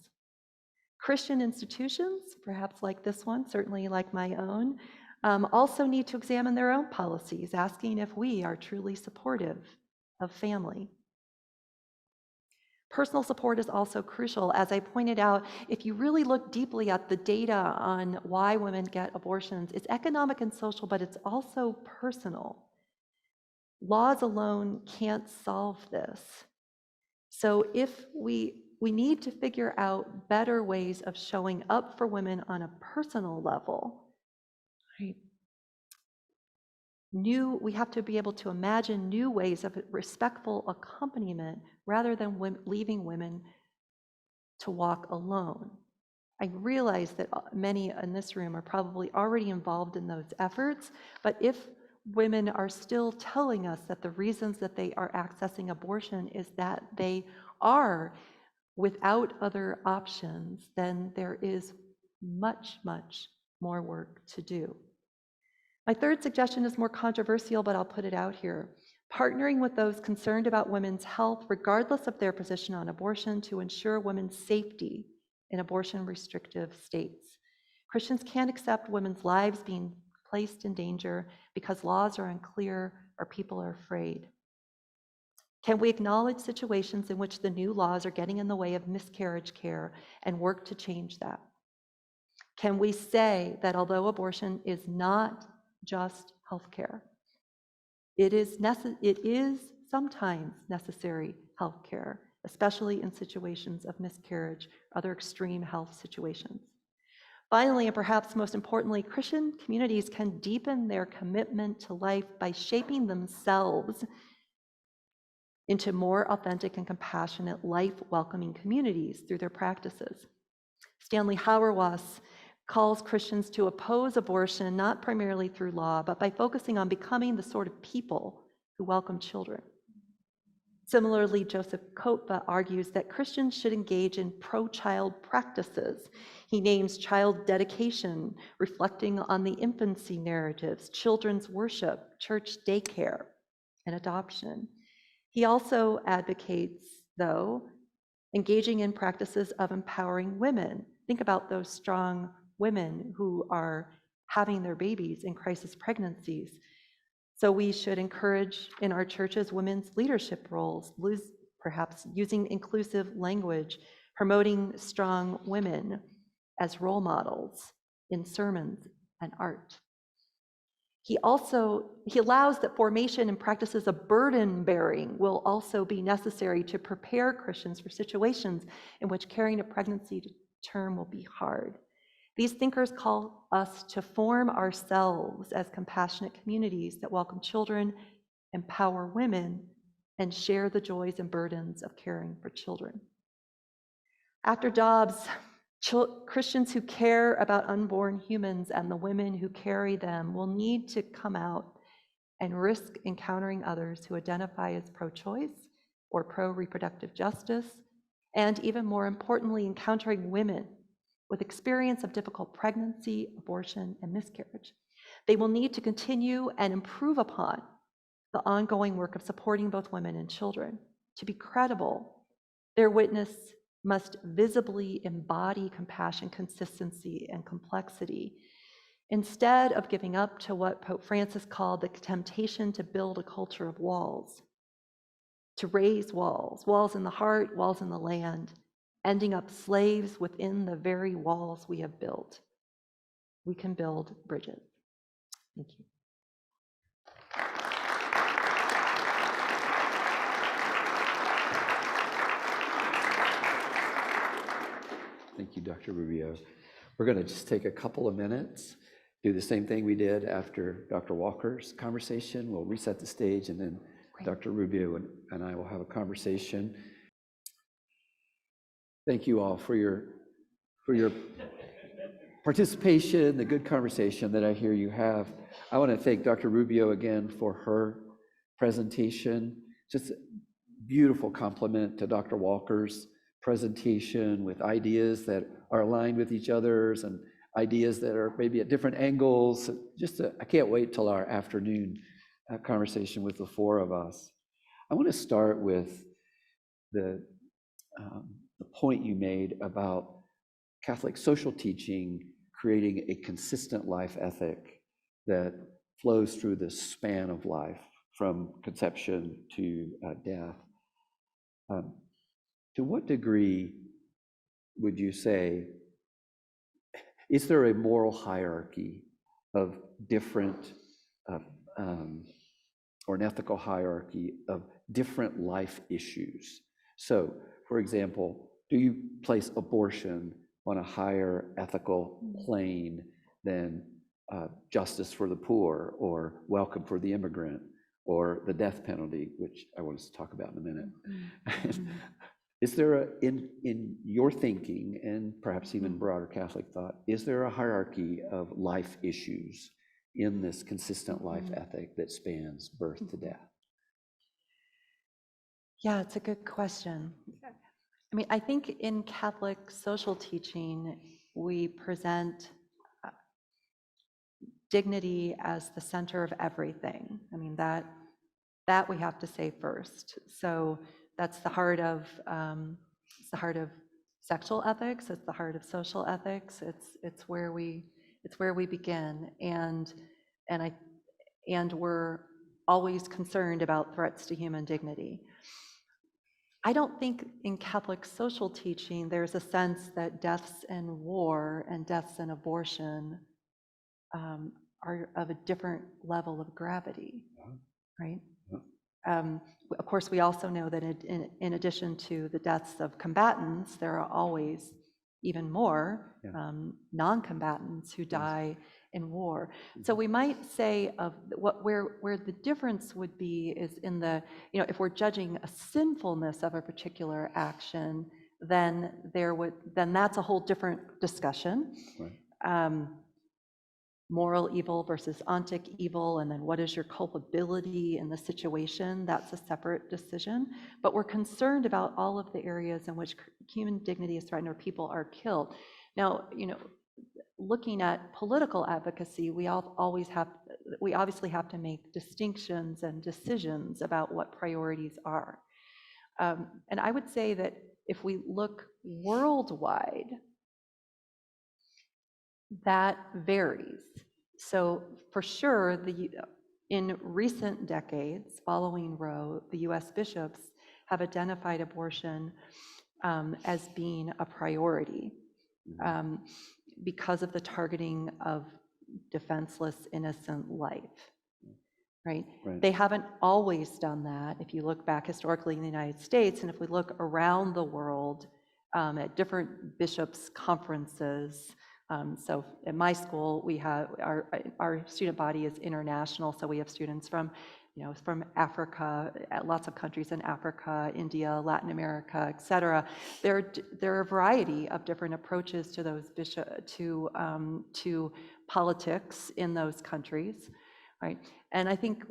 Christian institutions, perhaps like this one, certainly like my own, also need to examine their own policies, asking if we are truly supportive of family. Personal support is also crucial. As I pointed out, if you really look deeply at the data on why women get abortions, it's economic and social, but it's also personal. Laws alone can't solve this. So if we need to figure out better ways of showing up for women on a personal level, right? We have to be able to imagine new ways of respectful accompaniment rather than leaving women to walk alone. I realize that many in this room are probably already involved in those efforts, but if women are still telling us that the reasons that they are accessing abortion is that they are without other options, then there is much, much more work to do. My third suggestion is more controversial, but I'll put it out here. Partnering with those concerned about women's health, regardless of their position on abortion, to ensure women's safety in abortion-restrictive states. Christians can't accept women's lives being placed in danger because laws are unclear or people are afraid. Can we acknowledge situations in which the new laws are getting in the way of miscarriage care and work to change that? Can we say that although abortion is not just healthcare, it is sometimes necessary healthcare, especially in situations of miscarriage, other extreme health situations? Finally, and perhaps most importantly, Christian communities can deepen their commitment to life by shaping themselves into more authentic and compassionate, life-welcoming communities through their practices. Stanley Hauerwas calls Christians to oppose abortion not primarily through law, but by focusing on becoming the sort of people who welcome children. Similarly, Joseph Kotba argues that Christians should engage in pro-child practices. He names child dedication, reflecting on the infancy narratives, children's worship, church daycare, and adoption. He also advocates, though, engaging in practices of empowering women. Think about those strong women who are having their babies in crisis pregnancies. So we should encourage in our churches women's leadership roles, perhaps using inclusive language, promoting strong women as role models in sermons and art. He allows that formation and practices of burden bearing will also be necessary to prepare Christians for situations in which carrying a pregnancy to term will be hard. These thinkers call us to form ourselves as compassionate communities that welcome children, empower women, and share the joys and burdens of caring for children. After Dobbs, Christians who care about unborn humans and the women who carry them will need to come out and risk encountering others who identify as pro-choice or pro-reproductive justice, and even more importantly, encountering women with experience of difficult pregnancy, abortion, and miscarriage. They will need to continue and improve upon the ongoing work of supporting both women and children. To be credible, their witness must visibly embody compassion, consistency, and complexity, instead of giving up to what Pope Francis called the temptation to build a culture of walls, to raise walls, walls in the heart, walls in the land, ending up slaves within the very walls we have built. We can build bridges. Thank you. Thank you, Dr. Rubio. We're going to just take a couple of minutes, do the same thing we did after Dr. Walker's conversation. We'll reset the stage, and then Great. Dr. Rubio and I will have a conversation. Thank you all for your participation, the good conversation that I hear you have. I want to thank Dr. Rubio again for her presentation. Just a beautiful compliment to Dr. Walker's presentation with ideas that are aligned with each other's and ideas that are maybe at different angles. I can't wait till our afternoon conversation with the four of us. I want to start with the point you made about Catholic social teaching creating a consistent life ethic that flows through the span of life from conception to death. To what degree would you say, is there a moral hierarchy of different, or an ethical hierarchy of different life issues? So, for example, do you place abortion on a higher ethical plane than justice for the poor, or welcome for the immigrant, or the death penalty, which I want us to talk about in a minute? Is there in your thinking, and perhaps even broader Catholic thought, is there a hierarchy of life issues in this consistent life ethic that spans birth to death? Yeah, it's a good question. I mean, I think in Catholic social teaching, we present dignity as the center of everything. I mean, that we have to say first. So that's the heart of sexual ethics. It's the heart of social ethics. It's where we begin, and we're always concerned about threats to human dignity. I don't think in Catholic social teaching there's a sense that deaths in war and deaths in abortion are of a different level of gravity, right? Of course, we also know that in addition to the deaths of combatants, there are always even more non-combatants who die in war. So we might say of where the difference would be is in the, if we're judging a sinfulness of a particular action, then that's a whole different discussion. Right. Moral evil versus ontic evil, and then what is your culpability in the situation? That's a separate decision. But we're concerned about all of the areas in which human dignity is threatened or people are killed. Now, looking at political advocacy, we obviously have to make distinctions and decisions about what priorities are. And I would say that if we look worldwide, that varies. So for sure, in recent decades, following Roe, the US bishops have identified abortion as being a priority because of the targeting of defenseless, innocent life, right? They haven't always done that. If you look back historically in the United States, and if we look around the world at different bishops' conferences, so at my school, we have our student body is international, so we have students from Africa, lots of countries in Africa, India, Latin America, et cetera. There are a variety of different approaches to those to politics in those countries, right? And I think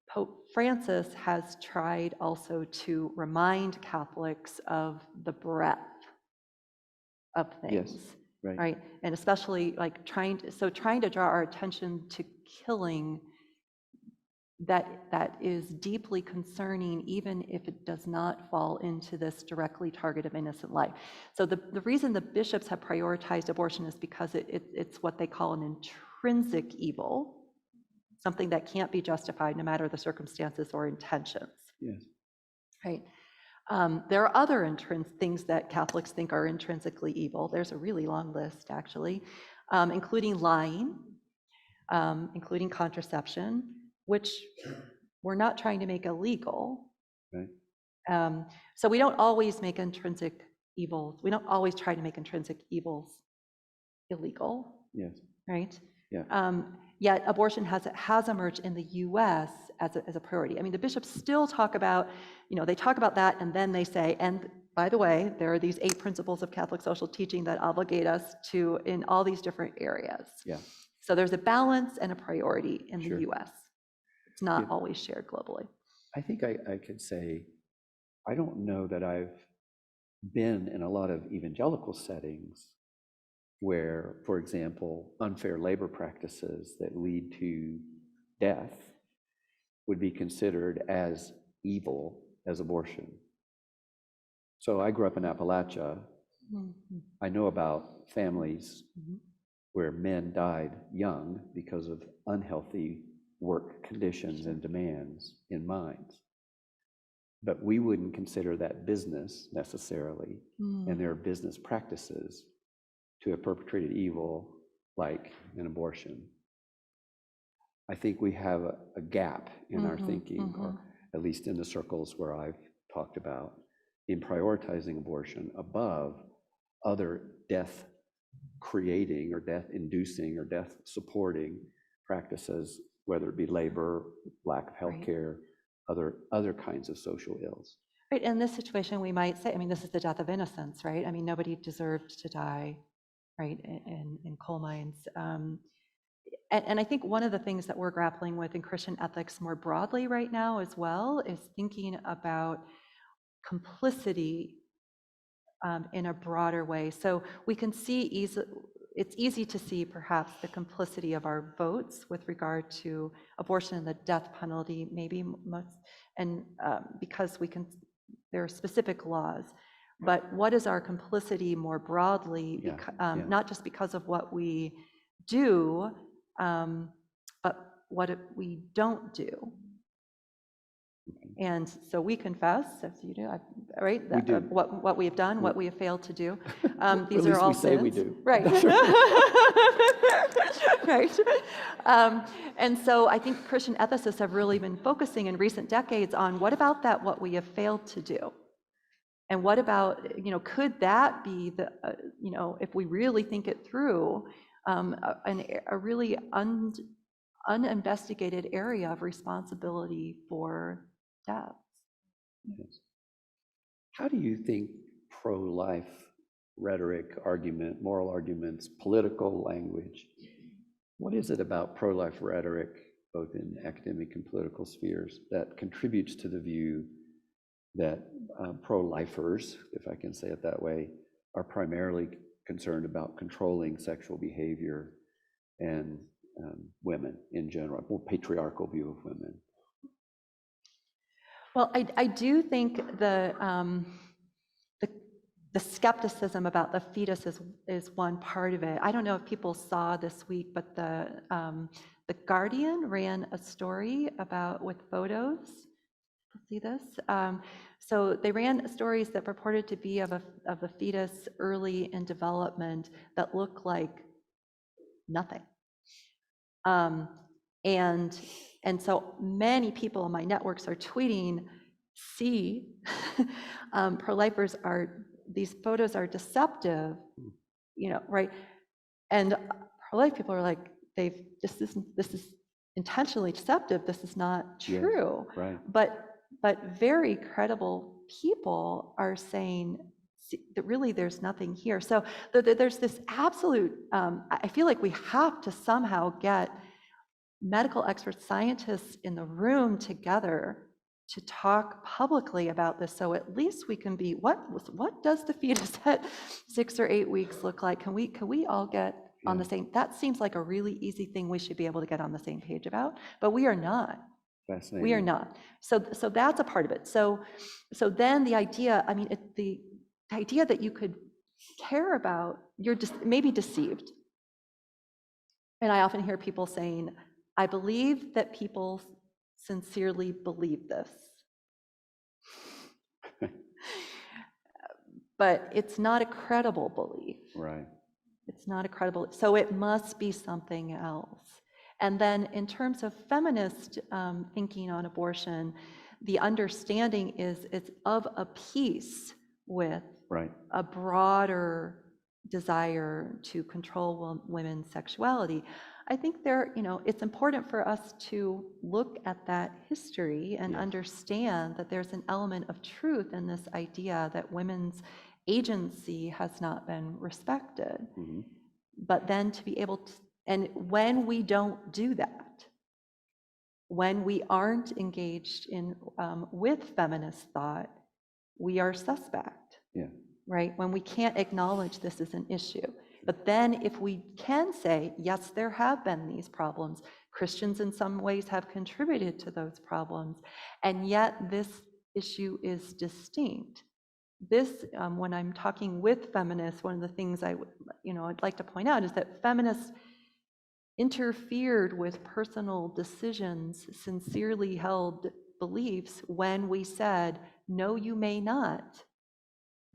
Pope Francis has tried also to remind Catholics of the breadth of things. Yes. Right, and especially like trying to draw our attention to killing that is deeply concerning, even if it does not fall into this directly target of innocent life. So the reason the bishops have prioritized abortion is because it's what they call an intrinsic evil, something that can't be justified no matter the circumstances or intentions. Yes. Right. There are other things that Catholics think are intrinsically evil. There's a really long list, actually, including lying, including contraception, which we're not trying to make illegal. Right. So we don't always make intrinsic evils. We don't always try to make intrinsic evils illegal. Yes. Right. Yeah. Yet abortion has emerged in the U.S. as a priority. I mean, the bishops still talk about, they talk about that, and then they say, and by the way, there are these 8 principles of Catholic social teaching that obligate us to in all these different areas. Yeah. So there's a balance and a priority in Sure. the U.S. It's not always shared globally. I think I could say, I don't know that I've been in a lot of evangelical settings where, for example, unfair labor practices that lead to death would be considered as evil as abortion. So I grew up in Appalachia. I know about families where men died young because of unhealthy work conditions and demands in mines. But we wouldn't consider that business necessarily, and there are business practices to have perpetrated evil like an abortion. I think we have a gap in our thinking, or at least in the circles where I've talked about, in prioritizing abortion above other death-creating or death-inducing or death-supporting practices, whether it be labor, lack of health care, other kinds of social ills. Right, in this situation, we might say, I mean, this is the death of innocence, right? I mean, nobody deserved to die, right, in coal mines. And I think one of the things that we're grappling with in Christian ethics more broadly right now as well is thinking about complicity in a broader way. So we can see it's easy to see perhaps the complicity of our votes with regard to abortion and the death penalty, maybe most, and because there are specific laws. But what is our complicity more broadly, not just because of what we do, but what we don't do. And so we confess, as you do, right? We do. What we have done, what we have failed to do. These At are all least we say sins. we do. Right. Right. And so I think Christian ethicists have really been focusing in recent decades on what about that, what we have failed to do? And what about, could that be the, if we really think it through, a really uninvestigated area of responsibility for deaths? Yes. How do you think pro-life rhetoric, argument, moral arguments, political language, what is it about pro-life rhetoric, both in academic and political spheres, that contributes to the view that pro-lifers, if I can say it that way, are primarily concerned about controlling sexual behavior and women in general, a more patriarchal view of women? Well, I do think the skepticism about the fetus is one part of it. I don't know if people saw this week, but the Guardian ran a story with photos. See this? So they ran stories that purported to be of a fetus early in development that looked like nothing. And so many people in my networks are tweeting, see, pro-lifers these photos are deceptive, right? And pro-life people are like, this is intentionally deceptive. This is not true. Yes, right. But very credible people are saying that really there's nothing here. So there's this absolute, I feel like we have to somehow get medical experts, scientists in the room together to talk publicly about this, so at least we can be, what does the fetus at 6 or 8 weeks look like? Can we all get on the same, that seems like a really easy thing we should be able to get on the same page about, but we are not. Fascinating. We are not. So that's a part of it. So then the idea, I mean, the idea that you could care about, you're maybe deceived. And I often hear people saying, I believe that people sincerely believe this. But it's not a credible belief. Right. It's not a credible, so it must be something else. And then in terms of feminist thinking on abortion, the understanding is it's of a piece with a broader desire to control women's sexuality. I think it's important for us to look at that history and understand that there's an element of truth in this idea that women's agency has not been respected. Mm-hmm. But then to be able to, and when we don't do that, when we aren't engaged in with feminist thought, we are suspect. Yeah. Right? When we can't acknowledge this as an issue. But then if we can say, yes, there have been these problems, Christians in some ways have contributed to those problems, and yet this issue is distinct. This, when I'm talking with feminists, one of the things I'd like to point out is that feminists interfered with personal decisions, sincerely held beliefs when we said, no, you may not,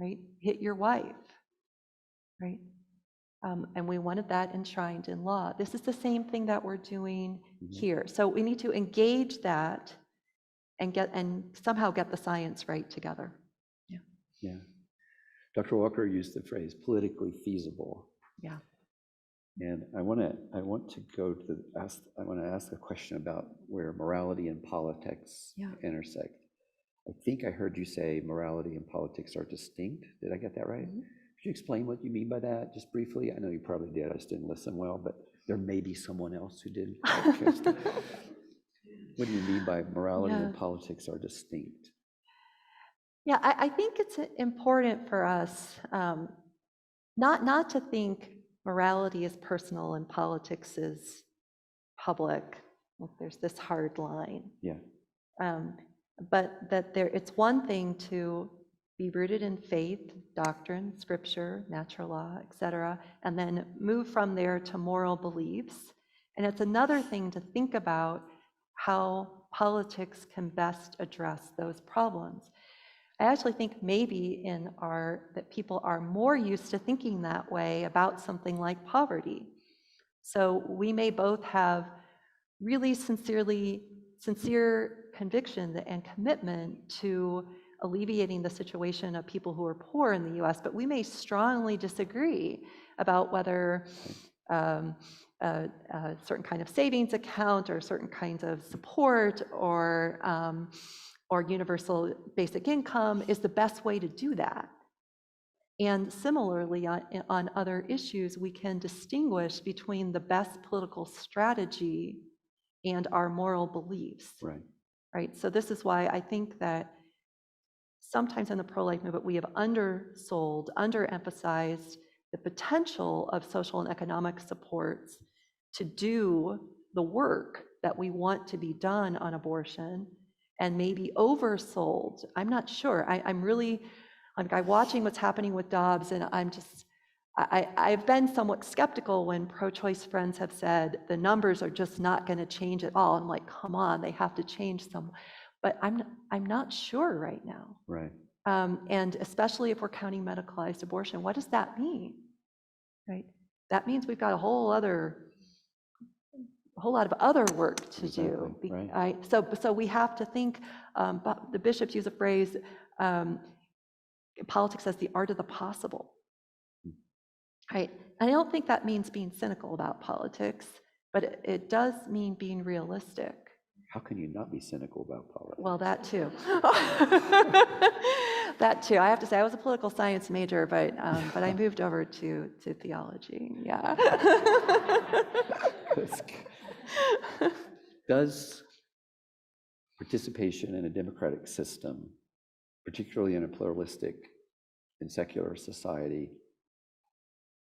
right? Hit your wife, right? And we wanted that enshrined in law. This is the same thing that we're doing here. So we need to engage that and somehow get the science right together. Yeah. Dr. Walker used the phrase politically feasible. Yeah. And I want to ask a question about where morality and politics intersect. I think I heard you say morality and politics are distinct. Did I get that right? Mm-hmm. Could you explain what you mean by that, just briefly? I know you probably did. I just didn't listen well, but there may be someone else who did. What do you mean by morality and politics are distinct? Yeah, I think it's important for us not to think morality is personal and politics is public. Like there's this hard line. Yeah. But that it's one thing to be rooted in faith, doctrine, scripture, natural law, etc., and then move from there to moral beliefs. And it's another thing to think about how politics can best address those problems. I actually think maybe that people are more used to thinking that way about something like poverty. So we may both have really sincere conviction and commitment to alleviating the situation of people who are poor in the US, but we may strongly disagree about whether a certain kind of savings account or certain kinds of support or universal basic income is the best way to do that. And similarly, on other issues, we can distinguish between the best political strategy and our moral beliefs. Right? So this is why I think that sometimes in the pro-life movement, we have undersold, underemphasized the potential of social and economic supports to do the work that we want to be done on abortion, and maybe oversold. I'm not sure. I'm really, I'm watching what's happening with Dobbs, and I've been somewhat skeptical when pro-choice friends have said the numbers are just not going to change at all. I'm like, come on, they have to change some. But I'm not sure right now. Right. And especially if we're counting medicalized abortion, what does that mean? Right? That means we've got a whole lot of other work to do. Right. So we have to think, the bishops use a phrase, politics as the art of the possible. Right? And I don't think that means being cynical about politics, but it does mean being realistic. How can you not be cynical about politics? Well, that too. That too. I have to say, I was a political science major, but I moved over to theology. Yeah. Does participation in a democratic system, particularly in a pluralistic and secular society,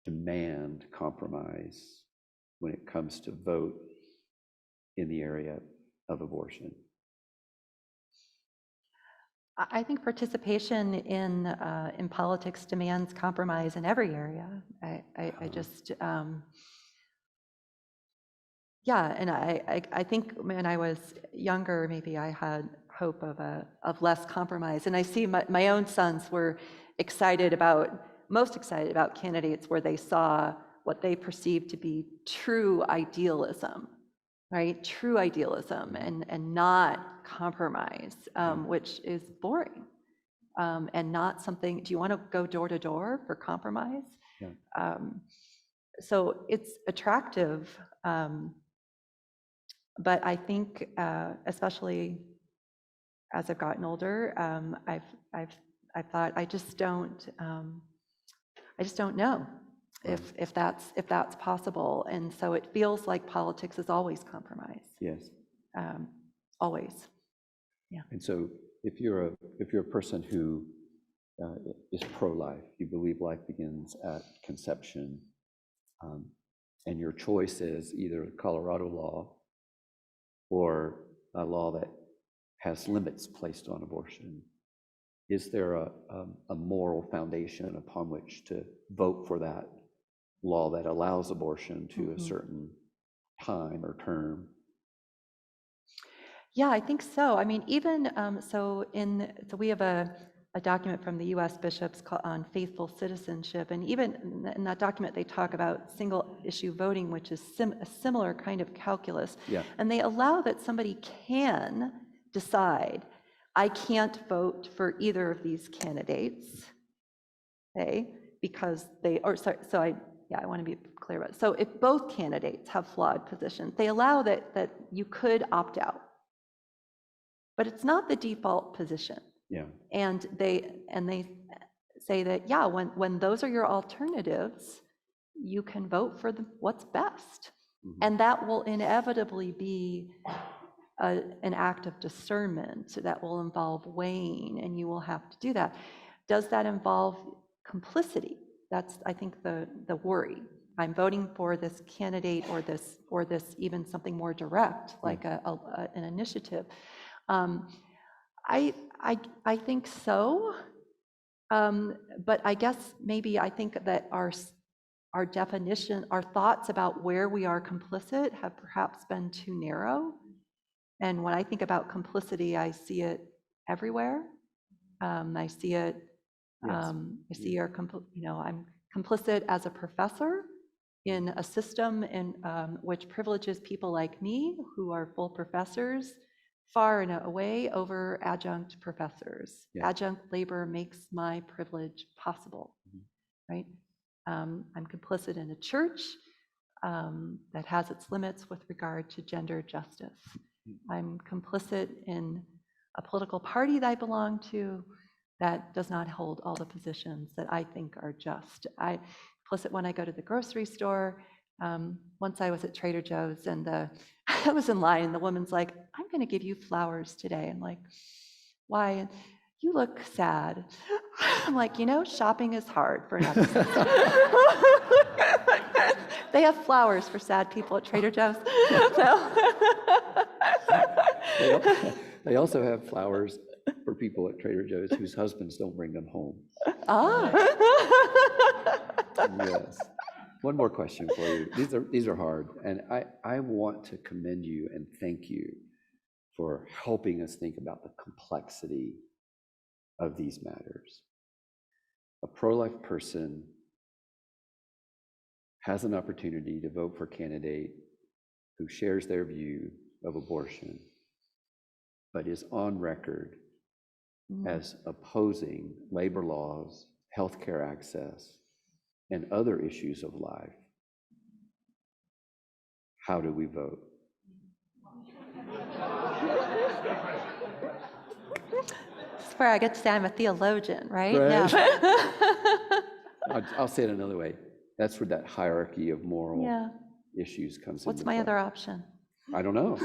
demand compromise when it comes to vote in the area of abortion? I think participation in politics demands compromise in every area. I just, yeah, and I think when I was younger, maybe I had hope of less compromise. And I see my own sons were most excited about candidates where they saw what they perceived to be true idealism, right? True idealism and not compromise, which is boring. And not something, do you want to go door to door for compromise? Yeah. So it's attractive, but I think, especially as I've gotten older, I've thought I just don't know if that's possible, and so it feels like politics is always compromise. Yes. Always. Yeah. And so, if you're a person who is pro-life, you believe life begins at conception, and your choice is either Colorado law or a law that has limits placed on abortion? Is there a moral foundation upon which to vote for that law that allows abortion to a certain time or term? Yeah, I think so. I mean, even so we have a document from the U.S. bishops on faithful citizenship, and even in that document they talk about single issue voting, which is a similar kind of calculus. Yeah. And they allow that somebody can decide, I can't vote for either of these candidates, okay, because I want to be clear about it. So if both candidates have flawed positions, they allow that you could opt out. But it's not the default position. Yeah. And they say that, yeah, when those are your alternatives, you can vote for what's best. And that will inevitably be an act of discernment that will involve weighing, and you will have to do that. Does that involve complicity? That's, I think, the worry. I'm voting for this candidate or this even something more direct, like an initiative. I think so, but I guess maybe I think that our definition, our thoughts about where we are complicit have perhaps been too narrow. And when I think about complicity, I see it everywhere. I see it. Yes. I'm complicit as a professor in a system in which privileges people like me, who are full professors, far and away over adjunct professors. Yeah. Adjunct labor makes my privilege possible, right? I'm complicit in a church that has its limits with regard to gender justice. I'm complicit in a political party that I belong to that does not hold all the positions that I think are just. I'm complicit when I go to the grocery store. Once I was at Trader Joe's and I was in line and the woman's like, I'm going to give you flowers today. I'm like, why? And you look sad. I'm like, shopping is hard for an They have flowers for sad people at Trader Joe's. They also have flowers for people at Trader Joe's whose husbands don't bring them home. Ah. Yes. One more question for you. These are hard, and I want to commend you and thank you for helping us think about the complexity of these matters. A pro-life person has an opportunity to vote for a candidate who shares their view of abortion, but is on record as opposing labor laws, healthcare access, and other issues of life. How do we vote? This is where I get to say I'm a theologian, right? Right. Yeah. I'll say it another way. That's where that hierarchy of moral Yeah. issues comes in. What's my other option? I don't know.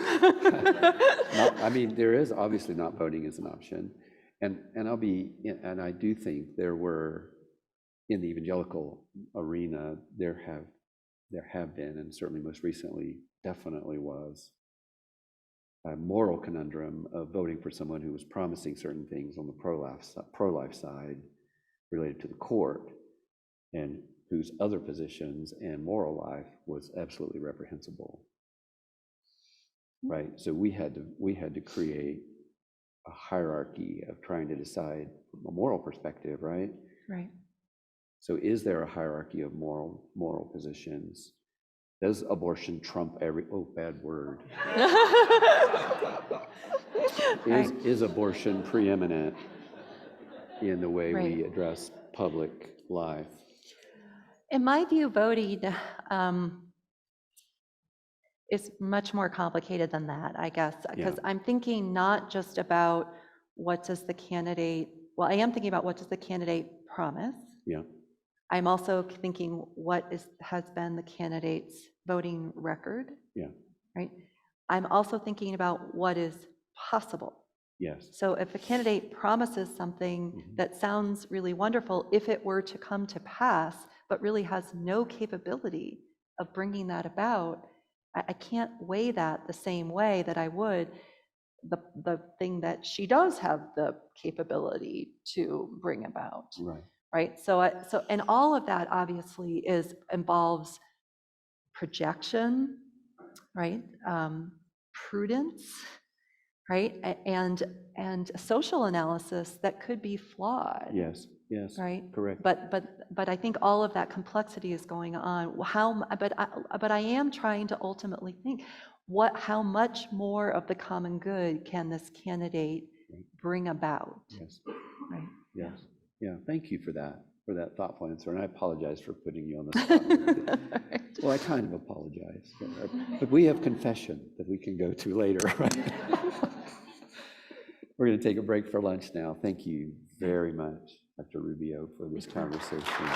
There is obviously not voting as an option. And I do think there were, in the evangelical arena, there have been, and certainly most recently definitely was, a moral conundrum of voting for someone who was promising certain things on the pro-life side related to the court, and whose other positions and moral life was absolutely reprehensible. Right? So we had to create a hierarchy of trying to decide from a moral perspective, right? Right. So is there a hierarchy of moral positions? Does abortion trump bad word. Is abortion preeminent in the way we address public life? In my view, voting is much more complicated than that, I guess, because I'm thinking not just about what does the candidate, well, I am thinking about what does the candidate promise. Yeah. I'm also thinking what has been the candidate's voting record. Yeah. Right. I'm also thinking about what is possible. Yes. So if a candidate promises something that sounds really wonderful, if it were to come to pass, but really has no capability of bringing that about, I can't weigh that the same way that I would the thing that she does have the capability to bring about, Right. right? And all of that obviously involves projection, right? Prudence, right? And social analysis that could be flawed, Yes, yes. right? Correct. But I think all of that complexity is going on. But I am trying to ultimately think, how much more of the common good can this candidate bring about? Yes, Right? yes. Yeah, thank you for that thoughtful answer. And I apologize for putting you on the spot. Well, I kind of apologize. But we have confession that we can go to later, right? We're going to take a break for lunch now. Thank you very much, Dr. Rubio, for this conversation.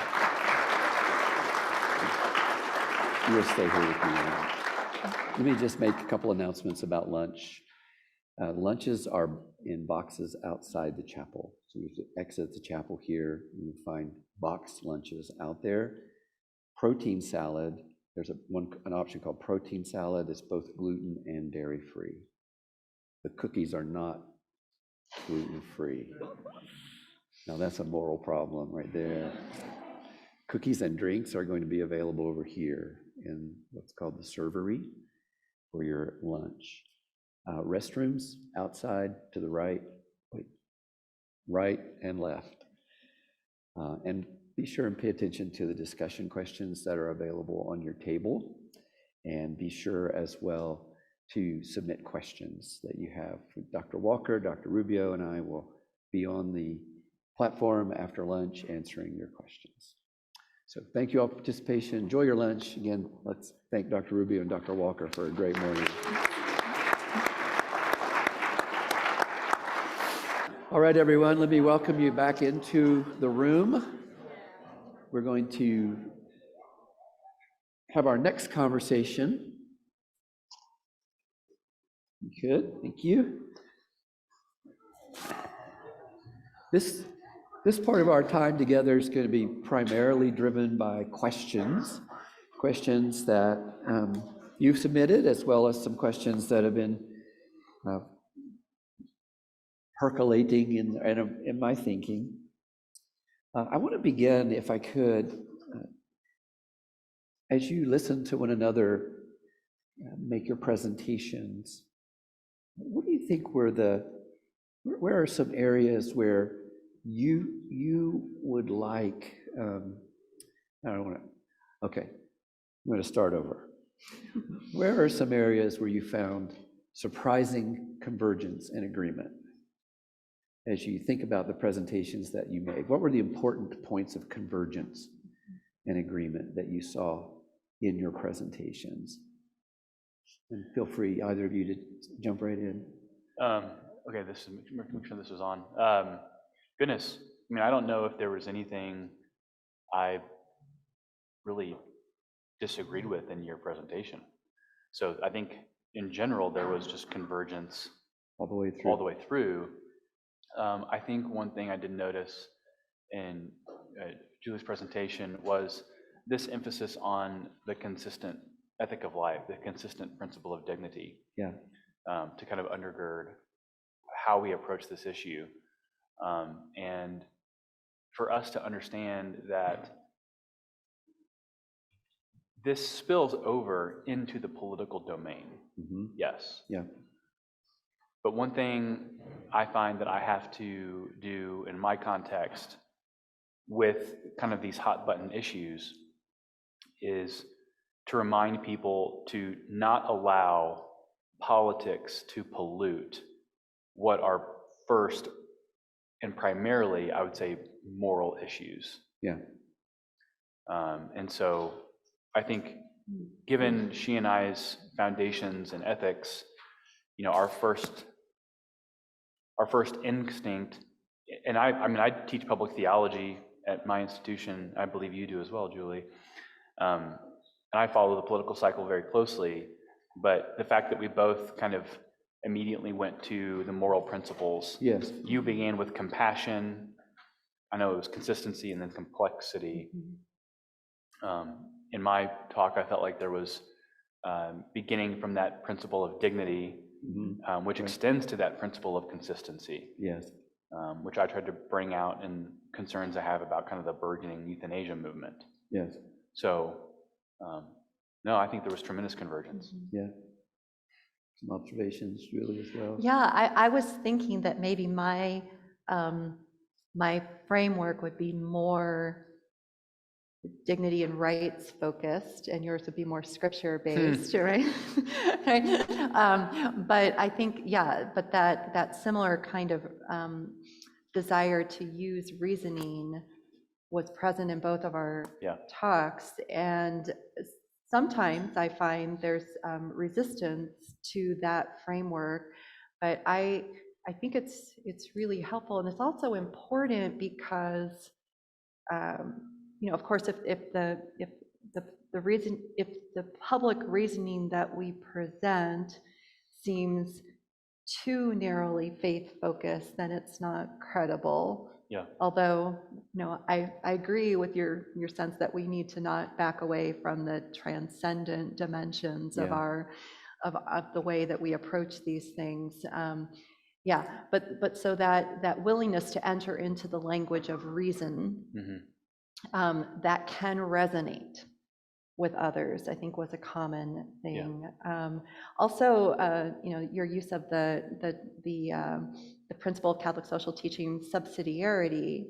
You'll stay here with me. Let me just make a couple announcements about lunch. Lunches are in boxes outside the chapel. So you have to exit the chapel here, and you find boxed lunches out there. Protein salad, there's an option called protein salad. It's both gluten and dairy-free. The cookies are not gluten-free. Now that's a moral problem right there. Cookies and drinks are going to be available over here in what's called the servery for your lunch. Restrooms outside to the right and left. And be sure and pay attention to the discussion questions that are available on your table. And be sure as well to submit questions that you have. Dr. Walker, Dr. Rubio, and I will be on the platform after lunch answering your questions. So thank you all for participation. Enjoy your lunch. Again, let's thank Dr. Rubio and Dr. Walker for a great morning. All right, everyone, let me welcome you back into the room. We're going to have our next conversation. Good, thank you. This part of our time together is going to be primarily driven by questions that you've submitted, as well as some questions that have been percolating in my thinking. I want to begin, if I could, as you listen to one another make your presentations, what do you think where are some areas where you would like, I'm going to start over. Where are some areas where you found surprising convergence and agreement? As you think about the presentations that you made, what were the important points of convergence and agreement that you saw in your presentations? And feel free, either of you, to jump right in. Okay, make sure this is on. Goodness, I mean, I don't know if there was anything I really disagreed with in your presentation. So I think in general, there was just convergence All the way through. I think one thing I did notice in Julie's presentation was this emphasis on the consistent ethic of life, the consistent principle of dignity. Yeah. To kind of undergird how we approach this issue. And for us to understand that this spills over into the political domain. Mm-hmm. Yes. Yeah. But one thing I find that I have to do in my context with kind of these hot button issues is to remind people to not allow politics to pollute what are first and primarily, I would say, moral issues. Yeah. And so I think given she and I's foundations in ethics, you know, our first instinct, and I teach public theology at my institution. I believe you do as well, Julie. And I follow the political cycle very closely, but the fact that we both kind of immediately went to the moral principles. Yes. You began with compassion. I know it was consistency and then complexity. In my talk, I felt like there was beginning from that principle of dignity, which extends to that principle of consistency, Yes. which I tried to bring out in concerns I have about kind of the burgeoning euthanasia movement. Yes. So, no, I think there was tremendous convergence. Yeah. Some observations, Julie, as well. Yeah, I was thinking that maybe my my framework would be more dignity and rights focused, and yours would be more scripture based, right? Right? But I think, yeah, but that similar kind of desire to use reasoning was present in both of our Yeah. talks, and sometimes I find there's resistance to that framework, but I think it's really helpful, and it's also important because of course, if the public reasoning that we present seems too narrowly faith focused, then it's not credible. Yeah. Although, I agree with your sense that we need to not back away from the transcendent dimensions of of the way that we approach these things. Yeah, but so that willingness to enter into the language of reason that can resonate with others, I think, was a common thing. Also, your use of the principle of Catholic social teaching, subsidiarity,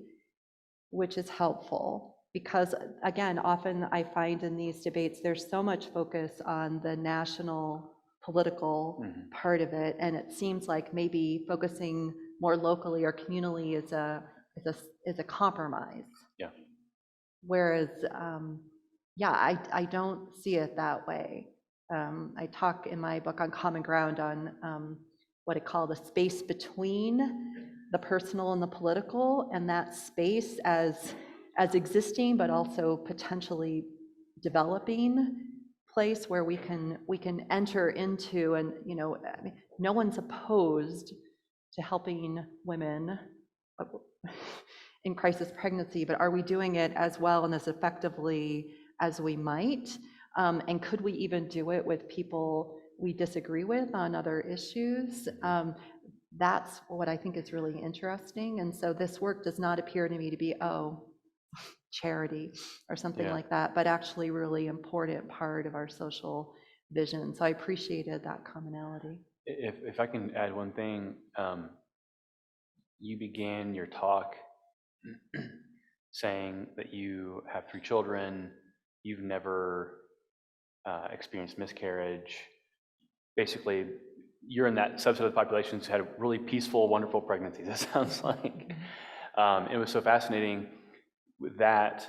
which is helpful because, again, often I find in these debates there's so much focus on the national political part of it, and it seems like maybe focusing more locally or communally is a compromise. Yeah. Whereas, I don't see it that way. I talk in my book on Common Ground on what I call the space between the personal and the political, and that space as existing, but also potentially developing place where we can enter into, and no one's opposed to helping women in crisis pregnancy, but are we doing it as well and as effectively as we might? And could we even do it with people we disagree with on other issues? That's what I think is really interesting. And so this work does not appear to me to be, charity or something like that, but actually really important part of our social vision. So I appreciated that commonality. If I can add one thing, you began your talk saying that you have 3 children, you've never experienced miscarriage. Basically, you're in that subset of the population who's had really peaceful, wonderful pregnancies, it sounds like. It was so fascinating with that.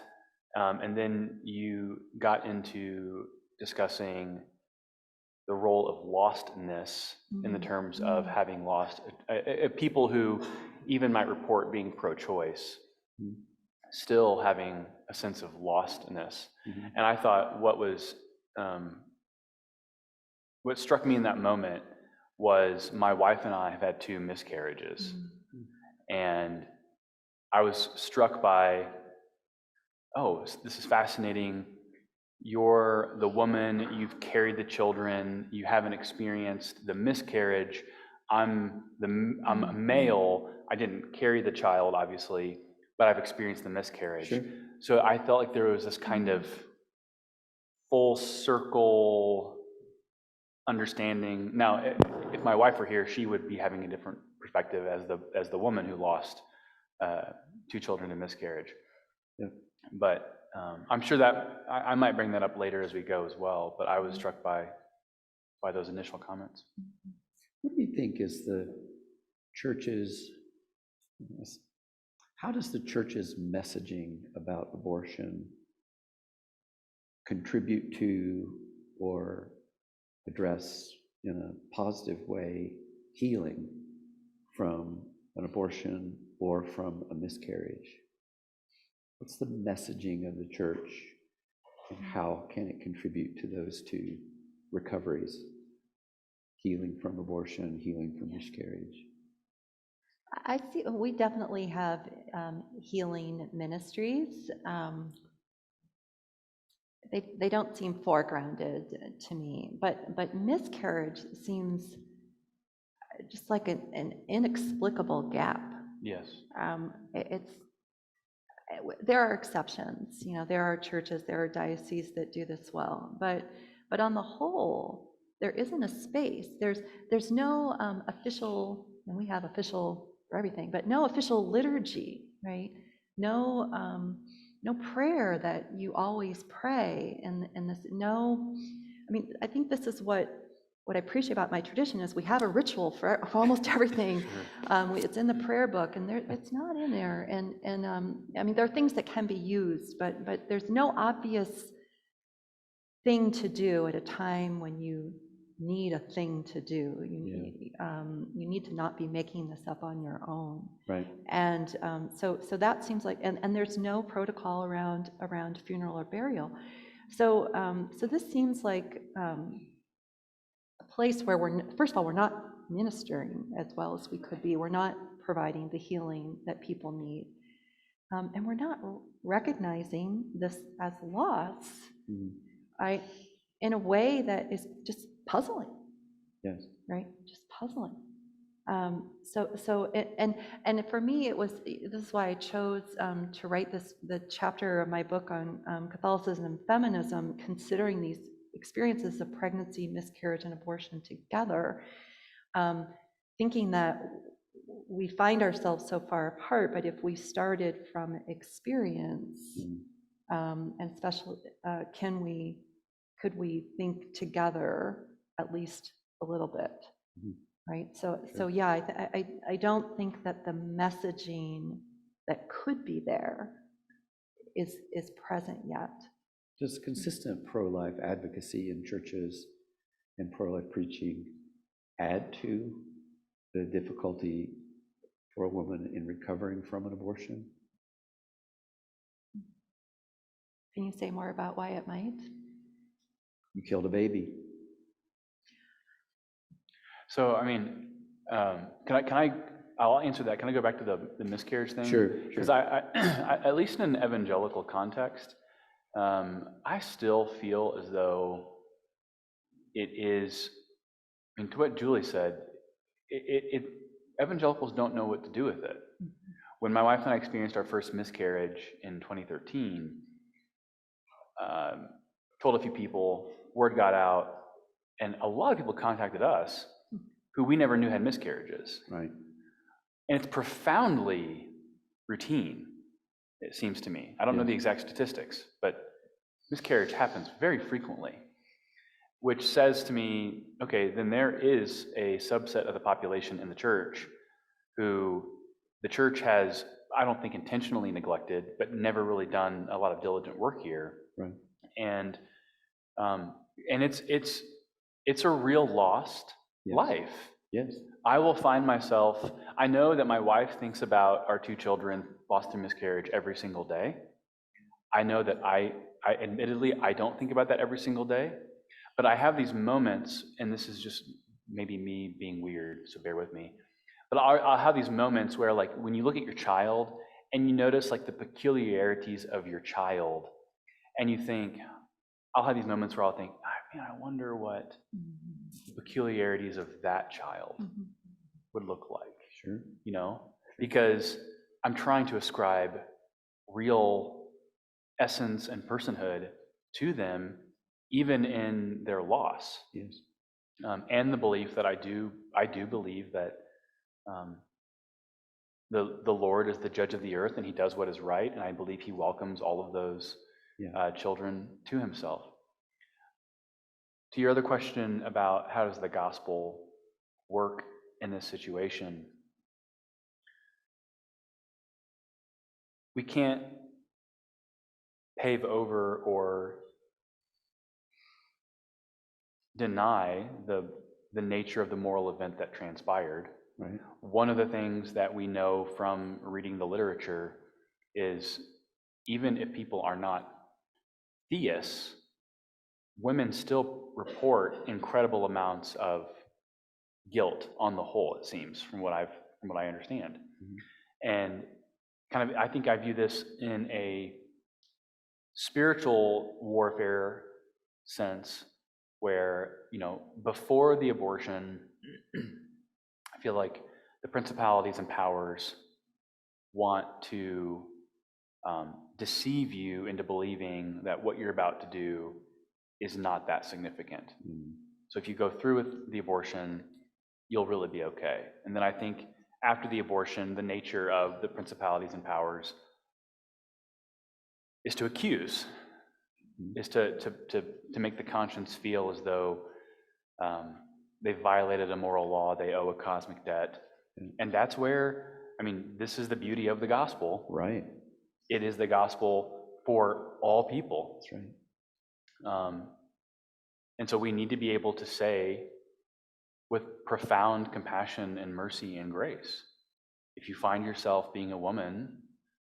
And then you got into discussing the role of lostness in the terms of having lost people who even might report being pro-choice, still having a sense of lostness. And I thought what struck me in that moment was my wife and I have had 2 miscarriages. And I was struck by, this is fascinating. You're the woman, you've carried the children, you haven't experienced the miscarriage. I'm a male, I didn't carry the child, obviously, but I've experienced the miscarriage. Sure. So I felt like there was this kind of full circle understanding. Now, if my wife were here, she would be having a different perspective as the woman who lost 2 children in miscarriage. Yeah. But I'm sure that I might bring that up later as we go as well, but I was struck by those initial comments. What do you think is the church's, how does the church's messaging about abortion contribute to or address in a positive way healing from an abortion or from a miscarriage? What's the messaging of the church, and how can it contribute to those 2 recoveries? Healing from abortion, healing from miscarriage. I see, we definitely have healing ministries. they don't seem foregrounded to me, but miscarriage seems just like an inexplicable gap. Yes. There are exceptions, there are churches, there are dioceses that do this well, but on the whole, there isn't a space. There's no official, and we have official for everything, but no official liturgy, right? No prayer that you always pray, and this I think this is what I appreciate about my tradition is we have a ritual for almost everything. It's in the prayer book, and it's not in there. And there are things that can be used, but there's no obvious thing to do at a time when you need a thing to do. You need to not be making this up on your own. Right. And so that seems like, and there's no protocol around funeral or burial. So this seems like a place where first of all, we're not ministering as well as we could be. We're not providing the healing that people need. And we're not recognizing this as loss, in a way that is just puzzling. Yes. Right? Just puzzling. And for me, this is why I chose to write the chapter of my book on Catholicism and feminism, considering these experiences of pregnancy, miscarriage, and abortion together, thinking that we find ourselves so far apart, but if we started from experience, and especially, could we think together at least a little bit, right? So yeah, I don't think that the messaging that could be there is present yet. Does consistent pro-life advocacy in churches and pro-life preaching add to the difficulty for a woman in recovering from an abortion? Can you say more about why it might? You killed a baby. So, I'll answer that. Can I go back to the miscarriage thing? Sure. Because I at least in an evangelical context, I still feel as though it is, to what Julie said, evangelicals don't know what to do with it. When my wife and I experienced our first miscarriage in 2013, told a few people, word got out, and a lot of people contacted us who we never knew had miscarriages. Right. And it's profoundly routine, it seems to me. I don't know the exact statistics, but miscarriage happens very frequently, which says to me, okay, then there is a subset of the population in the church who the church has, I don't think intentionally neglected, but never really done a lot of diligent work here. Right. And it's a real lost life. Yes. I will find myself, I know that my wife thinks about our two children lost through miscarriage every single day. I know that I admittedly, I don't think about that every single day, but I have these moments, and this is just maybe me being weird, so bear with me, but I'll have these moments where, like, when you look at your child and you notice like the peculiarities of your child, and you think, I'll have these moments where I'll think, man, I wonder what the peculiarities of that child would look like. Sure. Because I'm trying to ascribe real essence and personhood to them, even in their loss. Yes. And the belief that I do believe that the Lord is the judge of the earth, and he does what is right, and I believe he welcomes all of those children to himself. To your other question about how does the gospel work in this situation, we can't pave over or deny the nature of the moral event that transpired. Right. One of the things that we know from reading the literature is even if people are not theists, women still report incredible amounts of guilt on the whole, it seems, from what I understand. And kind of, I think I view this in a spiritual warfare sense where, before the abortion, I feel like the principalities and powers want to deceive you into believing that what you're about to do is not that significant. So if you go through with the abortion, you'll really be okay. And then I think after the abortion, the nature of the principalities and powers is to accuse, is to make the conscience feel as though they've violated a moral law, they owe a cosmic debt. And that's where, this is the beauty of the gospel. Right. It is the gospel for all people. That's right. And so we need to be able to say with profound compassion and mercy and grace, if you find yourself being a woman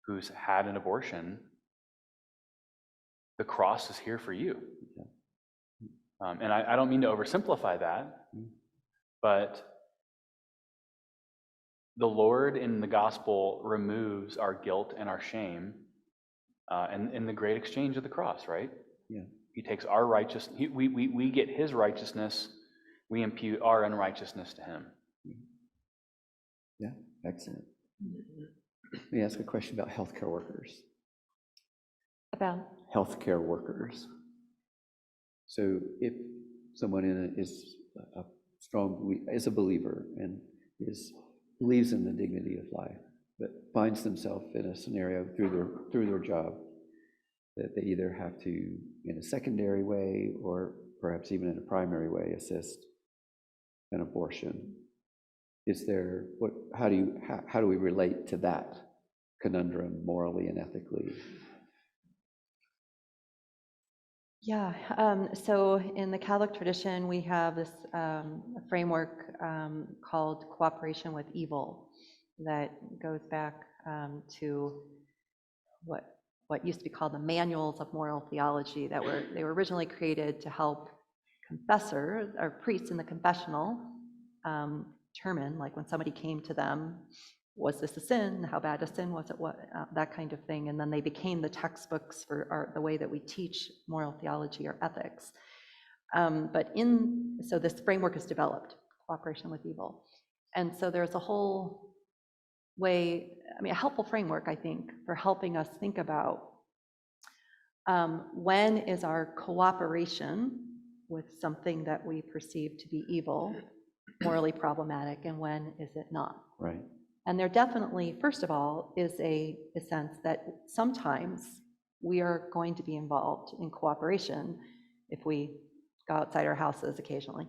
who's had an abortion, the cross is here for you. And I don't mean to oversimplify that, but the Lord in the gospel removes our guilt and our shame in the great exchange of the cross, right? Yeah. He takes our righteousness, we get his righteousness, we impute our unrighteousness to him. Yeah, excellent. Let me ask a question about healthcare workers. About Healthcare workers. So if someone is is a believer and believes in the dignity of life, but finds themselves in a scenario through their job that they either have to, in a secondary way or perhaps even in a primary way, assist an abortion. How do we relate to that conundrum morally and ethically? Yeah, so in the Catholic tradition, we have this framework called cooperation with evil that goes back to what used to be called the manuals of moral theology they were originally created to help confessors or priests in the confessional determine, like when somebody came to them, was this a sin? How bad a sin was it? That kind of thing. And then they became the textbooks for the way that we teach moral theology or ethics. So this framework is developed, cooperation with evil. And so there's a whole way, a helpful framework, I think, for helping us think about when is our cooperation with something that we perceive to be evil morally problematic, and when is it not? Right. And there definitely, first of all, is a sense that sometimes we are going to be involved in cooperation if we go outside our houses occasionally.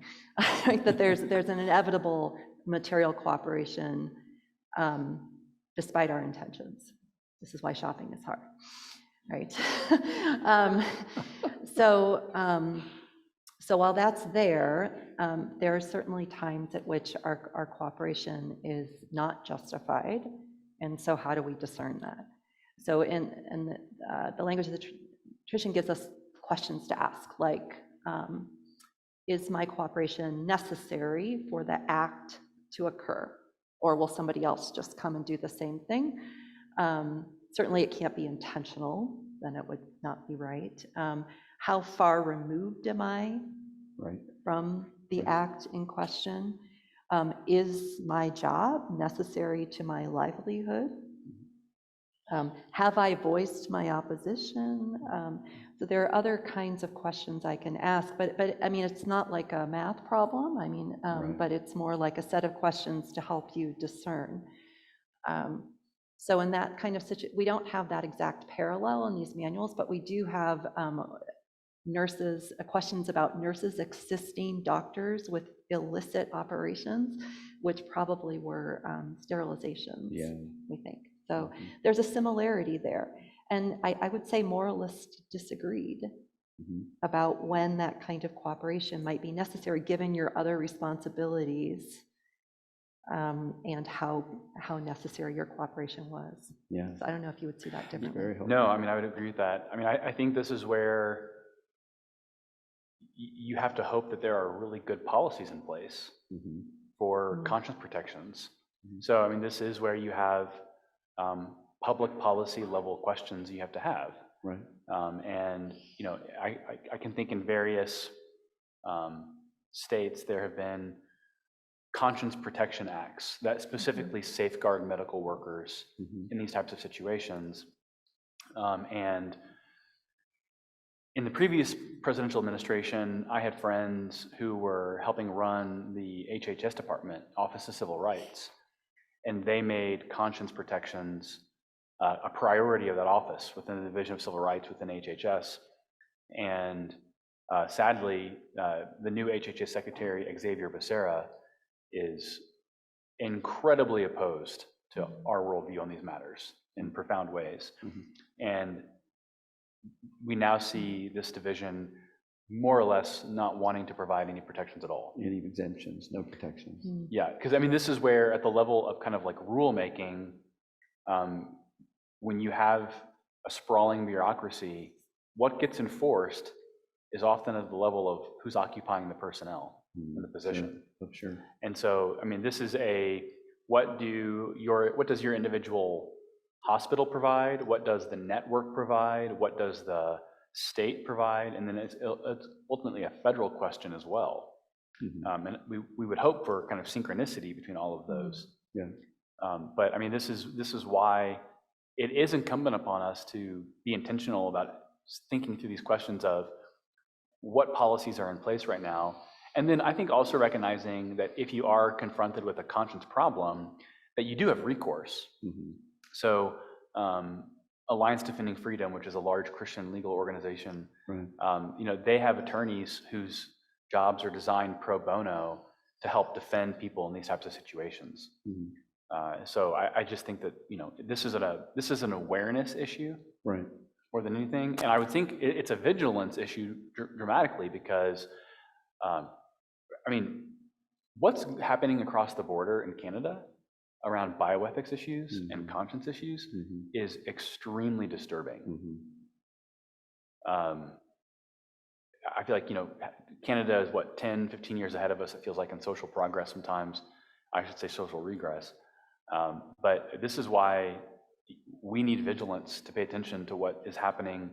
That there's an inevitable material cooperation despite our intentions. This is why shopping is hard, right? So while that's there are certainly times at which our cooperation is not justified, and so how do we discern that? So in the language of the tradition gives us questions to ask, like, is my cooperation necessary for the act to occur, or will somebody else just come and do the same thing? Certainly it can't be intentional, then it would not be right. How far removed am I from the act in question? Is my job necessary to my livelihood? Have I voiced my opposition? So there are other kinds of questions I can ask, but it's not like a math problem. But it's more like a set of questions to help you discern. So in that kind of situation, we don't have that exact parallel in these manuals, but we do have questions about nurses assisting doctors with illicit operations, which probably were sterilizations, we think. So there's a similarity there. And I would say moralists disagreed about when that kind of cooperation might be necessary, given your other responsibilities and how necessary your cooperation was. Yeah. So I don't know if you would see that differently. Very helpful. No, I would agree with that. I think this is where you have to hope that there are really good policies in place for conscience protections. So, this is where you have public policy level questions you have to have. Right. And, I can think in various states, there have been conscience protection acts that specifically safeguard medical workers in these types of situations. And in the previous presidential administration, I had friends who were helping run the HHS department, Office of Civil Rights, and they made conscience protections a priority of that office within the Division of Civil Rights within HHS. And sadly, the new HHS Secretary, Xavier Becerra, is incredibly opposed to our worldview on these matters in profound ways. And we now see this division more or less not wanting to provide any protections at all. Any exemptions, no protections. Yeah, because this is where at the level of kind of like rulemaking, when you have a sprawling bureaucracy, what gets enforced is often at the level of who's occupying the personnel in the position. Sure. And so, this is what does your individual hospital provide? What does the network provide? What does the state provide? And then it's ultimately a federal question as well. And we would hope for kind of synchronicity between all of those. Yeah. But this is why it is incumbent upon us to be intentional about thinking through these questions of what policies are in place right now. And then I think also recognizing that if you are confronted with a conscience problem, that you do have recourse. So Alliance Defending Freedom, which is a large Christian legal organization, they have attorneys whose jobs are designed pro bono to help defend people in these types of situations. So I just think that this is an awareness issue, right, more than anything. And I would think it's a vigilance issue dramatically because, what's happening across the border in Canada around bioethics issues and conscience issues is extremely disturbing. I feel like, Canada is 10, 15 years ahead of us, it feels like, in social progress sometimes. I should say social regress. But this is why we need vigilance to pay attention to what is happening,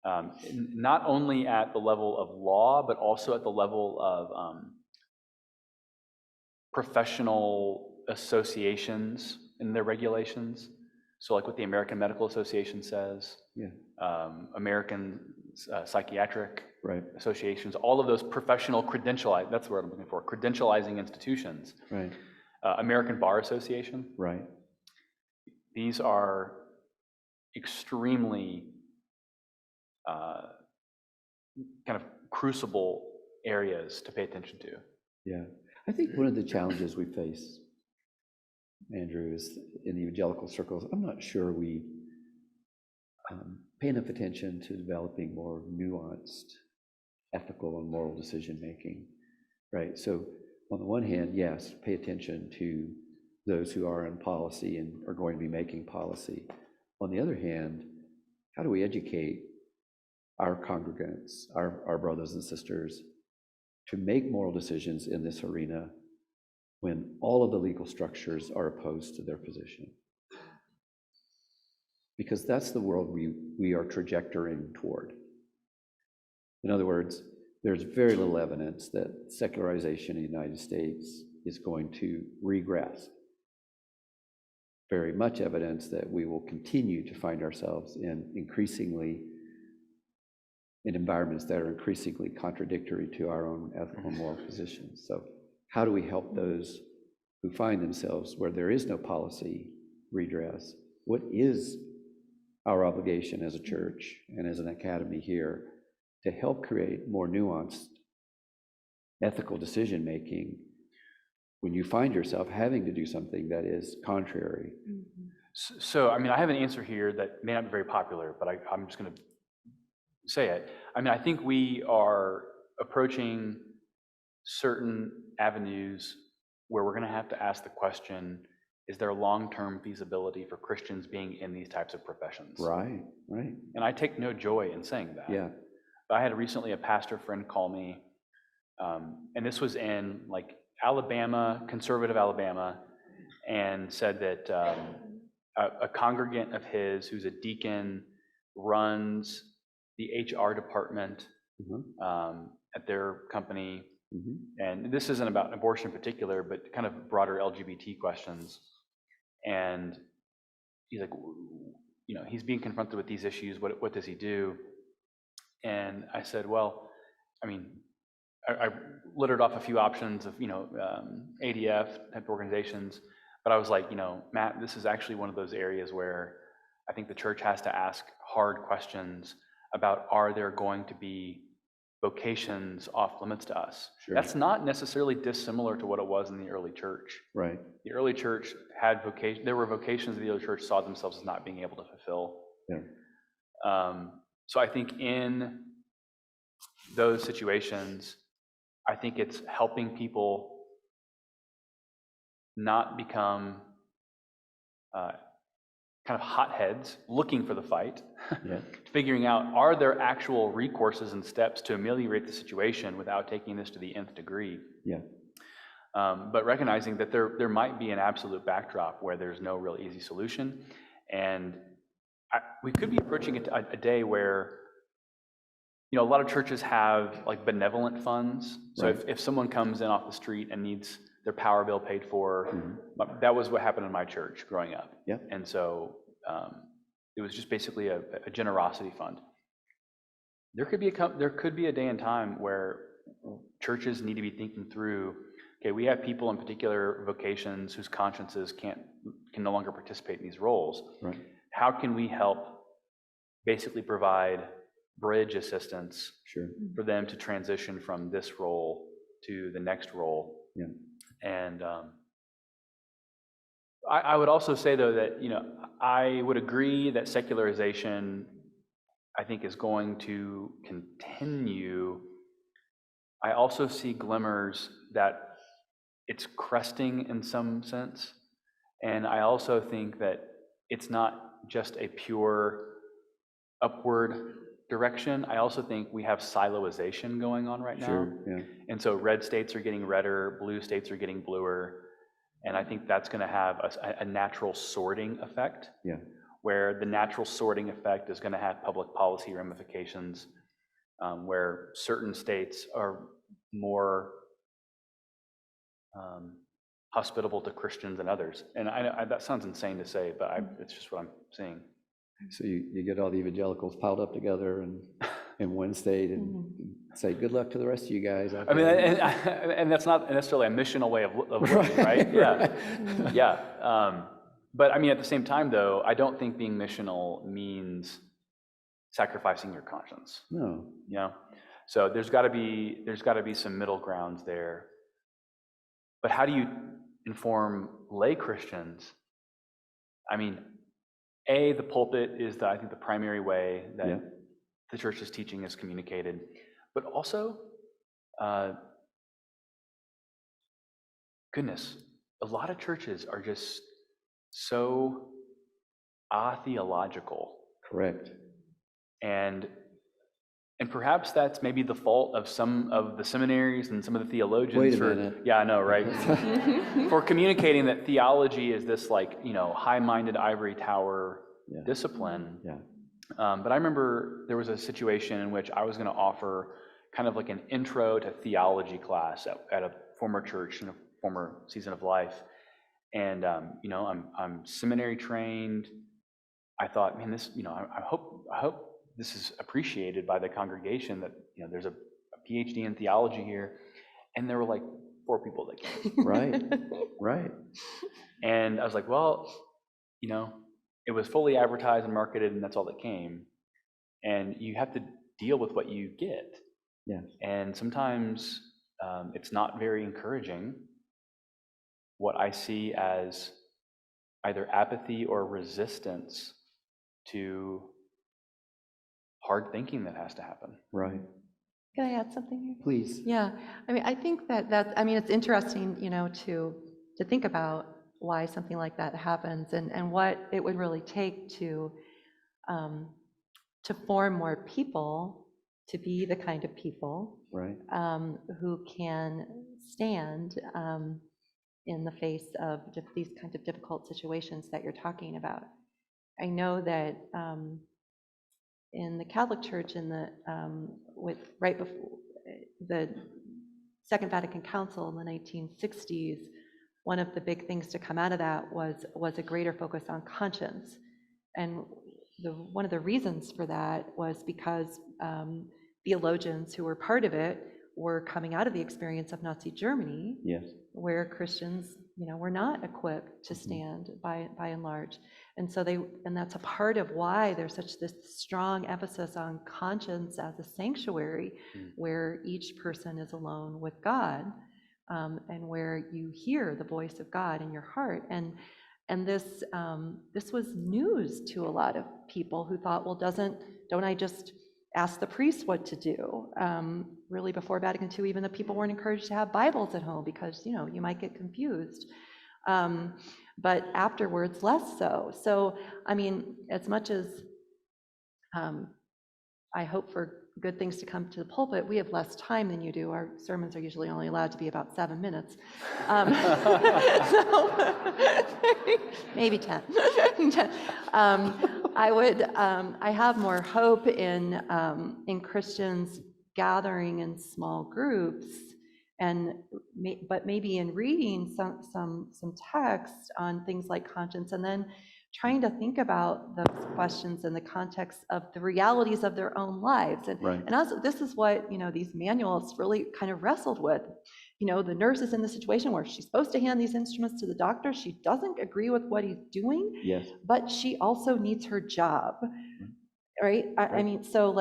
not only at the level of law, but also at the level of professional associations and their regulations. So like what the American Medical Association says, American Psychiatric Associations, all of those professional that's the word I'm looking for, credentializing institutions. Right. American Bar Association. Right. These are extremely kind of crucible areas to pay attention to. Yeah. I think one of the challenges we face, Andrew, is in evangelical circles, I'm not sure we pay enough attention to developing more nuanced ethical and moral decision making, right? So on the one hand, yes, pay attention to those who are in policy and are going to be making policy. On the other hand, how do we educate our congregants, our brothers and sisters, to make moral decisions in this arena when all of the legal structures are opposed to their position? Because that's the world we are trajectorying toward. In other words, there's very little evidence that secularization in the United States is going to regress. Very much evidence that we will continue to find ourselves in environments that are increasingly contradictory to our own ethical and moral positions. So how do we help those who find themselves where there is no policy redress? What is our obligation as a church and as an academy here to help create more nuanced ethical decision-making when you find yourself having to do something that is contrary? So, I have an answer here that may not be very popular, but I'm just going to say it. I think we are approaching certain avenues where we're going to have to ask the question, is there long-term feasibility for Christians being in these types of professions? Right. And I take no joy in saying that. Yeah. I had recently a pastor friend call me, and this was in like Alabama, conservative Alabama, and said that a congregant of his who's a deacon runs the HR department Mhm. at their company. Mhm. And this isn't about abortion in particular, but kind of broader LGBT questions. And he's like, he's being confronted with these issues. What does he do? And I said, well, I mean, I littered off a few options of, ADF type organizations, but I was like, Matt, this is actually one of those areas where I think the church has to ask hard questions about, are there going to be vocations off limits to us? Sure. That's not necessarily dissimilar to what it was in the early church. Right. The early church had vocation. There were vocations that the early church saw themselves as not being able to fulfill. Yeah. So I think in those situations, I think it's helping people not become kind of hotheads looking for the fight, Yeah. figuring out, are there actual recourses and steps to ameliorate the situation without taking this to the nth degree? Yeah. But recognizing that there might be an absolute backdrop where there's no real easy solution. And we could be approaching a day where, a lot of churches have like benevolent funds. So Right. if someone comes in off the street and needs their power bill paid for, that was what happened in my church growing up. Yeah. And so it was just basically a generosity fund. There could be a day and time where churches need to be thinking through, okay, we have people in particular vocations whose consciences can no longer participate in these roles. Right. How can we help basically provide bridge assistance Sure. for them to transition from this role to the next role? Yeah. And I would also say, though, that I would agree that secularization, I think, is going to continue. I also see glimmers that it's cresting in some sense, and I also think that it's not just a pure upward direction. I also think we have siloization going on right now. Sure. Yeah. And so red states are getting redder, blue states are getting bluer. And I think that's going to have a natural sorting effect. Yeah. Where the natural sorting effect is going to have public policy ramifications, where certain states are more hospitable to Christians than others. And I that sounds insane to say, but it's just what I'm seeing. So you get all the evangelicals piled up together in one state and say, good luck to the rest of you guys. I mean, and that's not necessarily a missional way of living, right? Yeah. Yeah. But I mean, at the same time, though, I don't think being missional means sacrificing your conscience. No. So there's got to be some middle grounds there. But how do you inform lay Christians? I mean, the pulpit is I think the primary way that the church's teaching is communicated, but also, goodness, a lot of churches are just so atheological. Correct. And perhaps that's maybe the fault of some of the seminaries and some of the theologians. Wait a minute. Yeah, I know, right? For communicating that theology is this high-minded ivory tower discipline. Yeah. But I remember there was a situation in which I was going to offer kind of like an intro to theology class at a former church in a former season of life. And, I'm seminary trained. I thought, man, this, I hope this is appreciated by the congregation that, there's a PhD in theology here. And there were like 4 people that came. Right. Right. And I was like, well, it was fully advertised and marketed, and that's all that came. And you have to deal with what you get. Yeah. And sometimes it's not very encouraging. What I see as either apathy or resistance to hard thinking that has to happen. Right. Can I add something here? Please. Yeah, I mean, I think it's interesting, to think about why something like that happens and what it would really take to form more people, to be the kind of people Right. who can stand in the face of these kinds of difficult situations that you're talking about. I know that in the Catholic Church right before the Second Vatican Council in the 1960s, one of the big things to come out of that was a greater focus on conscience. And one of the reasons for that was because theologians who were part of it were coming out of the experience of Nazi Germany, Yes. where Christians, were not equipped to stand by and large. And so that's a part of why there's such this strong emphasis on conscience as a sanctuary, where each person is alone with God, and where you hear the voice of God in your heart. And this was news to a lot of people who thought, well, don't I just ask the priest what to do? Really, before Vatican II, even the people weren't encouraged to have Bibles at home because, you might get confused. But afterwards, less so. So, I mean, as much as I hope for good things to come to the pulpit, we have less time than you do. Our sermons are usually only allowed to be about 7 minutes. So, maybe 10. I have more hope in Christians gathering in small groups, but maybe in reading some text on things like conscience, and then trying to think about those questions in the context of the realities of their own lives. And also, this is what, these manuals really kind of wrestled with. The nurse is in the situation where she's supposed to hand these instruments to the doctor. She doesn't agree with what he's doing, Yes. but she also needs her job, right? I mean, so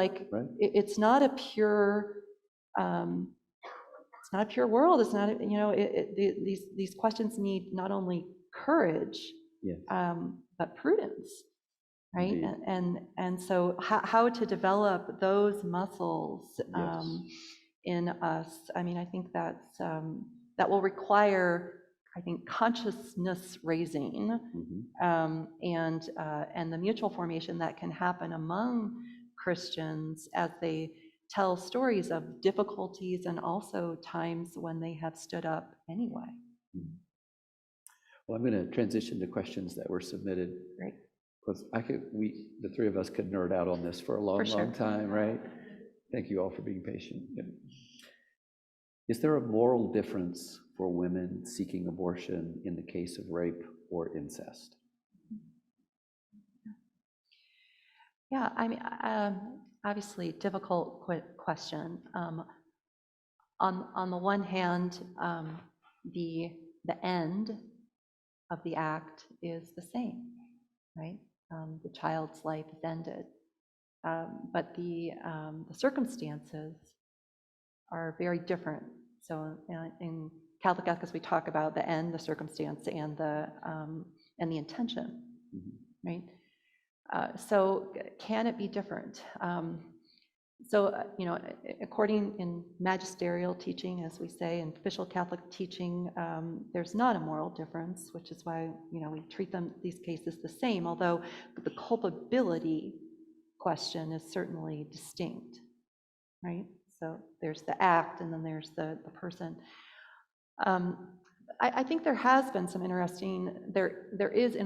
it's not a pure, it's not a pure world. It's not, these questions need not only courage, Yes. but prudence, right? Indeed. And so how to develop those muscles in us. I mean, I think that will require, I think, consciousness raising, and the mutual formation that can happen among Christians as they tell stories of difficulties and also times when they have stood up anyway. Well, I'm going to transition to questions that were submitted. Great. Because the three of us could nerd out on this for a long time, right? Thank you all for being patient. Yeah. Is there a moral difference for women seeking abortion in the case of rape or incest? Yeah, I mean, obviously, difficult question. On the one hand, the end of the act is the same, right? The child's life is ended, but the circumstances are very different. So in Catholic ethics, we talk about the end, the circumstance, and the intention, right? So can it be different? According in magisterial teaching, as we say, in official Catholic teaching, there's not a moral difference, which is why, we treat these cases the same, although the culpability question is certainly distinct, right? So there's the act, and then there's the person. I think there has been some there is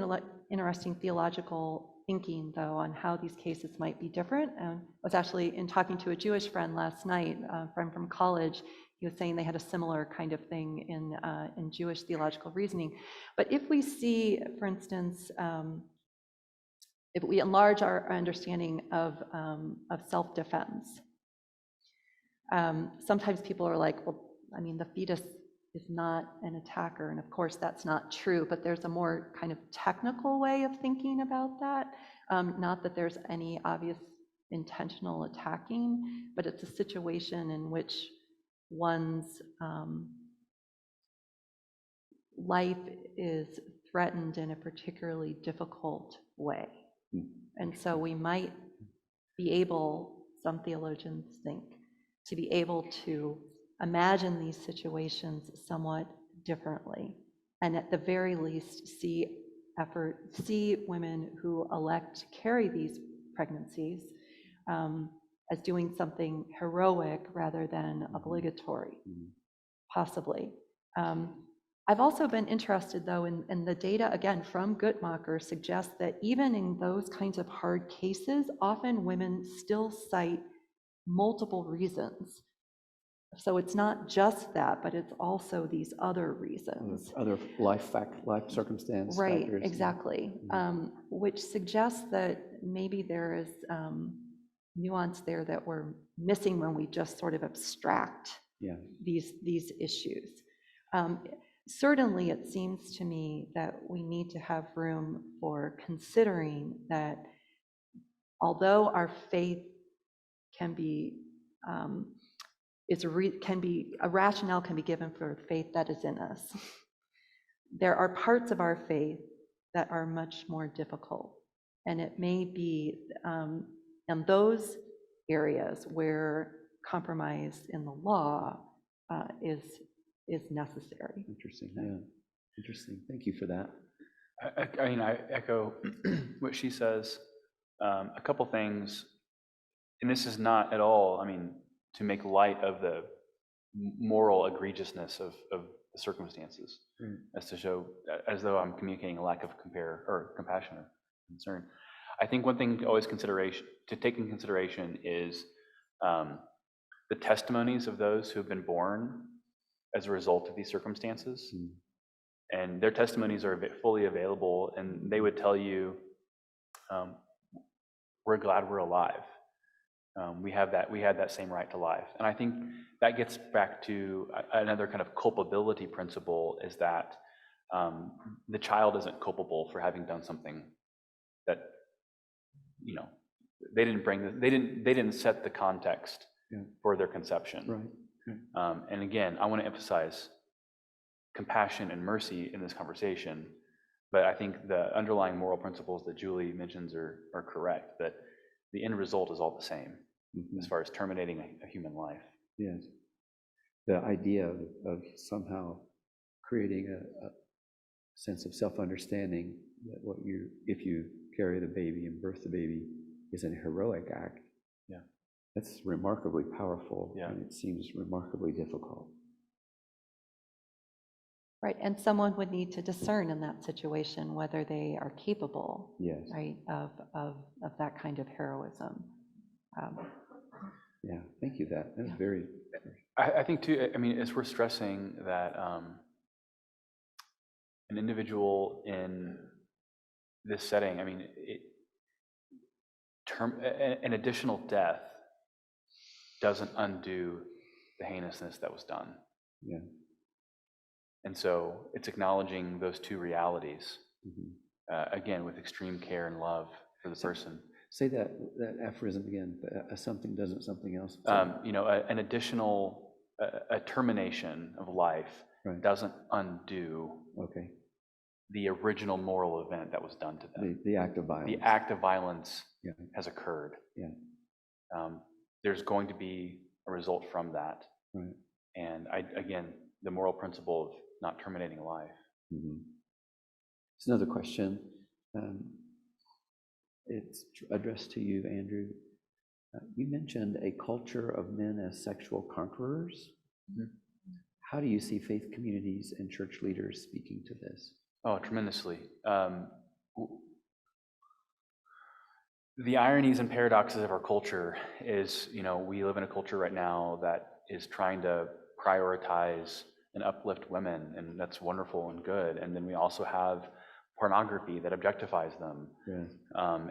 interesting theological thinking, though, on how these cases might be different. I was actually talking to a Jewish friend last night, a friend from college. He was saying they had a similar kind of thing in Jewish theological reasoning. But if we see, for instance, if we enlarge our understanding of self-defense, sometimes people are like, well, I mean, the fetus is not an attacker, and of course that's not true, but there's a more kind of technical way of thinking about that. Not that there's any obvious intentional attacking, but it's a situation in which one's life is threatened in a particularly difficult way. And so we might be able, some theologians think, to be able to imagine these situations somewhat differently, and at the very least see women who elect to carry these pregnancies as doing something heroic rather than obligatory, possibly. I've also been interested, though, in the data, again, from Guttmacher suggests that even in those kinds of hard cases, often women still cite multiple reasons. So it's not just that, but it's also these other reasons. Other life circumstance Right, factors. exactly. Which suggests that maybe there is nuance there that we're missing when we just sort of abstract Yeah. these issues. Certainly, it seems to me that we need to have room for considering that although our faith can be a rationale can be given for faith that is in us, there are parts of our faith that are much more difficult, and it may be in those areas where compromise in the law is necessary. Interesting. Yeah. Interesting. Thank you for that. I mean, I echo what she says. A couple things, and this is not at all, I mean, to make light of the moral egregiousness of the circumstances, as to show, as though I'm communicating a lack of compassion or concern. I think one thing to take in consideration is the testimonies of those who have been born as a result of these circumstances. And their testimonies are fully available, and they would tell you, we're glad we're alive. We had that same right to life. And I think that gets back to another kind of culpability principle, is that the child isn't culpable for having done something that, they didn't set the context for their conception. Right. And again, I want to emphasize compassion and mercy in this conversation, but I think the underlying moral principles that Julie mentions are correct, that the end result is all the same as far as terminating a human life. Yes. The idea of somehow creating a sense of self-understanding that if you carry the baby and birth the baby is a heroic act. Yeah. That's remarkably powerful. Yeah. And it seems remarkably difficult. Right, and someone would need to discern in that situation whether they are capable, Yes. right, of that kind of heroism. Yeah. Thank you. That's very. I think too, I mean, it's worth stressing that an individual in this setting, I mean, an additional death doesn't undo the heinousness that was done. Yeah. And so it's acknowledging those two realities, again, with extreme care and love for the person. Say that aphorism again. Something doesn't something else. An additional a termination of life doesn't undo the original moral event that was done to them. The act of violence. The act of violence has occurred. Yeah. There's going to be a result from that. Right. And again, the moral principle of not terminating life. It's another question. It's addressed to you, Andrew. You mentioned a culture of men as sexual conquerors. How do you see faith communities and church leaders speaking to this? Oh, tremendously. The ironies and paradoxes of our culture is, we live in a culture right now that is trying to prioritize and uplift women, and that's wonderful and good. And then we also have pornography that objectifies them.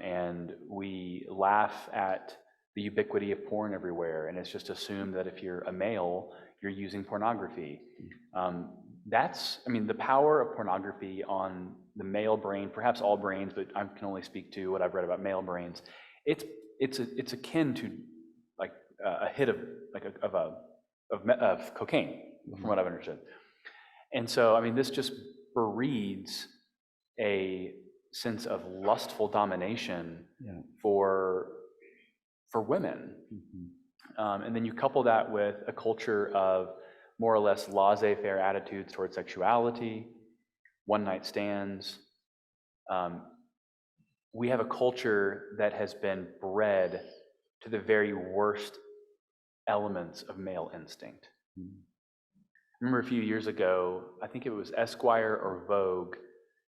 And we laugh at the ubiquity of porn everywhere, and it's just assumed that if you're a male, you're using pornography. The power of pornography on the male brain, perhaps all brains, but I can only speak to what I've read about male brains. It's akin to like a hit of cocaine, from what I've understood. And so, this just breeds a sense of lustful domination for women. And then you couple that with a culture of more or less laissez-faire attitudes towards sexuality, one-night stands. We have a culture that has been bred to the very worst elements of male instinct. remember a few years ago, I think it was Esquire or Vogue,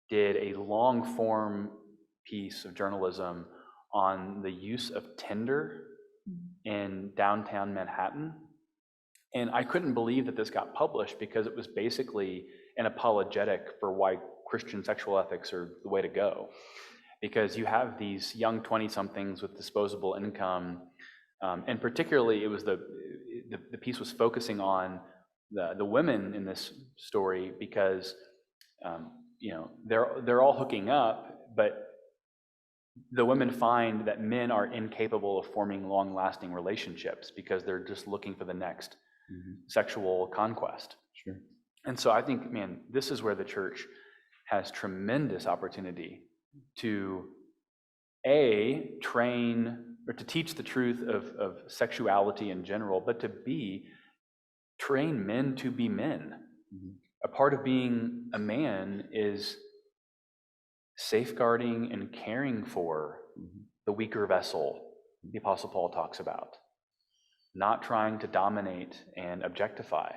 did a long form piece of journalism on the use of Tinder in downtown Manhattan. And I couldn't believe that this got published because it was basically an apologetic for why Christian sexual ethics are the way to go. Because you have these young 20-somethings with disposable income, and particularly it was the piece was focusing on the women in this story because they're all hooking up, but the women find that men are incapable of forming long-lasting relationships because they're just looking for the next sexual conquest. Sure. And so I think, man, this is where the church has tremendous opportunity to train or to teach the truth of sexuality in general, but to train men to be men. A part of being a man is safeguarding and caring for the weaker vessel the Apostle Paul talks about, not trying to dominate and objectify.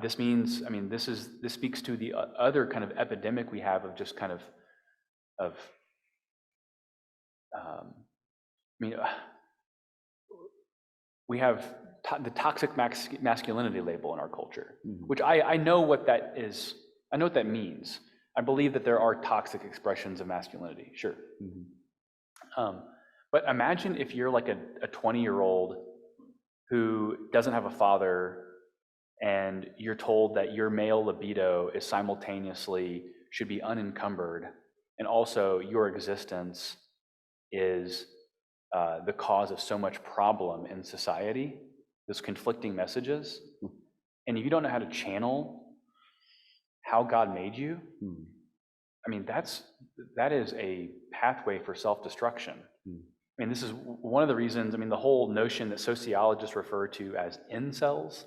This means, this speaks to the other kind of epidemic we have of just kind of we have the toxic masculinity label in our culture, which I know what that is. I know what that means. I believe that there are toxic expressions of masculinity, sure. But imagine if you're like a 20-year-old who doesn't have a father, and you're told that your male libido is simultaneously should be unencumbered, and also your existence is the cause of so much problem in society, those conflicting messages, and if you don't know how to channel how God made you, that is a pathway for self-destruction. This is one of the reasons, the whole notion that sociologists refer to as incels.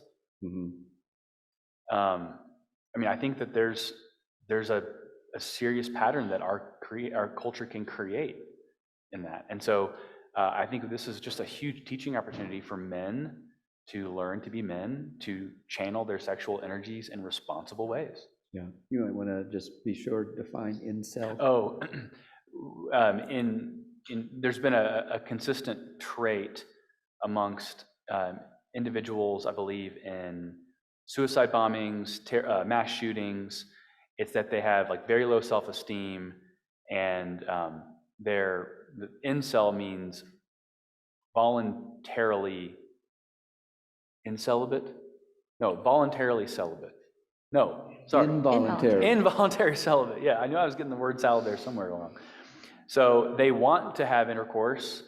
I think that there's a serious pattern that our culture can create in that. And so I think this is just a huge teaching opportunity for men to learn to be men, to channel their sexual energies in responsible ways. Yeah, you might want to just be sure to define incel. Oh, there's been a consistent trait amongst individuals, I believe, in suicide bombings, mass shootings. It's that they have like very low self-esteem, and the incel means voluntarily incelibate. No, voluntarily celibate. No, sorry. Involuntary celibate. Yeah, I knew I was getting the word salad there somewhere wrong. So they want to have intercourse,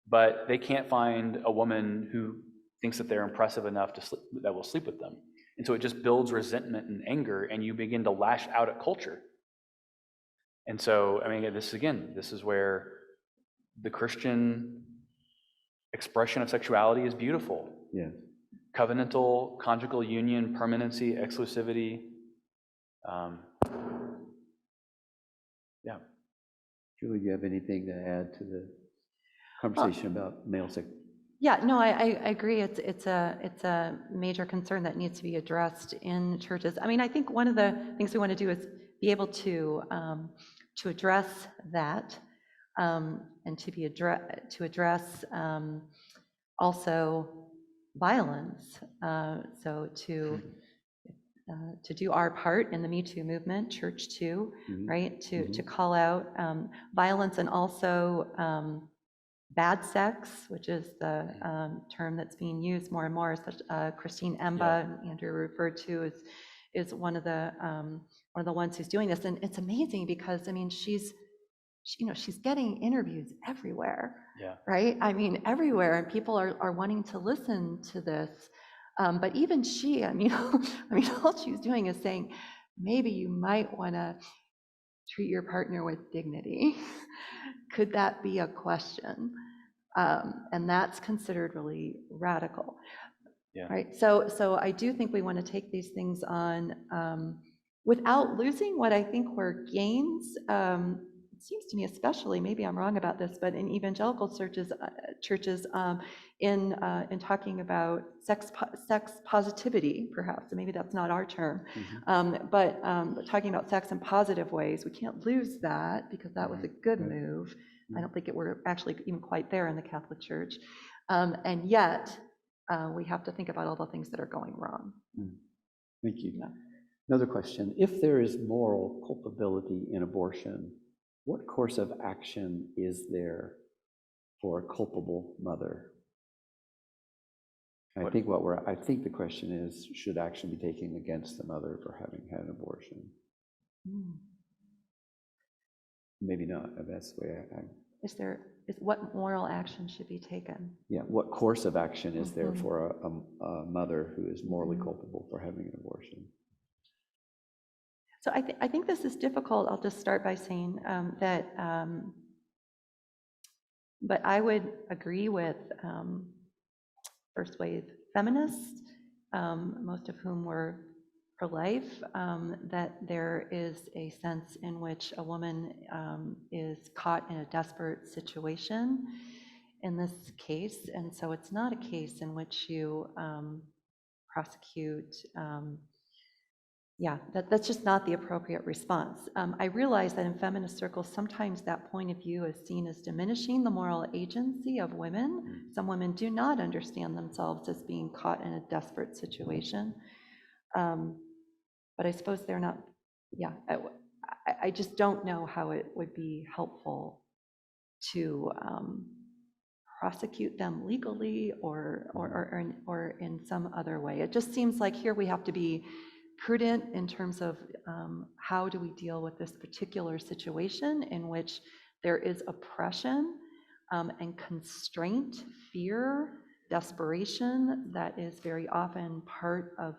but they can't find a woman who thinks that they're impressive enough that will sleep with them. And so it just builds resentment and anger, and you begin to lash out at culture. And so, this is where the Christian expression of sexuality is beautiful. Yes. Covenantal, conjugal union, permanency, exclusivity. Julie, do you have anything to add to the conversation about male sex? Yeah, no, I agree. It's a major concern that needs to be addressed in churches. I think one of the things we want to do is be able to address that, and to address also violence. So to do our part in the Me Too movement, church too, right? To call out violence, and also bad sex, which is the term that's being used more and more. Such Christine Emba, and Andrew referred to, is one of the ones who's doing this, and it's amazing because she's getting interviews everywhere. Yeah. Right. Everywhere, and people are wanting to listen to this. But even she, all she's doing is saying, maybe you might want to treat your partner with dignity. Could that be a question? And that's considered really radical. Yeah. Right. So I do think we want to take these things on without losing what I think were gains it seems to me especially, maybe I'm wrong about this, but in evangelical churches, in talking about sex positivity, perhaps, and maybe that's not our term, but talking about sex in positive ways, we can't lose that because that was a good move. I don't think we're actually even quite there in the Catholic Church. And yet, we have to think about all the things that are going wrong. Thank you. Yeah. Another question. If there is moral culpability in abortion, what course of action is there for a culpable mother? I think the question is, should action be taken against the mother for having had an abortion? Maybe not. That's the way What moral action should be taken? Yeah, what course of action is there for a mother who is morally culpable for having an abortion? So I think this is difficult. I'll just start by saying that, but I would agree with first wave feminists, most of whom were pro-life, that there is a sense in which a woman is caught in a desperate situation in this case, and so it's not a case in which you prosecute. That's just not the appropriate response. I realize that in feminist circles, sometimes that point of view is seen as diminishing the moral agency of women. Some women do not understand themselves as being caught in a desperate situation. But I suppose they're not, I just don't know how it would be helpful to prosecute them legally or in some other way. It just seems like here we have to be prudent in terms of how do we deal with this particular situation in which there is oppression and constraint, fear, desperation that is very often part of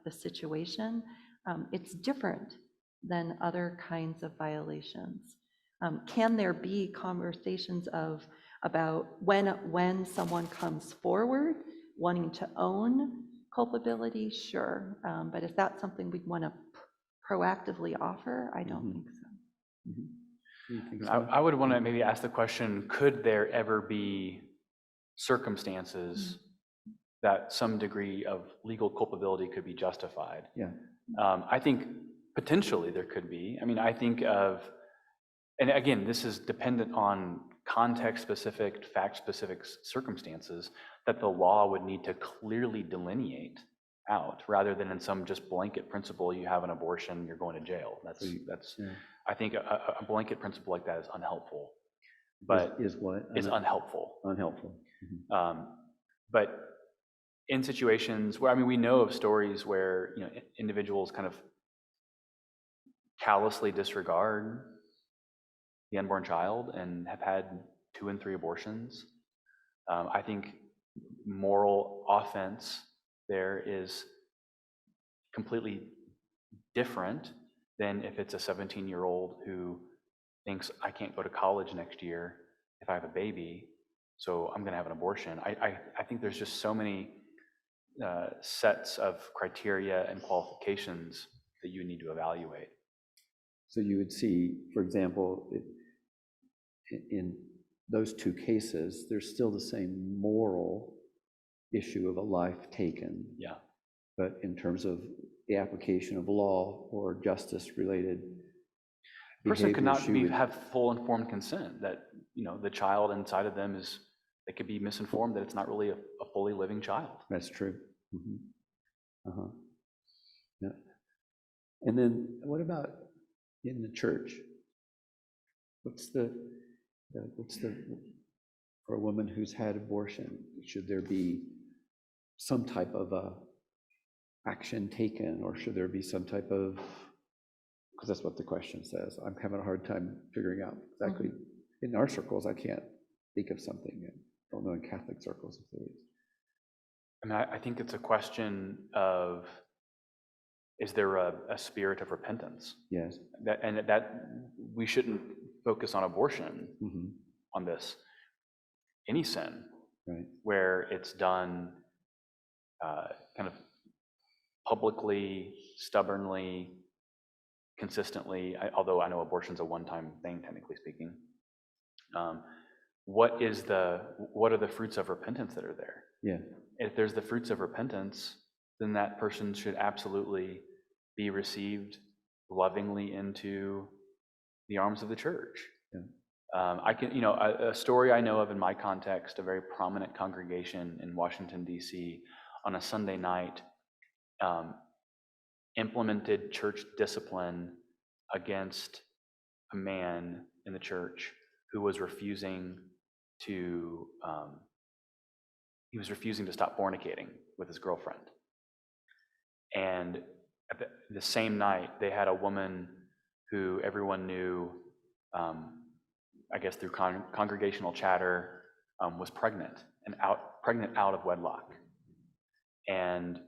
the situation. It's different than other kinds of violations. Can there be conversations about when someone comes forward wanting to own culpability? Sure. But is that something we'd want to proactively offer? I don't think so. I would want to maybe ask the question, could there ever be circumstances that some degree of legal culpability could be justified? Yeah. I think potentially there could be. I mean, I think of, and again, this is dependent on context-specific, fact-specific circumstances that the law would need to clearly delineate out, rather than in some just blanket principle, you have an abortion, you're going to jail. I think a blanket principle like that is unhelpful. But is what? Is unhelpful. Unhelpful. But in situations where, I mean, we know of stories where, individuals kind of callously disregard the unborn child and have had 2 and 3 abortions. I think moral offense there is completely different than if it's a 17-year-old who thinks, I can't go to college next year if I have a baby, so I'm going to have an abortion. I think there's just so many sets of criteria and qualifications that you need to evaluate. So you would see, for example, in those 2 cases, there's still the same moral issue of a life taken. Yeah. But in terms of the application of law or justice-related A person could not behaviors, have full informed consent, that, the child inside of them they could be misinformed, that it's not really a fully living child. That's true. Yeah. And then what about in the church? What's the for a woman who's had abortion, should there be some type of action taken, or should there be some type of, because that's what the question says. I'm having a hard time figuring out exactly. In our circles, I can't think of something. I don't know in Catholic circles if there is. I mean, I think it's a question of, is there a spirit of repentance? Yes. That we shouldn't focus on abortion on this. Any sin, right, where it's done kind of publicly, stubbornly, consistently, although I know abortion's a one-time thing, technically speaking. What are the fruits of repentance that are there? Yeah. If there's the fruits of repentance, then that person should absolutely be received lovingly into the arms of the church. Yeah. A story I know of in my context, a very prominent congregation in Washington, D.C., on a Sunday night, implemented church discipline against a man in the church who was refusing to stop fornicating with his girlfriend. And at the same night, they had a woman who everyone knew, I guess through congregational chatter, was pregnant out of wedlock. And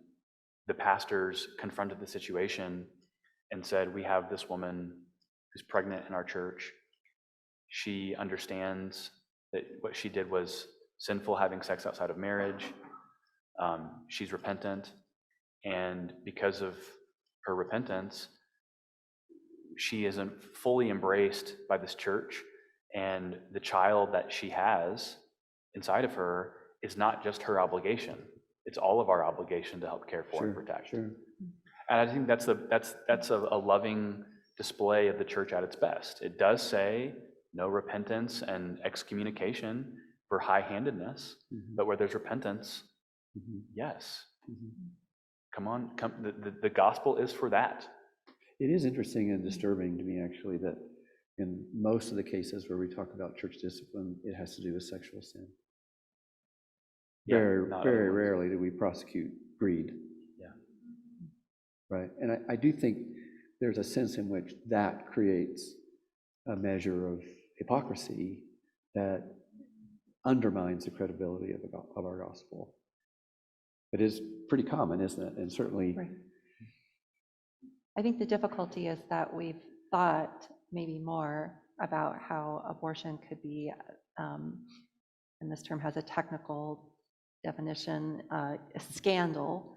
the pastors confronted the situation and said, we have this woman who's pregnant in our church. She understands that what she did was sinful, having sex outside of marriage. She's repentant. And because of her repentance, she isn't fully embraced by this church. And the child that she has inside of her is not just her obligation. It's all of our obligation to help care for and protect. Sure. And I think that's a loving display of the church at its best. It does say no repentance and excommunication for high-handedness, but where there's repentance, yes. Come on, the gospel is for that. It is interesting and disturbing to me, actually, that in most of the cases where we talk about church discipline, it has to do with sexual sin. Yeah, Very, not very otherwise. rarely do we prosecute greed. Yeah. Right. And I do think there's a sense in which that creates a measure of hypocrisy that undermines the credibility of our gospel. It is pretty common, isn't it? And certainly, Right. I think the difficulty is that we've thought maybe more about how abortion could be, and this term has a technical definition, a scandal,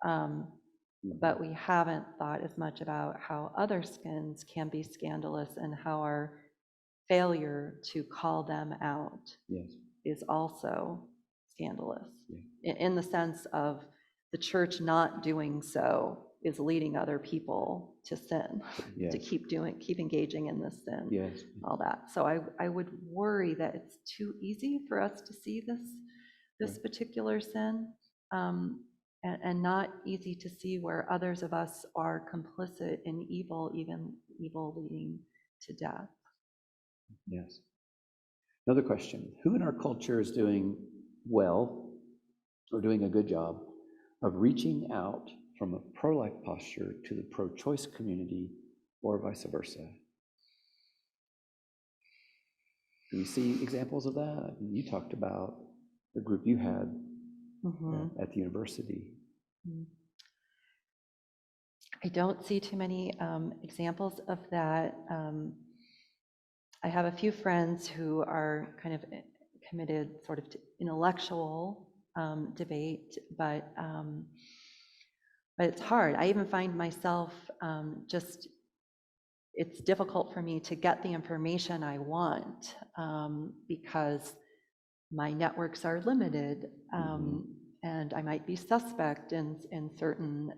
but we haven't thought as much about how other sins can be scandalous and how our failure to call them out yes, is also scandalous, Yeah. in the sense of the church not doing so is leading other people to sin, yes, to keep engaging in this sin, yes, all that. So I would worry that it's too easy for us to see this Right. particular sin, and not easy to see where others of us are complicit in evil, even evil leading to death. yes. Another question. Who in our culture is doing well or doing a good job of reaching out from a pro-life posture to the pro-choice community or vice versa? Do you see examples of that? You talked about the group you had at the university. I don't see too many examples of that. I have a few friends who are kind of committed sort of to intellectual debate, but it's hard. I even find myself it's difficult for me to get the information I want because my networks are limited, and I might be suspect in certain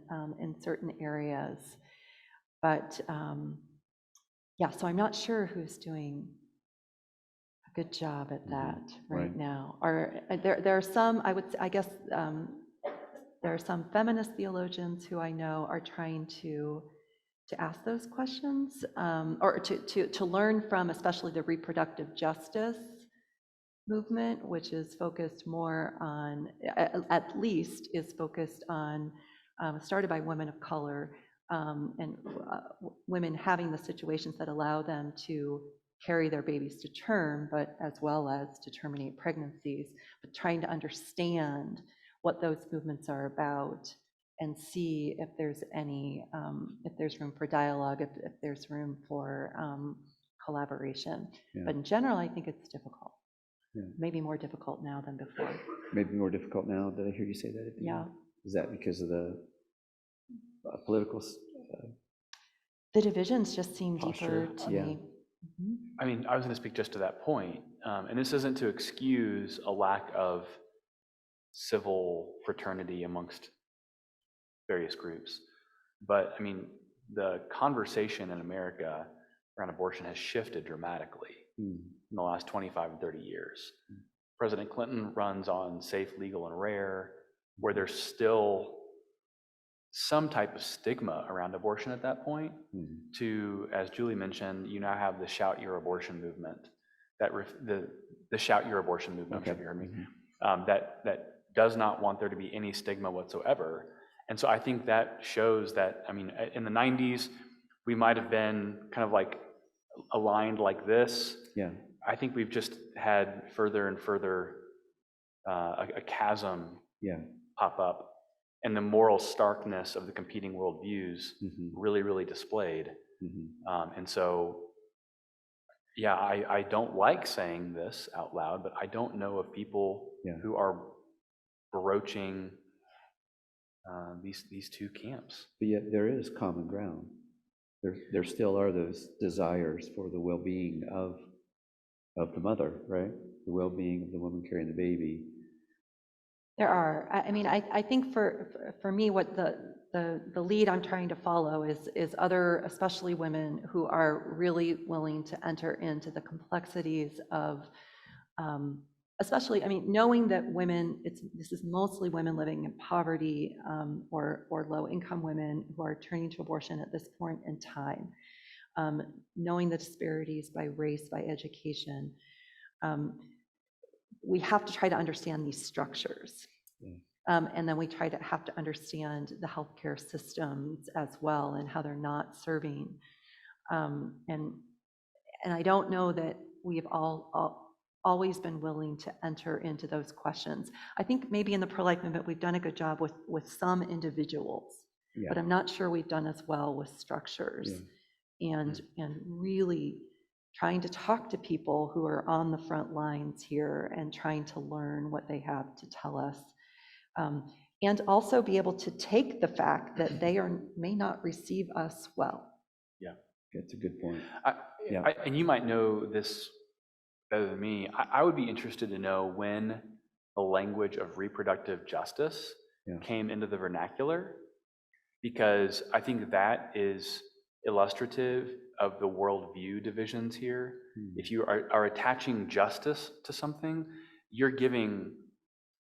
areas. But yeah, so I'm not sure who's doing a good job at that right now. Or there are some, I guess there are some feminist theologians who I know are trying to ask those questions, or to learn from, especially the reproductive justice movement, which is focused more on, at least is focused on, started by women of color, and women having the situations that allow them to carry their babies to term, but as well as to terminate pregnancies, but trying to understand what those movements are about and see if there's if there's room for dialogue, if there's room for collaboration. Yeah. But in general, I think it's difficult. Yeah. Maybe more difficult now than before. Maybe more difficult now. Did I hear you say that at the Yeah. end? Is that because of the political The divisions just seem deeper Posture, to yeah. me. Mhm. I mean, I was going to speak just to that point, and this isn't to excuse a lack of civil fraternity amongst various groups, but I mean, the conversation in America around abortion has shifted dramatically Hmm. in the last 25 and 30 years. President Clinton runs on safe, legal, and rare, where there's still some type of stigma around abortion at that point. Hmm. To, as Julie mentioned, you now have the Shout Your Abortion movement, the Shout Your Abortion movement, I'm sure Okay. you heard me, Mhm. that does not want there to be any stigma whatsoever. And so I think that shows that, I mean, in the 90s, we might have been kind of like aligned like this. Yeah. I think we've just had further and further a chasm Yeah. pop up, and the moral starkness of the competing worldviews Mhm. really, really displayed. Mhm. And so, yeah, I don't like saying this out loud, but I don't know of people Yeah. who are broaching these two camps. But yet there is common ground. There still are those desires for the well-being of the mother, right? The well-being of the woman carrying the baby. There are. I mean, I think for me, what the lead I'm trying to follow is other, especially women, who are really willing to enter into the complexities of, especially, I mean, knowing that women, this is mostly women living in poverty, or low-income women who are turning to abortion at this point in time, knowing the disparities by race, by education. We have to try to understand these structures. Yeah. And then we have to understand the healthcare systems as well and how they're not serving. And I don't know that we've always been willing to enter into those questions. I think maybe in the pro-life movement, we've done a good job with some individuals, Yeah. but I'm not sure we've done as well with structures. And really trying to talk to people who are on the front lines here and trying to learn what they have to tell us. And also be able to take the fact that they may not receive us well. Yeah. That's a good point. Yeah. And you might know this better than me. I would be interested to know when the language of reproductive justice came into the vernacular, because I think that is illustrative of the worldview divisions here. If you are attaching justice to something, you're giving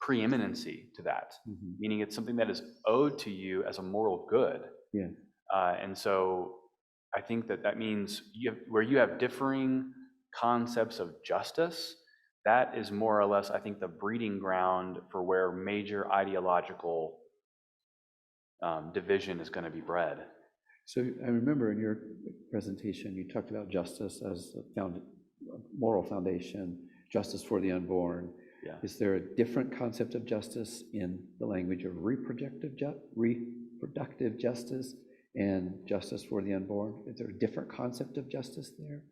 preeminency to that, meaning it's something that is owed to you as a moral good. Yeah. And so I think that means where you have differing concepts of justice, that is more or less, I think, the breeding ground for where major ideological division is going to be bred. So I remember in your presentation, you talked about justice as a moral foundation, justice for the unborn. Yeah. Is there a different concept of justice in the language of reproductive justice and justice for the unborn? Is there a different concept of justice there?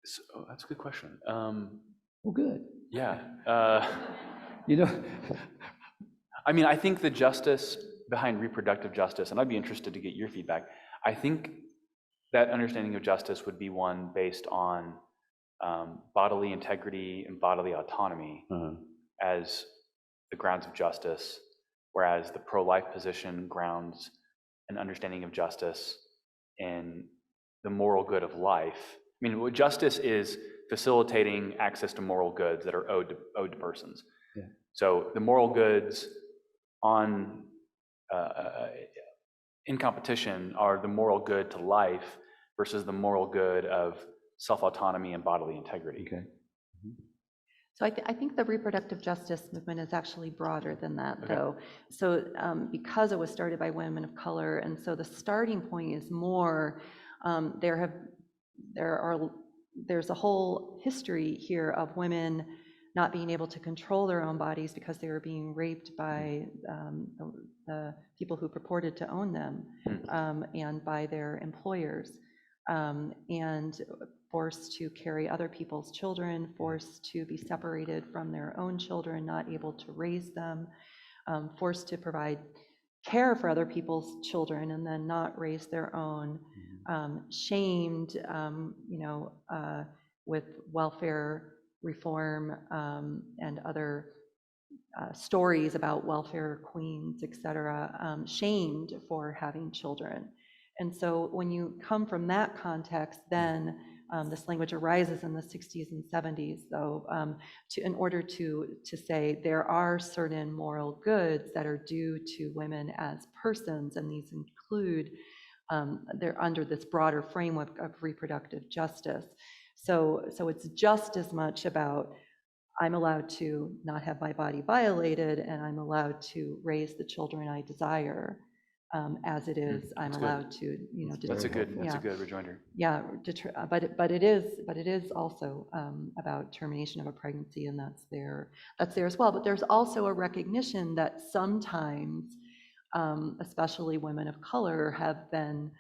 So, that's a good question. Well, good. Yeah. I mean, I think the justice behind reproductive justice, and I'd be interested to get your feedback, I think that understanding of justice would be one based on bodily integrity and bodily autonomy as the grounds of justice, whereas the pro-life position grounds an understanding of justice in the moral good of life. I mean, what justice is facilitating access to moral goods that are owed to persons. Yeah. So the moral goods in competition are the moral good to life versus the moral good of self-autonomy and bodily integrity. Okay. So I think the reproductive justice movement is actually broader than that, though. So because it was started by women of color, and so the starting point is more, there's a whole history here of women not being able to control their own bodies because they were being raped by the people who purported to own them, and by their employers, and forced to carry other people's children, forced to be separated from their own children, not able to raise them, forced to provide care for other people's children and then not raise their own, shamed, with welfare reform and other stories about welfare queens, et cetera, shamed for having children. And so when you come from that context, then this language arises in the 60s and 70s, though, in order to say there are certain moral goods that are due to women as persons, and these include, they're under this broader framework of reproductive justice. So it's just as much about I'm allowed to not have my body violated, and I'm allowed to raise the children I desire, as it is I'm That's allowed to, That's a good yeah. rejoinder. Yeah, but it is also about termination of a pregnancy, and that's there as well. But there's also a recognition that sometimes, especially women of color, have been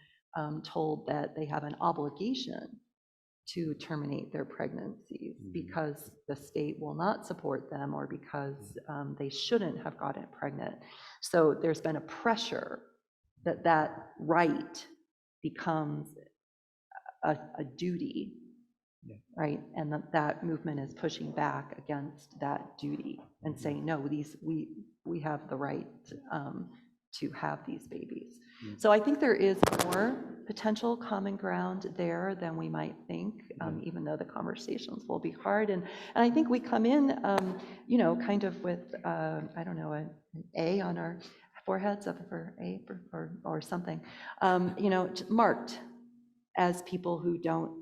told that they have an obligation to terminate their pregnancies because the state will not support them, or because they shouldn't have gotten pregnant. So there's been a pressure that right becomes a duty, right? And that movement is pushing back against that duty and saying, no, we have the right to have these babies. So I think there is more potential common ground there than we might think, even though the conversations will be hard. And I think we come in, kind of with, I don't know, an A on our foreheads, up for A or something, marked as people who don't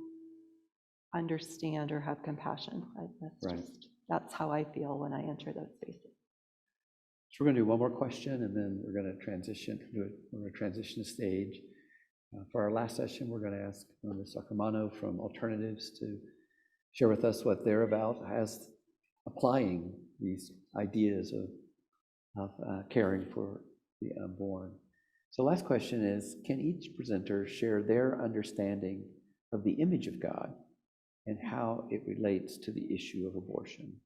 understand or have compassion. That's how I feel when I enter those spaces. So we're going to do one more question, and then we're going to transition the stage. For our last session, we're going to ask Ms. Acamano from Alternatives to share with us what they're about as applying these ideas of caring for the unborn. So last question is, can each presenter share their understanding of the image of God and how it relates to the issue of abortion?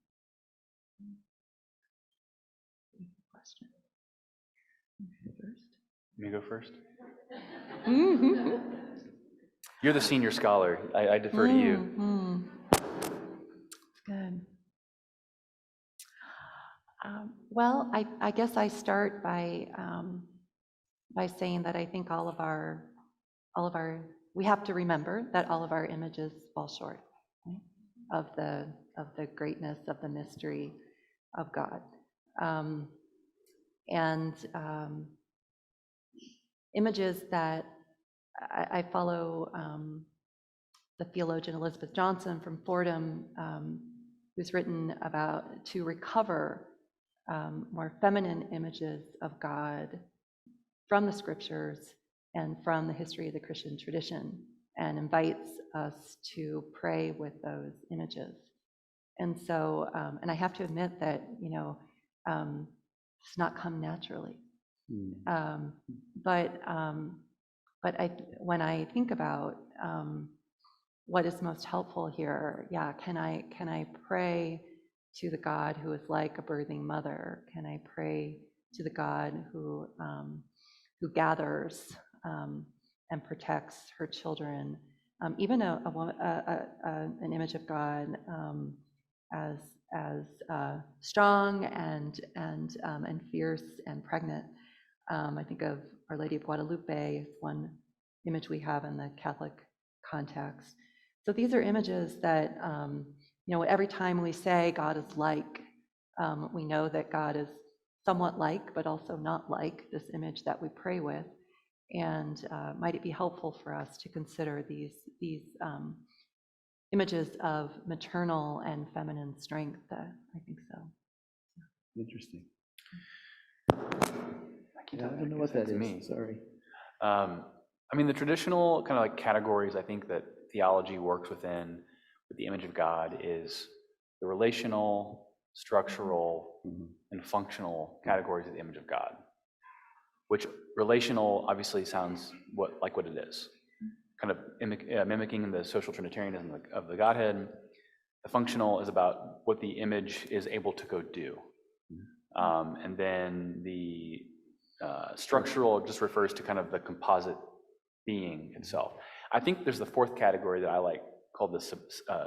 Question. You go first. Mm-hmm. You're the senior scholar. I defer to you. Mm-hmm. Good. Well, I guess I start by saying that I think all of our we have to remember that all of our images fall short, right, of the greatness of the mystery of God, and images that I follow. The theologian Elizabeth Johnson from Fordham, who's written about to recover more feminine images of God from the scriptures and from the history of the Christian tradition, and invites us to pray with those images. And so, and I have to admit that, it's not come naturally. But when I think about what is most helpful here, can I pray to the God who is like a birthing mother? Can I pray to the God who gathers and protects her children? Even an image of God as strong and fierce and pregnant. I think of Our Lady of Guadalupe, one image we have in the Catholic context. So these are images that, every time we say God is like, we know that God is somewhat like, but also not like this image that we pray with. And might it be helpful for us to consider these images of maternal and feminine strength? I think so. Interesting. I don't know what that is. Sorry. The traditional kind of like categories I think that theology works within with the image of God is the relational, structural, and functional categories of the image of God. Which relational obviously sounds like what it is, kind of mimicking the social Trinitarianism of the Godhead. The functional is about what the image is able to go do, and then the Structural just refers to kind of the composite being itself. I think there's the fourth category that I like called the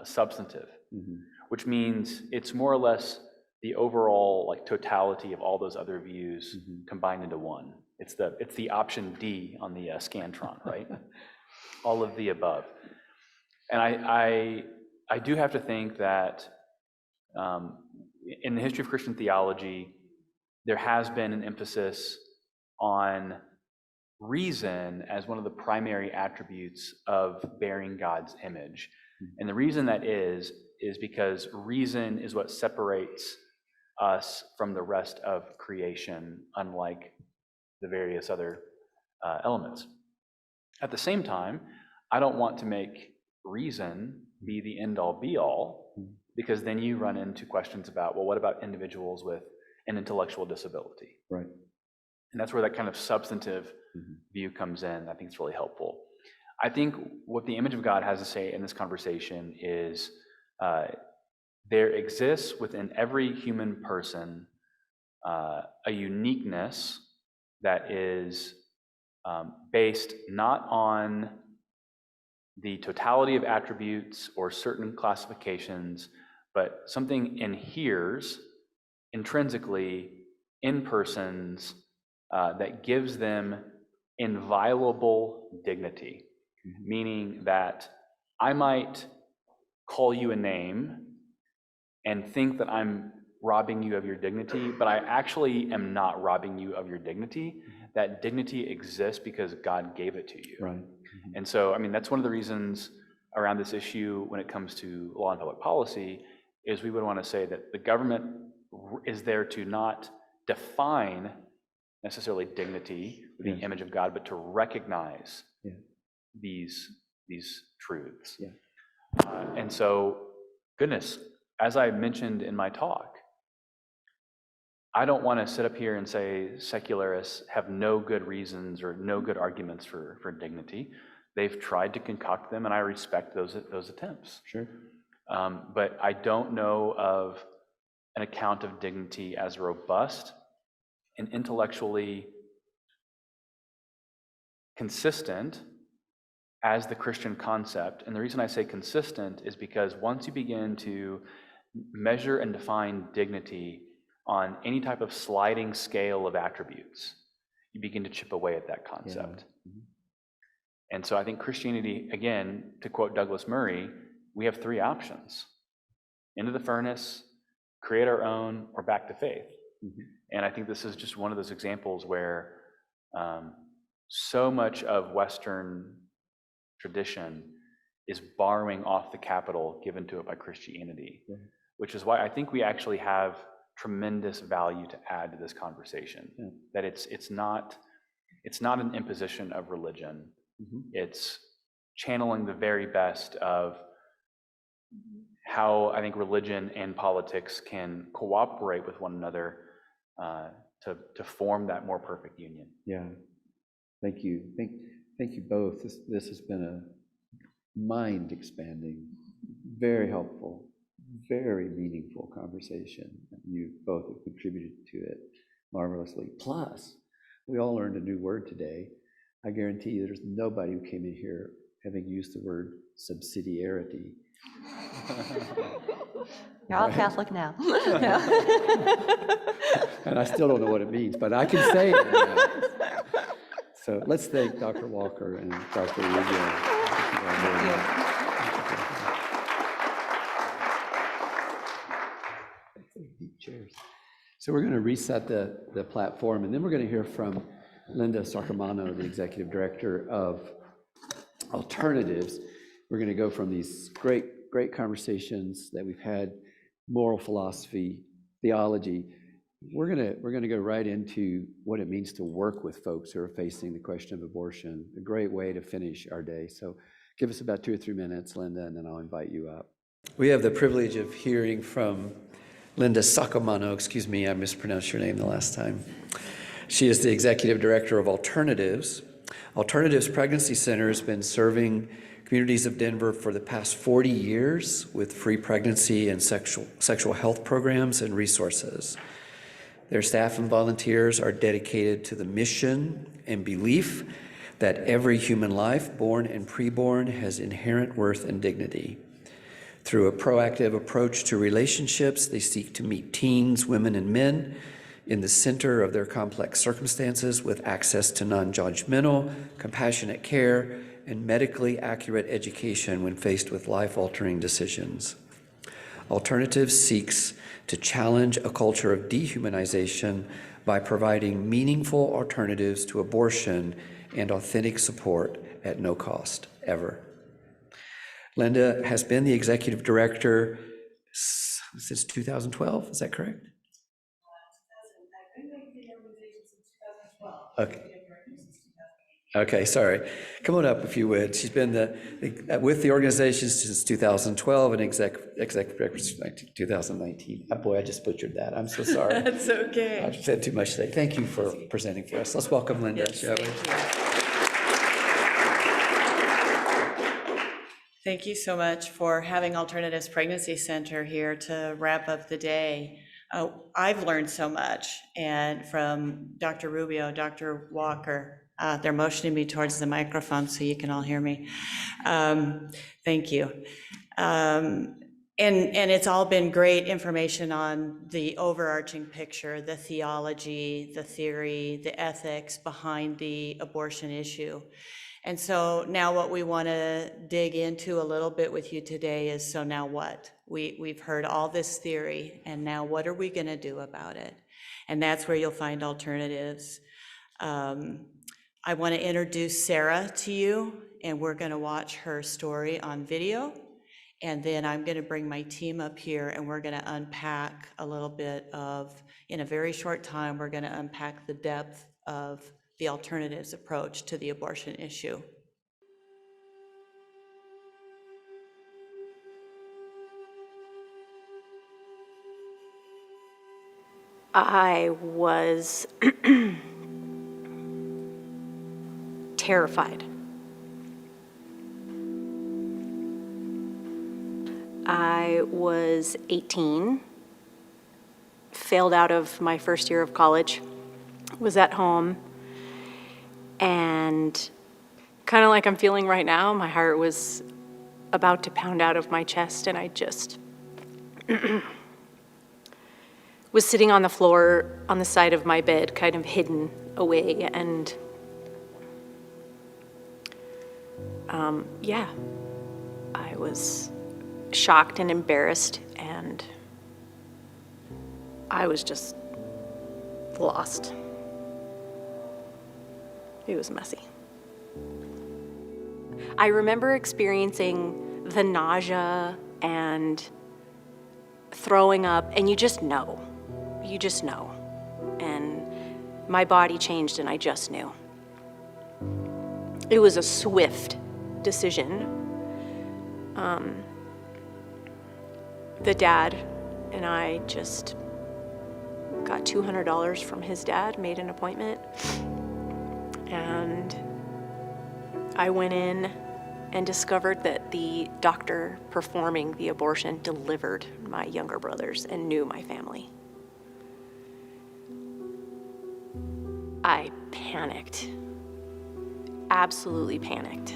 substantive, which means it's more or less the overall like totality of all those other views combined into one. It's the option D on the Scantron, right? All of the above. And I do have to think that in the history of Christian theology, there has been an emphasis on reason as one of the primary attributes of bearing God's image. And the reason that is because reason is what separates us from the rest of creation, unlike the various other elements. At the same time, I don't want to make reason be the end-all be-all, because then you run into questions about, well, what about individuals with an intellectual disability? Right. And that's where that kind of substantive view comes in. I think it's really helpful. I think what the image of God has to say in this conversation is there exists within every human person a uniqueness that is based not on the totality of attributes or certain classifications, but something inheres intrinsically in persons that gives them inviolable dignity, meaning that I might call you a name and think that I'm robbing you of your dignity, but I actually am not robbing you of your dignity. That dignity exists because God gave it to you. Right. And so, I mean, that's one of the reasons around this issue when it comes to law and public policy is we would want to say that the government is there to not define necessarily dignity, the image of God, but to recognize these truths. And so, goodness, as I mentioned in my talk, I don't want to sit up here and say secularists have no good reasons or no good arguments for dignity. They've tried to concoct them, and I respect those attempts. Sure. But I don't know of an account of dignity as robust and intellectually consistent as the Christian concept. And the reason I say consistent is because once you begin to measure and define dignity on any type of sliding scale of attributes, you begin to chip away at that concept. And so I think Christianity, again, to quote Douglas Murray, we have three options: into the furnace, create our own, or back to faith. And I think this is just one of those examples where so much of Western tradition is borrowing off the capital given to it by Christianity, which is why I think we actually have tremendous value to add to this conversation. That it's not an imposition of religion. It's channeling the very best of how I think religion and politics can cooperate with one another to form that more perfect union. Yeah. Thank you. Thank you both. This has been a mind-expanding, very helpful, very meaningful conversation. You both have contributed to it marvelously. Plus, we all learned a new word today. I guarantee you there's nobody who came in here having used the word subsidiarity. You're all Catholic now. And I still don't know what it means, but I can say it now. So let's thank Dr. Walker and Dr. Rubio. Cheers. So we're going to reset the platform, and then we're going to hear from Linda Sacramano, the Executive Director of Alternatives. We're going to go from these great conversations that we've had, moral philosophy, theology. We're going to go right into what it means to work with folks who are facing the question of abortion. A great way to finish our day. So give us about 2 or 3 minutes, Linda, and then I'll invite you up. We have the privilege of hearing from Linda Sacramano. Excuse me, I mispronounced your name the last time. She is the Executive Director of Alternatives. Alternatives Pregnancy Center has been serving communities of Denver for the past 40 years with free pregnancy and sexual health programs and resources. Their staff and volunteers are dedicated to the mission and belief that every human life, born and preborn, has inherent worth and dignity. Through a proactive approach to relationships, they seek to meet teens, women, and men in the center of their complex circumstances with access to non-judgmental, compassionate care, and medically accurate education when faced with life-altering decisions. Alternatives seeks to challenge a culture of dehumanization by providing meaningful alternatives to abortion and authentic support at no cost, ever. Linda has been the executive director since 2012, is that correct? Okay. Okay, sorry. Come on up if you would. She's been with the organization since 2012 and executive director since 2019. Oh, boy, I just butchered that. I'm so sorry. That's okay. I've said too much today. Thank you for presenting for us. Let's welcome Linda, Yes, shall we? Thank you so much for having Alternatives Pregnancy Center here to wrap up the day. I've learned so much, and from Dr. Rubio, Dr. Walker, they're motioning me towards the microphone so you can all hear me. Thank you. And it's all been great information on the overarching picture, the theology, the theory, the ethics behind the abortion issue. And so now what we want to dig into a little bit with you today is, so now what? We've heard all this theory, and now what are we going to do about it? And that's where you'll find alternatives. I want to introduce Sarah to you, and we're going to watch her story on video. And then I'm going to bring my team up here, and we're going to unpack a little bit of, in a very short time, we're going to unpack the depth of the alternatives approach to the abortion issue. I was terrified. I was 18, failed out of my first year of college, was at home, and kind of like I'm feeling right now, my heart was about to pound out of my chest, and I just was sitting on the floor on the side of my bed, kind of hidden away, and yeah, I was shocked and embarrassed, and I was just lost. It was messy. I remember experiencing the nausea and throwing up, and you just know. And my body changed, and I just knew. It was a swift decision. The dad and I just got $200 from his dad, made an appointment, and I went in and discovered that the doctor performing the abortion delivered my younger brothers and knew my family. I panicked, absolutely panicked.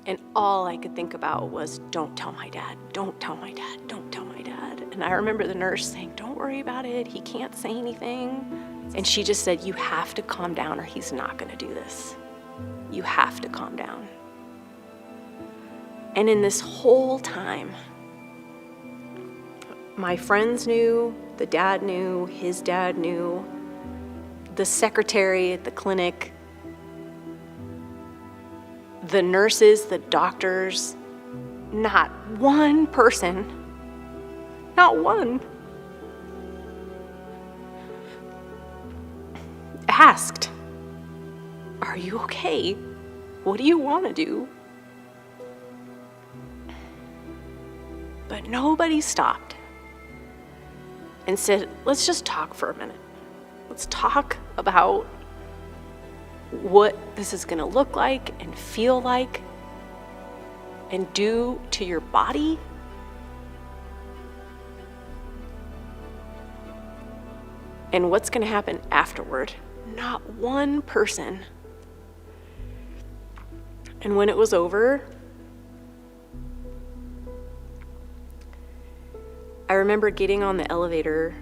And all I could think about was, don't tell my dad, don't tell my dad, don't tell my dad. And I remember the nurse saying, don't worry about it, he can't say anything. And she just said, you have to calm down or he's not gonna do this. You have to calm down. And in this whole time, my friends knew, the dad knew, his dad knew, the secretary at the clinic, the nurses, the doctors, not one person, not one, asked, are you okay? What do you want to do? But nobody stopped and said, let's just talk for a minute. Let's talk about what this is going to look like and feel like and do to your body. And what's going to happen afterward? Not one person. And when it was over, I remember getting on the elevator,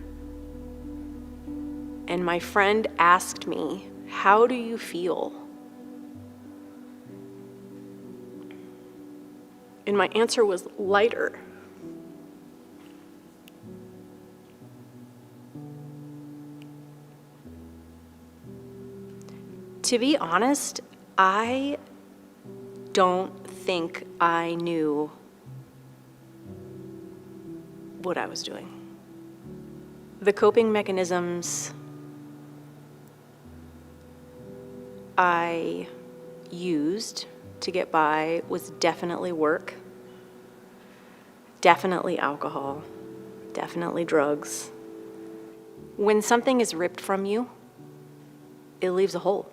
and my friend asked me, "How do you feel?" And my answer was lighter. To be honest, I don't think I knew what I was doing. The coping mechanisms I used to get by was definitely work, definitely alcohol, definitely drugs. When something is ripped from you, it leaves a hole.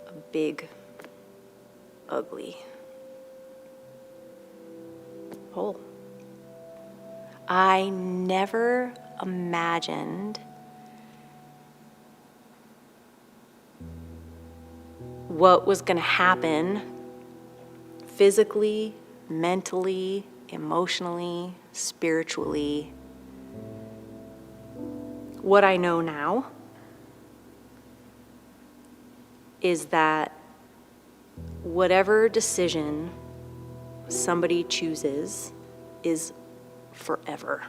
A big, ugly hole. I never imagined what was going to happen physically, mentally, emotionally, spiritually. What I know now is that whatever decision somebody chooses is forever.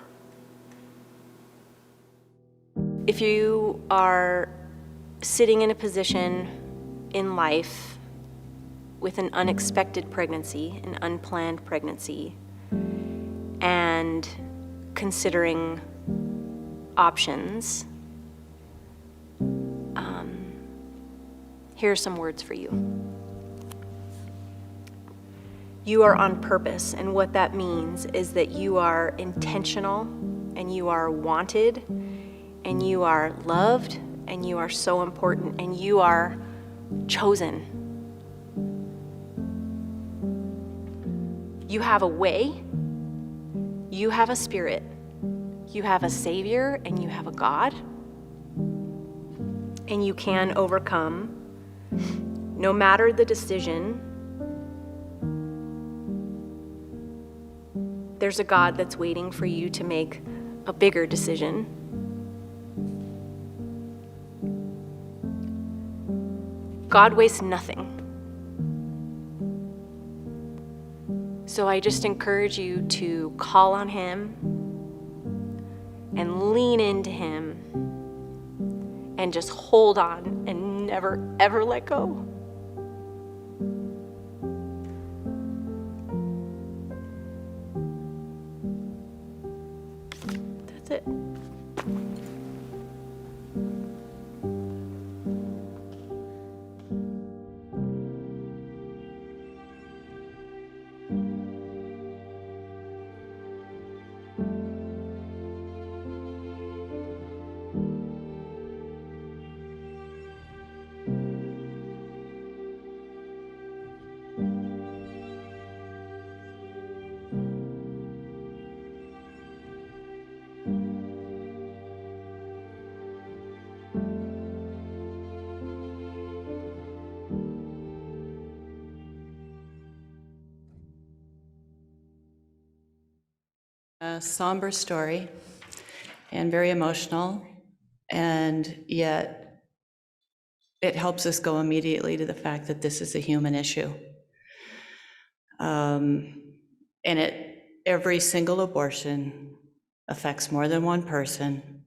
If you are sitting in a position in life with an unexpected pregnancy, an unplanned pregnancy, and considering options, here are some words for you. You are on purpose, and what that means is that you are intentional, and you are wanted, and you are loved, and you are so important, and you are chosen. You have a way, you have a spirit, you have a Savior, and you have a God, and you can overcome no matter the decision. There's a God that's waiting for you to make a bigger decision. God wastes nothing. So I just encourage you to call on Him and lean into Him and just hold on and never, ever let go. That's it. A somber story and very emotional, and yet it helps us go immediately to the fact that this is a human issue. Every single abortion affects more than one person,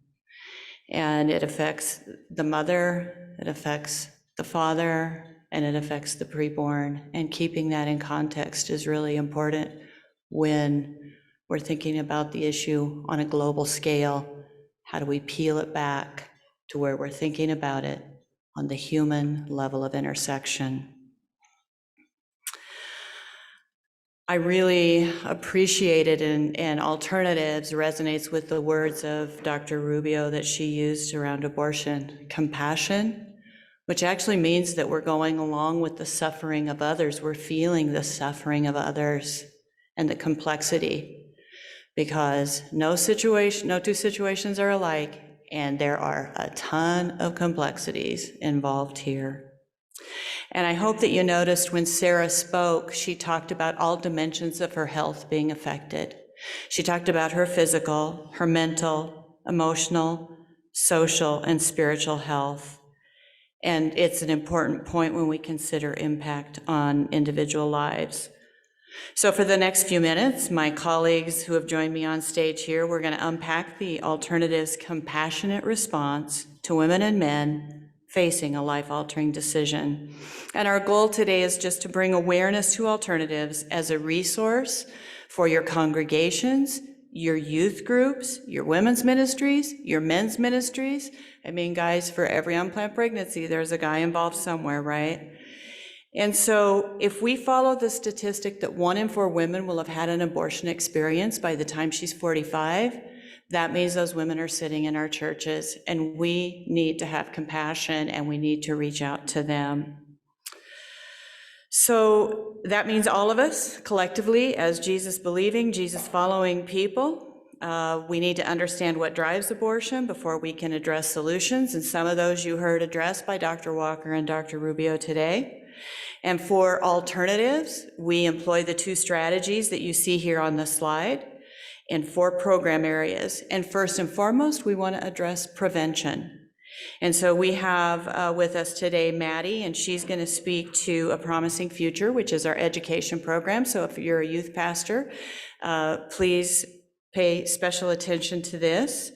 and it affects the mother, it affects the father, and it affects the preborn, and keeping that in context is really important when we're thinking about the issue on a global scale. How do we peel it back to where we're thinking about it on the human level of intersection? I really appreciated, and Alternatives resonates with the words of Dr. Rubio that she used around abortion, compassion, which actually means that we're going along with the suffering of others. We're feeling the suffering of others and the complexity. because no two situations are alike, and there are a ton of complexities involved here. And I hope that you noticed when Sarah spoke, she talked about all dimensions of her health being affected. She talked about her physical, her mental, emotional, social, and spiritual health. And it's an important point when we consider impact on individual lives. So for the next few minutes, my colleagues who have joined me on stage here, we're going to unpack the Alternatives' compassionate response to women and men facing a life-altering decision. And our goal today is just to bring awareness to Alternatives as a resource for your congregations, your youth groups, your women's ministries, your men's ministries. I mean, guys, for every unplanned pregnancy, there's a guy involved somewhere, right? And so if we follow the statistic that 1 in 4 women will have had an abortion experience by the time she's 45, that means those women are sitting in our churches, and we need to have compassion and we need to reach out to them. So that means all of us collectively, as Jesus believing, Jesus following people, we need to understand what drives abortion before we can address solutions. And some of those you heard addressed by Dr. Walker and Dr. Rubio today. And for Alternatives, we employ the 2 strategies that you see here on the slide in 4 program areas. And first and foremost, we want to address prevention. And so we have with us today Maddie, and she's going to speak to A Promising Future, which is our education program. So if you're a youth pastor, please pay special attention to this.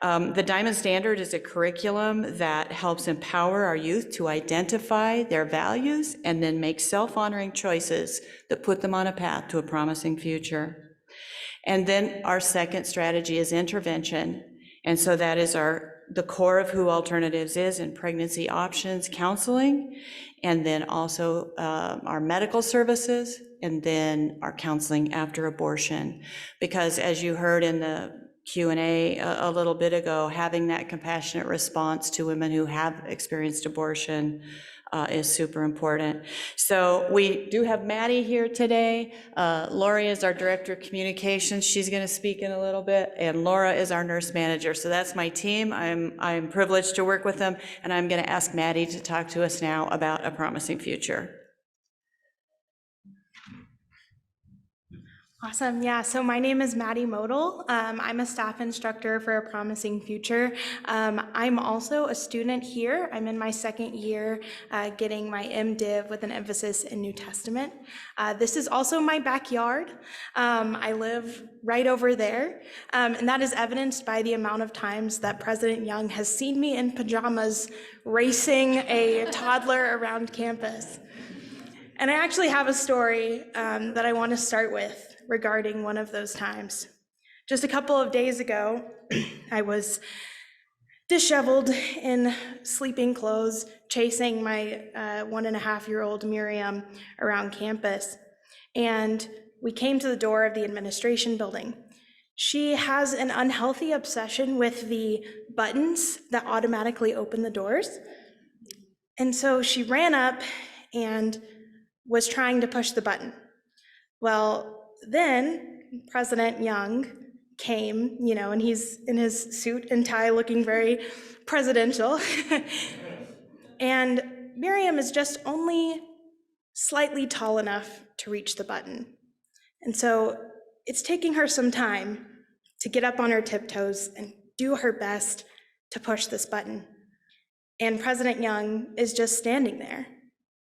The Diamond Standard is a curriculum that helps empower our youth to identify their values and then make self-honoring choices that put them on a path to a promising future. And then our second strategy is intervention. And so that is the core of who Alternatives is in pregnancy options counseling, and then also our medical services, and then our counseling after abortion. Because as you heard in the Q&A a little bit ago, having that compassionate response to women who have experienced abortion is super important. So we do have Maddie here today. Lori is our Director of Communications. She's going to speak in a little bit. And Laura is our nurse manager. So that's my team. I'm privileged to work with them. And I'm going to ask Maddie to talk to us now about A Promising Future. Awesome. Yeah, so my name is Maddie Modal. I'm a staff instructor for A Promising Future. I'm also a student here. I'm in my 2nd year getting my MDiv with an emphasis in New Testament. This is also my backyard. I live right over there, and that is evidenced by the amount of times that President Young has seen me in pajamas racing a toddler around campus. And I actually have a story that I want to start with regarding one of those times. Just a couple of days ago, I was disheveled in sleeping clothes, chasing my 1.5-year-old Miriam around campus. And we came to the door of the administration building. She has an unhealthy obsession with the buttons that automatically open the doors. And so she ran up and was trying to push the button. Well, then President Young came, and he's in his suit and tie looking very presidential. And Miriam is just only slightly tall enough to reach the button. And so it's taking her some time to get up on her tiptoes and do her best to push this button. And President Young is just standing there,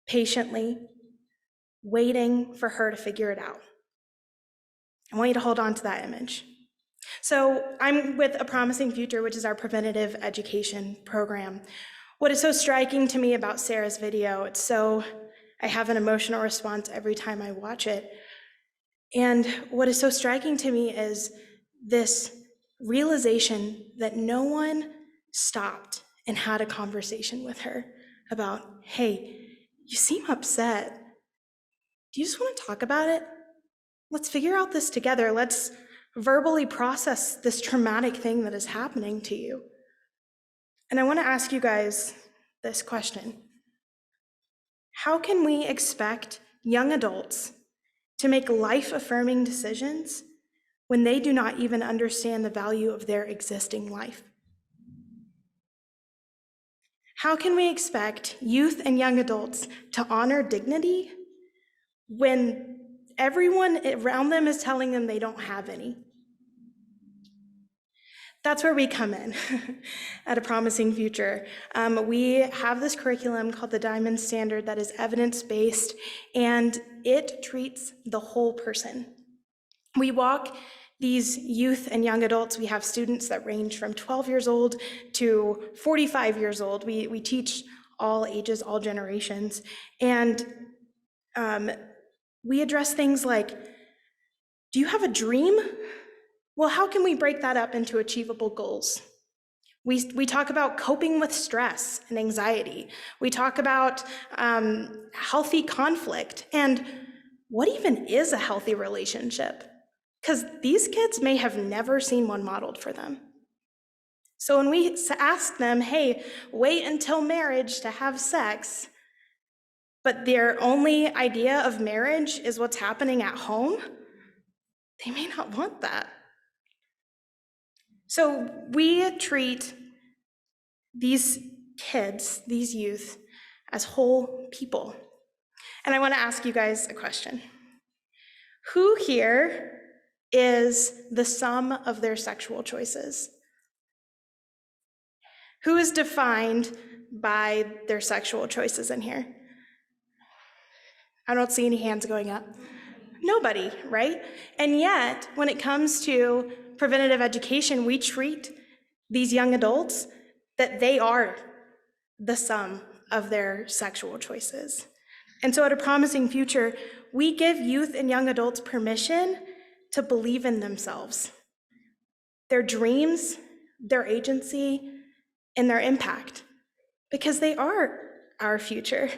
patiently waiting for her to figure it out. I want you to hold on to that image. So I'm with A Promising Future, which is our preventative education program. What is so striking to me about Sarah's video, I have an emotional response every time I watch it. And what is so striking to me is this realization that no one stopped and had a conversation with her about, hey, you seem upset. Do you just want to talk about it? Let's figure out this together. Let's verbally process this traumatic thing that is happening to you. And I want to ask you guys this question. How can we expect young adults to make life-affirming decisions when they do not even understand the value of their existing life? How can we expect youth and young adults to honor dignity when everyone around them is telling them they don't have any? That's where we come in at A Promising Future. We have this curriculum called the Diamond Standard that is evidence-based, and it treats the whole person. We walk these youth and young adults. We have students that range from 12 years old to 45 years old. We teach all ages, all generations, and we address things like, do you have a dream? Well, how can we break that up into achievable goals? We talk about coping with stress and anxiety. We talk about healthy conflict and what even is a healthy relationship? Because these kids may have never seen one modeled for them. So when we ask them, hey, wait until marriage to have sex, but their only idea of marriage is what's happening at home, they may not want that. So we treat these kids, these youth, as whole people. And I want to ask you guys a question. Who here is the sum of their sexual choices? Who is defined by their sexual choices in here? I don't see any hands going up. Nobody, right? And yet, when it comes to preventative education, we treat these young adults that they are the sum of their sexual choices. And so at A Promising Future, we give youth and young adults permission to believe in themselves, their dreams, their agency, and their impact, because they are our future.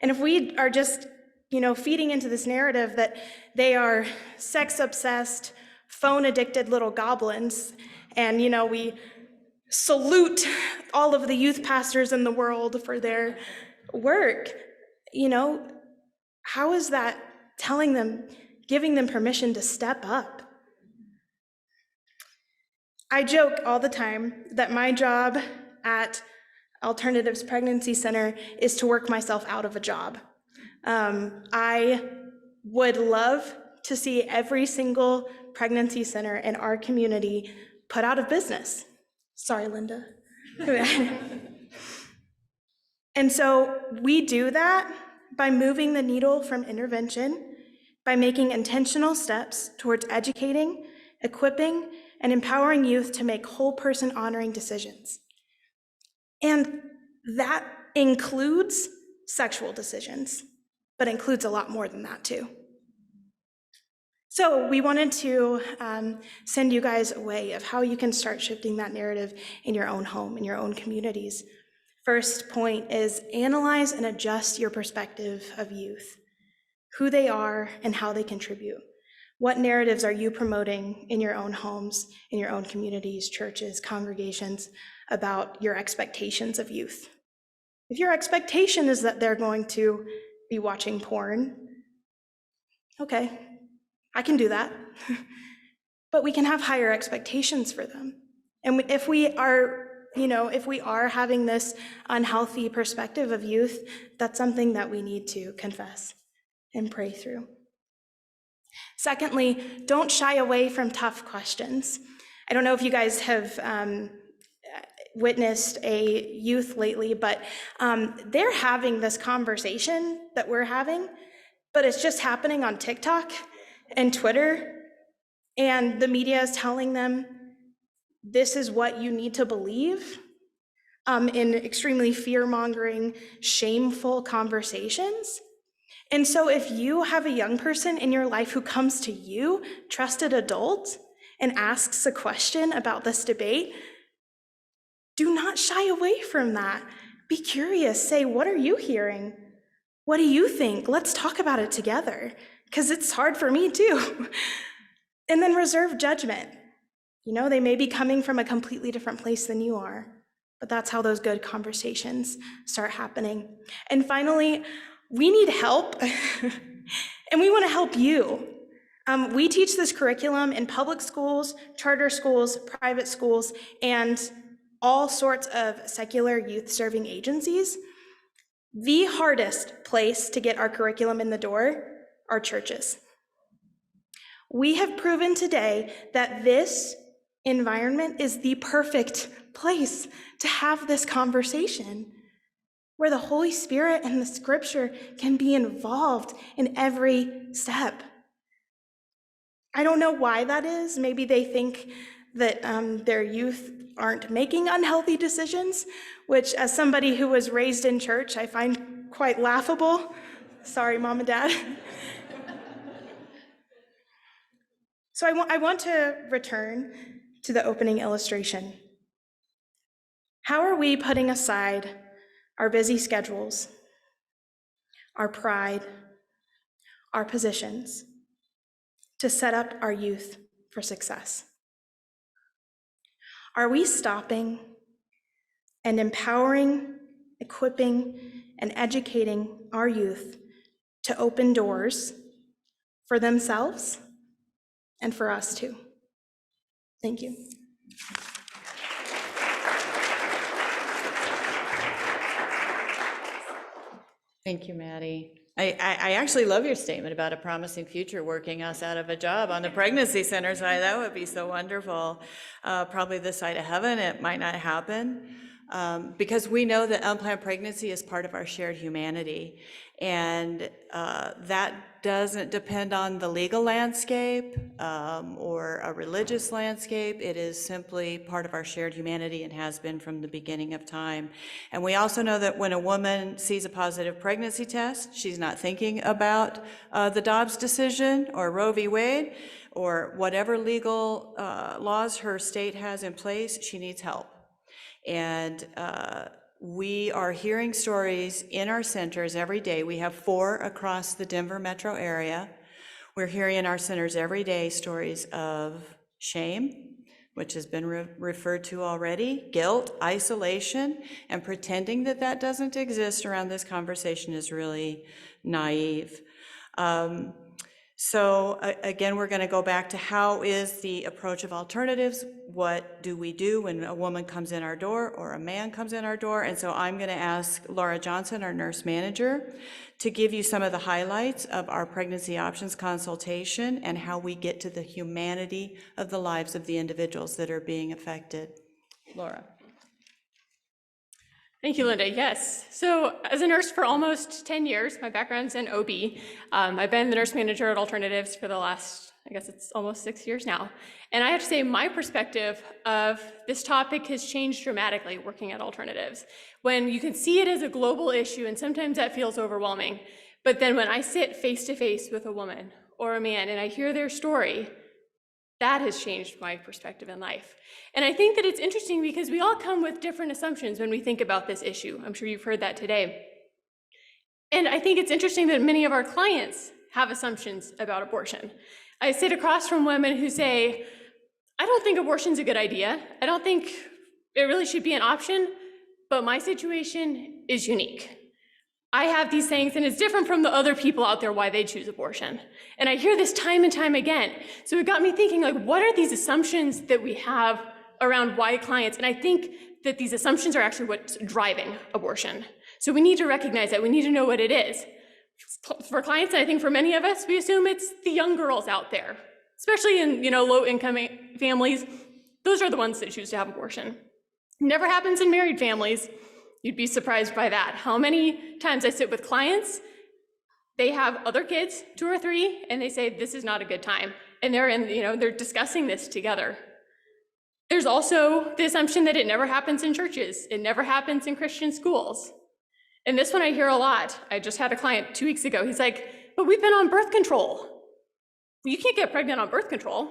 And if we are just, feeding into this narrative that they are sex-obsessed, phone-addicted little goblins, and, we salute all of the youth pastors in the world for their work, how is that telling them, giving them permission to step up? I joke all the time that my job at Alternatives Pregnancy Center is to work myself out of a job. I would love to see every single pregnancy center in our community put out of business. Sorry, Linda. And so we do that by moving the needle from intervention, by making intentional steps towards educating, equipping, and empowering youth to make whole person honoring decisions. And that includes sexual decisions, but includes a lot more than that too. So we wanted to send you guys a way of how you can start shifting that narrative in your own home, in your own communities. First point is analyze and adjust your perspective of youth, who they are and how they contribute. What narratives are you promoting in your own homes, in your own communities, churches, congregations, about your expectations of youth? If your expectation is that they're going to be watching porn, okay, I can do that. But we can have higher expectations for them. And if we are, having this unhealthy perspective of youth, that's something that we need to confess and pray through. Secondly, don't shy away from tough questions. I don't know if you guys have witnessed a youth lately, but they're having this conversation that we're having, but it's just happening on TikTok and Twitter, and the media is telling them this is what you need to believe in extremely fear-mongering, shameful conversations. And so if you have a young person in your life who comes to you, trusted adult, and asks a question about this debate, do not shy away from that. Be curious. Say, what are you hearing? What do you think? Let's talk about it together, because it's hard for me too. And then reserve judgment. They may be coming from a completely different place than you are, but that's how those good conversations start happening. And finally, we need help, and we want to help you. We teach this curriculum in public schools, charter schools, private schools, and all sorts of secular youth-serving agencies. The hardest place to get our curriculum in the door are churches. We have proven today that this environment is the perfect place to have this conversation, where the Holy Spirit and the Scripture can be involved in every step. I don't know why that is. Maybe they think that their youth aren't making unhealthy decisions, which, as somebody who was raised in church, I find quite laughable. Sorry, Mom and Dad. So I want to return to the opening illustration. How are we putting aside our busy schedules, our pride, our positions, to set up our youth for success? Are we stopping and empowering, equipping, and educating our youth to open doors for themselves and for us too? Thank you. Thank you, Maddie. I actually love your statement about a promising future working us out of a job on the pregnancy center side. That would be so wonderful. Probably this side of heaven, it might not happen, because we know that unplanned pregnancy is part of our shared humanity. And that doesn't depend on the legal landscape or a religious landscape. It is simply part of our shared humanity and has been from the beginning of time. And we also know that when a woman sees a positive pregnancy test, she's not thinking about the Dobbs decision or Roe v. Wade or whatever legal laws her state has in place. She needs help. And we are hearing stories in our centers every day. We have 4 across the Denver metro area. We're hearing in our centers every day stories of shame, which has been referred to already, guilt, isolation, and pretending that that doesn't exist around this conversation is really naive. So again, we're going to go back to how is the approach of alternatives? What do we do when a woman comes in our door or a man comes in our door? And so I'm going to ask Laura Johnson, our nurse manager, to give you some of the highlights of our pregnancy options consultation and how we get to the humanity of the lives of the individuals that are being affected. Laura. Thank you, Linda. Yes. So as a nurse for almost 10 years, my background's in OB. I've been the nurse manager at Alternatives for the last, I guess it's almost 6 years now. And I have to say my perspective of this topic has changed dramatically working at Alternatives. When you can see it as a global issue, and sometimes that feels overwhelming. But then when I sit face to face with a woman or a man and I hear their story, that has changed my perspective in life. And I think that it's interesting because we all come with different assumptions when we think about this issue. I'm sure you've heard that today. And I think it's interesting that many of our clients have assumptions about abortion. I sit across from women who say, I don't think abortion's a good idea. I don't think it really should be an option, but my situation is unique. I have these things, and it's different from the other people out there why they choose abortion. And I hear this time and time again. So it got me thinking, like, what are these assumptions that we have around why clients? And I think that these assumptions are actually what's driving abortion. So we need to recognize that. We need to know what it is. For clients, and I think for many of us, we assume it's the young girls out there, especially in low-income families. Those are the ones that choose to have abortion. It never happens in married families. You'd be surprised by that. How many times I sit with clients, they have other kids, 2 or 3, and they say, this is not a good time. And they're discussing this together. There's also the assumption that it never happens in churches. It never happens in Christian schools. And this one I hear a lot. I just had a client 2 weeks ago. He's like, but we've been on birth control. You can't get pregnant on birth control.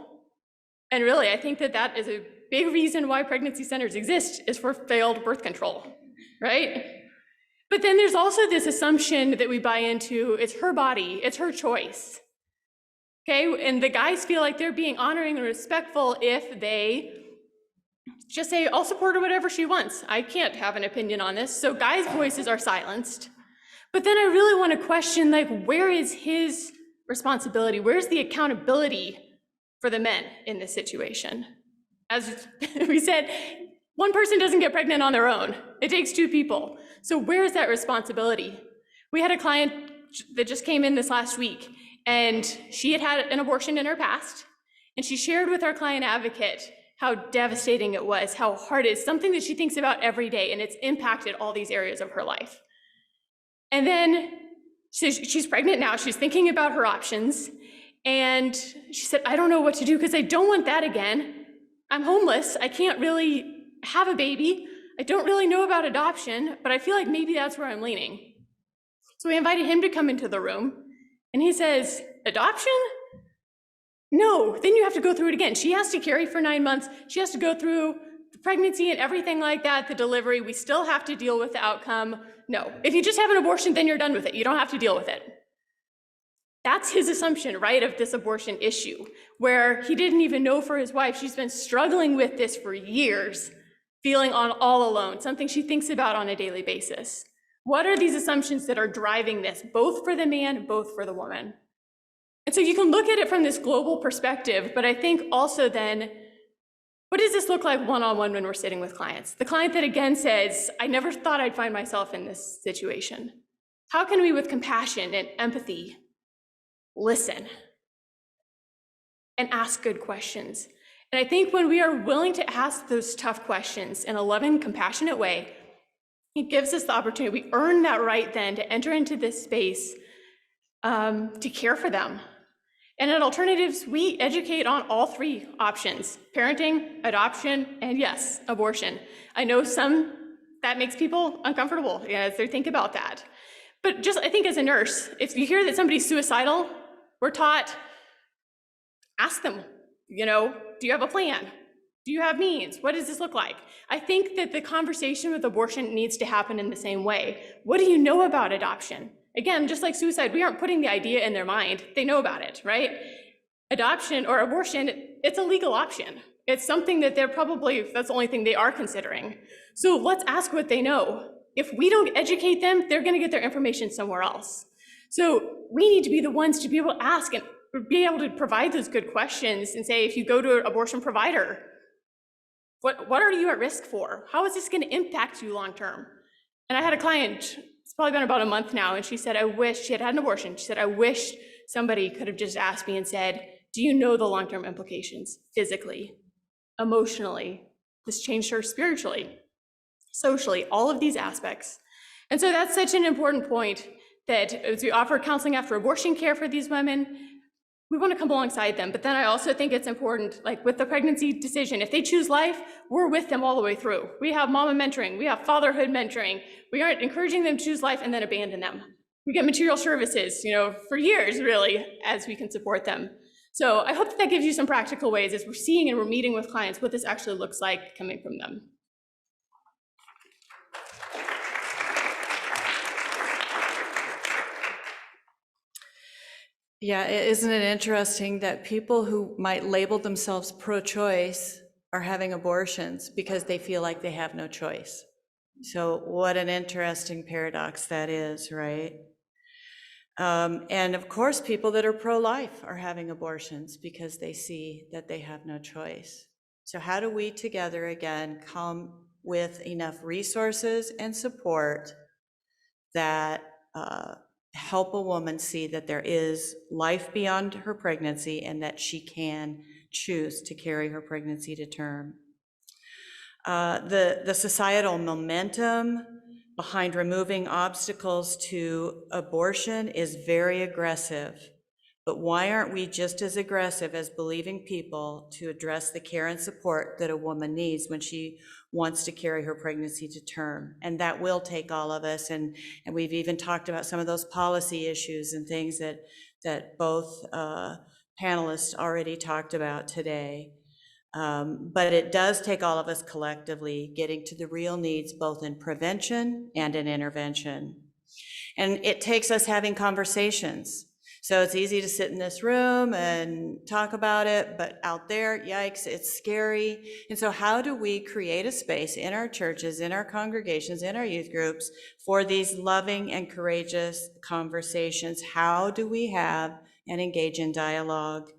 And really, I think that that is a big reason why pregnancy centers exist, is for failed birth control. Right? But then there's also this assumption that we buy into, it's her body, it's her choice. Okay, and the guys feel like they're being honoring and respectful if they just say, I'll support her whatever she wants. I can't have an opinion on this. So guys' voices are silenced. But then I really want to question, like, where is his responsibility? Where's the accountability for the men in this situation? As we said, one person doesn't get pregnant on their own. It takes two people. So where's that responsibility? We had a client that just came in this last week, and she had had an abortion in her past, and she shared with our client advocate how devastating it was, how hard it is, something that she thinks about every day, and it's impacted all these areas of her life. And then she's pregnant now, she's thinking about her options, and she said, I don't know what to do because I don't want that again. I'm homeless, I can't really have a baby, I don't really know about adoption, but I feel like maybe that's where I'm leaning. So we invited him to come into the room, and he says, adoption? No, then you have to go through it again. She has to carry for 9 months. She has to go through the pregnancy and everything like that, the delivery. We still have to deal with the outcome. No, if you just have an abortion, then you're done with it. You don't have to deal with it. That's his assumption, right, of this abortion issue, where he didn't even know for his wife. She's been struggling with this for years, feeling all alone, something she thinks about on a daily basis. What are these assumptions that are driving this, both for the man, both for the woman? And so you can look at it from this global perspective, but I think also then, what does this look like one-on-one when we're sitting with clients? The client that again says, I never thought I'd find myself in this situation. How can we, with compassion and empathy, listen and ask good questions? And I think when we are willing to ask those tough questions in a loving, compassionate way, it gives us the opportunity, we earn that right then to enter into this space to care for them. And at Alternatives, we educate on all three options: parenting, adoption, and yes, abortion. I know that makes people uncomfortable as they think about that. But just, I think as a nurse, if you hear that somebody's suicidal, we're taught, ask them, do you have a plan? Do you have means? What does this look like? I think that the conversation with abortion needs to happen in the same way. What do you know about adoption? Again, just like suicide, we aren't putting the idea in their mind. They know about it, right? Adoption or abortion, it's a legal option. It's something that that's the only thing they are considering. So let's ask what they know. If we don't educate them, they're gonna get their information somewhere else. So we need to be the ones to be able to ask and be able to provide those good questions and say, if you go to an abortion provider, what are you at risk for? How is this gonna impact you long-term? And I had a client, it's probably been about a month now, and she said, she had had an abortion. She said, I wish somebody could have just asked me and said, do you know the long-term implications physically, emotionally? This changed her spiritually, socially, all of these aspects. And so that's such an important point that as we offer counseling after abortion care for these women, we want to come alongside them. But then I also think it's important, like with the pregnancy decision, if they choose life, we're with them all the way through. We have mama mentoring, we have fatherhood mentoring. We aren't encouraging them to choose life and then abandon them. We get material services, for years really, as we can support them. So I hope that gives you some practical ways as we're seeing and we're meeting with clients what this actually looks like coming from them. Yeah, isn't it interesting that people who might label themselves pro-choice are having abortions because they feel like they have no choice? So what an interesting paradox that is, right? And of course, people that are pro-life are having abortions because they see that they have no choice. So how do we together, again, come with enough resources and support that help a woman see that there is life beyond her pregnancy and that she can choose to carry her pregnancy to term? The societal momentum behind removing obstacles to abortion is very aggressive. But why aren't we just as aggressive as believing people to address the care and support that a woman needs when she wants to carry her pregnancy to term? And that will take all of us. And we've even talked about some of those policy issues and things that both panelists already talked about today. But it does take all of us collectively getting to the real needs, both in prevention and in intervention. And it takes us having conversations. So it's easy to sit in this room and talk about it, but out there, yikes, it's scary. And so how do we create a space in our churches, in our congregations, in our youth groups for these loving and courageous conversations? How do we have and engage in dialogue.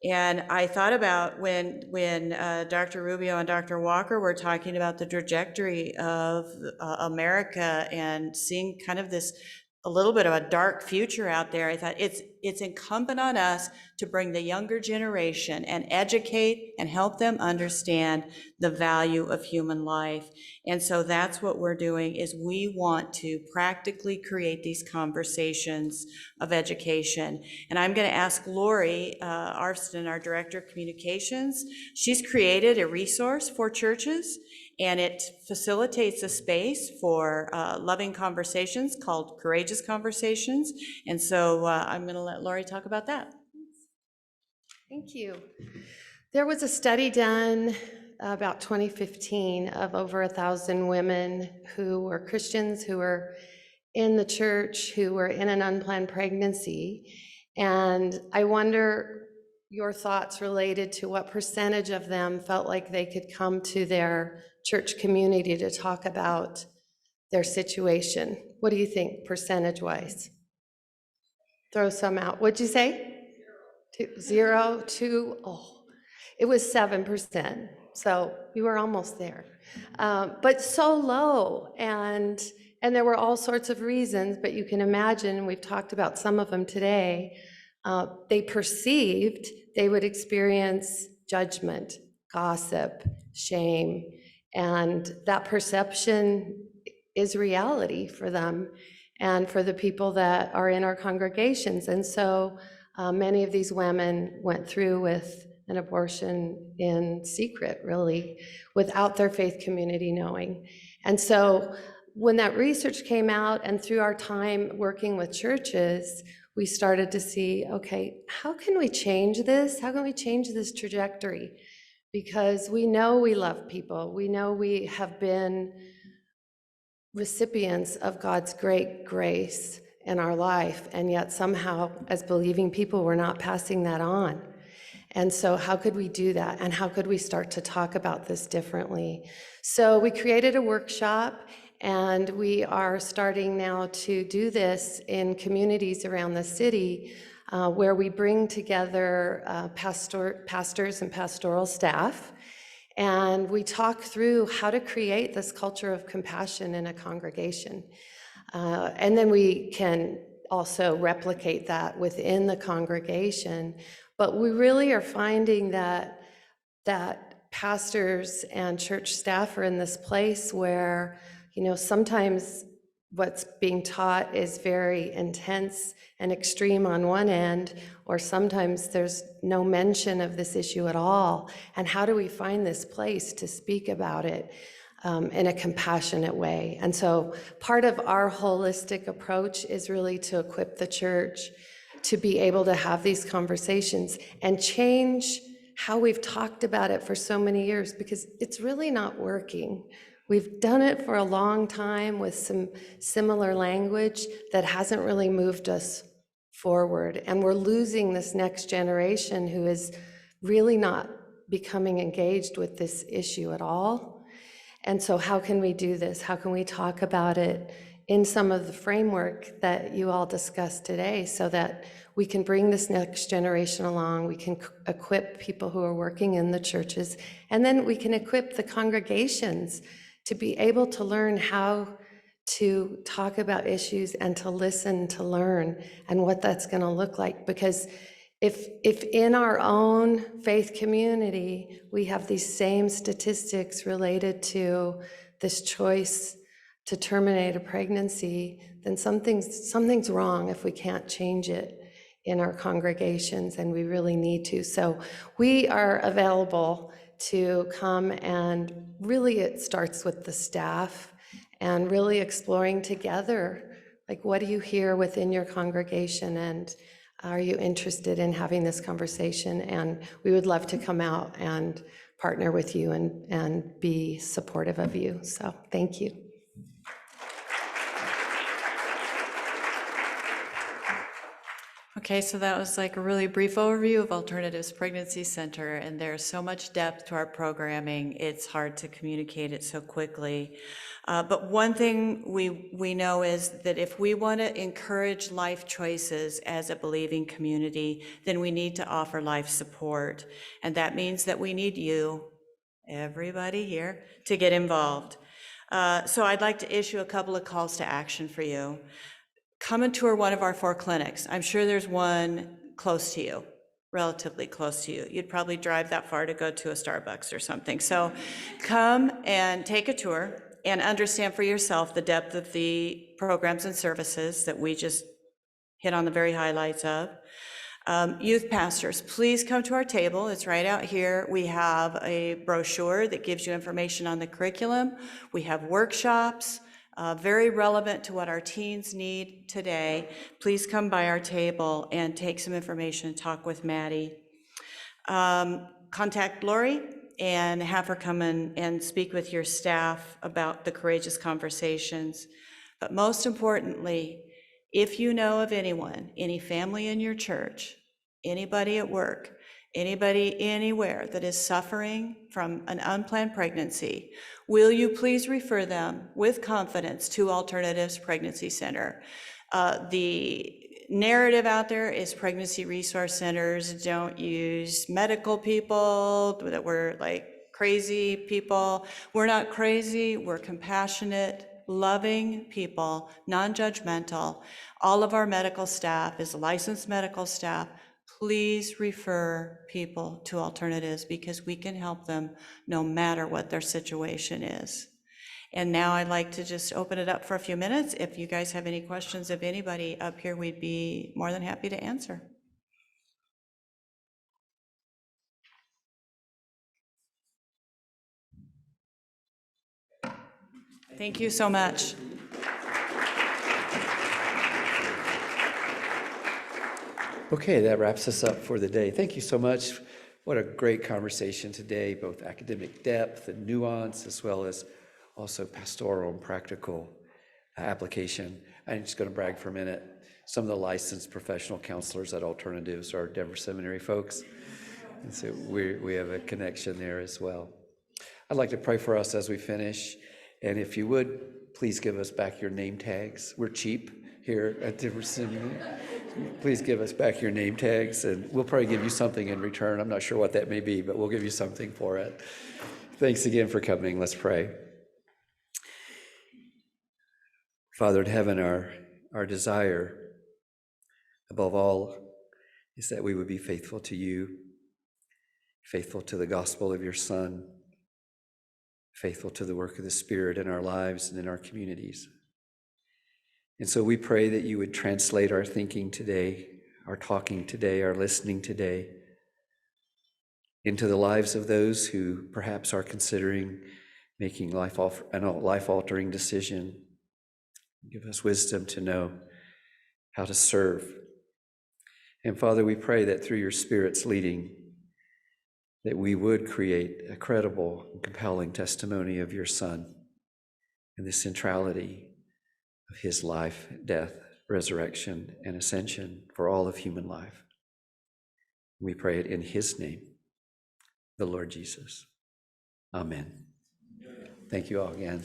And I thought about when Dr. Rubio and Dr. Walker were talking about the trajectory of America and seeing kind of this, a little bit of a dark future out there. I thought it's incumbent on us to bring the younger generation and educate and help them understand the value of human life. And so that's what we're doing, is we want to practically create these conversations of education. And I'm going to ask Lori Arfston, our Director of Communications. She's created a resource for churches, and it facilitates a space for loving conversations called Courageous Conversations. And so I'm going to let Lori talk about that. Thank you. There was a study done about 2015 of over 1,000 women who were Christians, who were in the church, who were in an unplanned pregnancy. And I wonder your thoughts related to what percentage of them felt like they could come to their church community to talk about their situation. What do you think, percentage-wise? Throw some out. What'd you say? 0, 2, oh, it was 7%. So you were almost there, but so low. And there were all sorts of reasons, but you can imagine, we've talked about some of them today, they perceived they would experience judgment, gossip, shame, and that perception is reality for them and for the people that are in our congregations. And so many of these women went through with an abortion in secret, really, without their faith community knowing. And so when that research came out, and through our time working with churches, we started to see, okay, how can we change this? How can we change this trajectory? Because we know we love people. We know we have been recipients of God's great grace in our life, and yet somehow, as believing people, we're not passing that on. And so how could we do that? And how could we start to talk about this differently? So we created a workshop, and we are starting now to do this in communities around the city, where we bring together pastors and pastoral staff, and we talk through how to create this culture of compassion in a congregation. And then we can also replicate that within the congregation. But we really are finding that pastors and church staff are in this place where, sometimes what's being taught is very intense and extreme on one end, or sometimes there's no mention of this issue at all. And how do we find this place to speak about it in a compassionate way? And so part of our holistic approach is really to equip the church to be able to have these conversations and change how we've talked about it for so many years, because it's really not working. We've done it for a long time with some similar language that hasn't really moved us forward. And we're losing this next generation who is really not becoming engaged with this issue at all. And so how can we do this? How can we talk about it in some of the framework that you all discussed today, so that we can bring this next generation along, we can equip people who are working in the churches, and then we can equip the congregations to be able to learn how to talk about issues and to listen, to learn, and what that's going to look like. Because if in our own faith community, we have these same statistics related to this choice to terminate a pregnancy, then something's wrong if we can't change it in our congregations, and we really need to. So we are available to come, and really it starts with the staff and really exploring together, like, what do you hear within your congregation, and are you interested in having this conversation? And we would love to come out and partner with you and be supportive of you. So thank you. Okay, so that was like a really brief overview of Alternatives Pregnancy Center, and there's so much depth to our programming, it's hard to communicate it so quickly. But one thing we know is that if we want to encourage life choices as a believing community, then we need to offer life support. And that means that we need you, everybody here, to get involved. So I'd like to issue a couple of calls to action for you. Come and tour one of our 4 clinics. I'm sure there's one close to you, relatively close to you. You'd probably drive that far to go to a Starbucks or something. So come and take a tour and understand for yourself the depth of the programs and services that we just hit on the very highlights of. Youth pastors, please come to our table. It's right out here. We have a brochure that gives you information on the curriculum. We have workshops. Very relevant to what our teens need today. Please come by our table and take some information and talk with Maddie. Contact Lori and have her come in and speak with your staff about the Courageous Conversations. But most importantly, if you know of anyone, any family in your church, anybody at work, anybody anywhere that is suffering from an unplanned pregnancy, will you please refer them with confidence to Alternatives Pregnancy Center? The narrative out there is pregnancy resource centers don't use medical people, that we're like crazy people. We're not crazy, we're compassionate, loving people, non-judgmental. All of our medical staff is licensed medical staff. Please refer people to Alternatives because we can help them no matter what their situation is. And now I'd like to just open it up for a few minutes. If you guys have any questions of anybody up here, we'd be more than happy to answer. Thank you so much. Okay, that wraps us up for the day. Thank you so much. What a great conversation today, both academic depth and nuance, as well as also pastoral and practical application. I'm just going to brag for a minute. Some of the licensed professional counselors at Alternatives are Denver Seminary folks, and so we have a connection there as well. I'd like to pray for us as we finish, and if you would, please give us back your name tags. We're cheap here at Denver Seminary. Please give us back your name tags, and we'll probably give you something in return. I'm not sure what that may be, but we'll give you something for it. Thanks again for coming. Let's pray. Father in heaven, our desire above all is that we would be faithful to you, faithful to the gospel of your Son, faithful to the work of the Spirit in our lives and in our communities. And so we pray that you would translate our thinking today, our talking today, our listening today into the lives of those who perhaps are considering making a life-altering decision. Give us wisdom to know how to serve. And Father, we pray that through your Spirit's leading, that we would create a credible and compelling testimony of your Son and the centrality of his life, death, resurrection, and ascension for all of human life. We pray it in his name, the Lord Jesus. Amen. Thank you all again.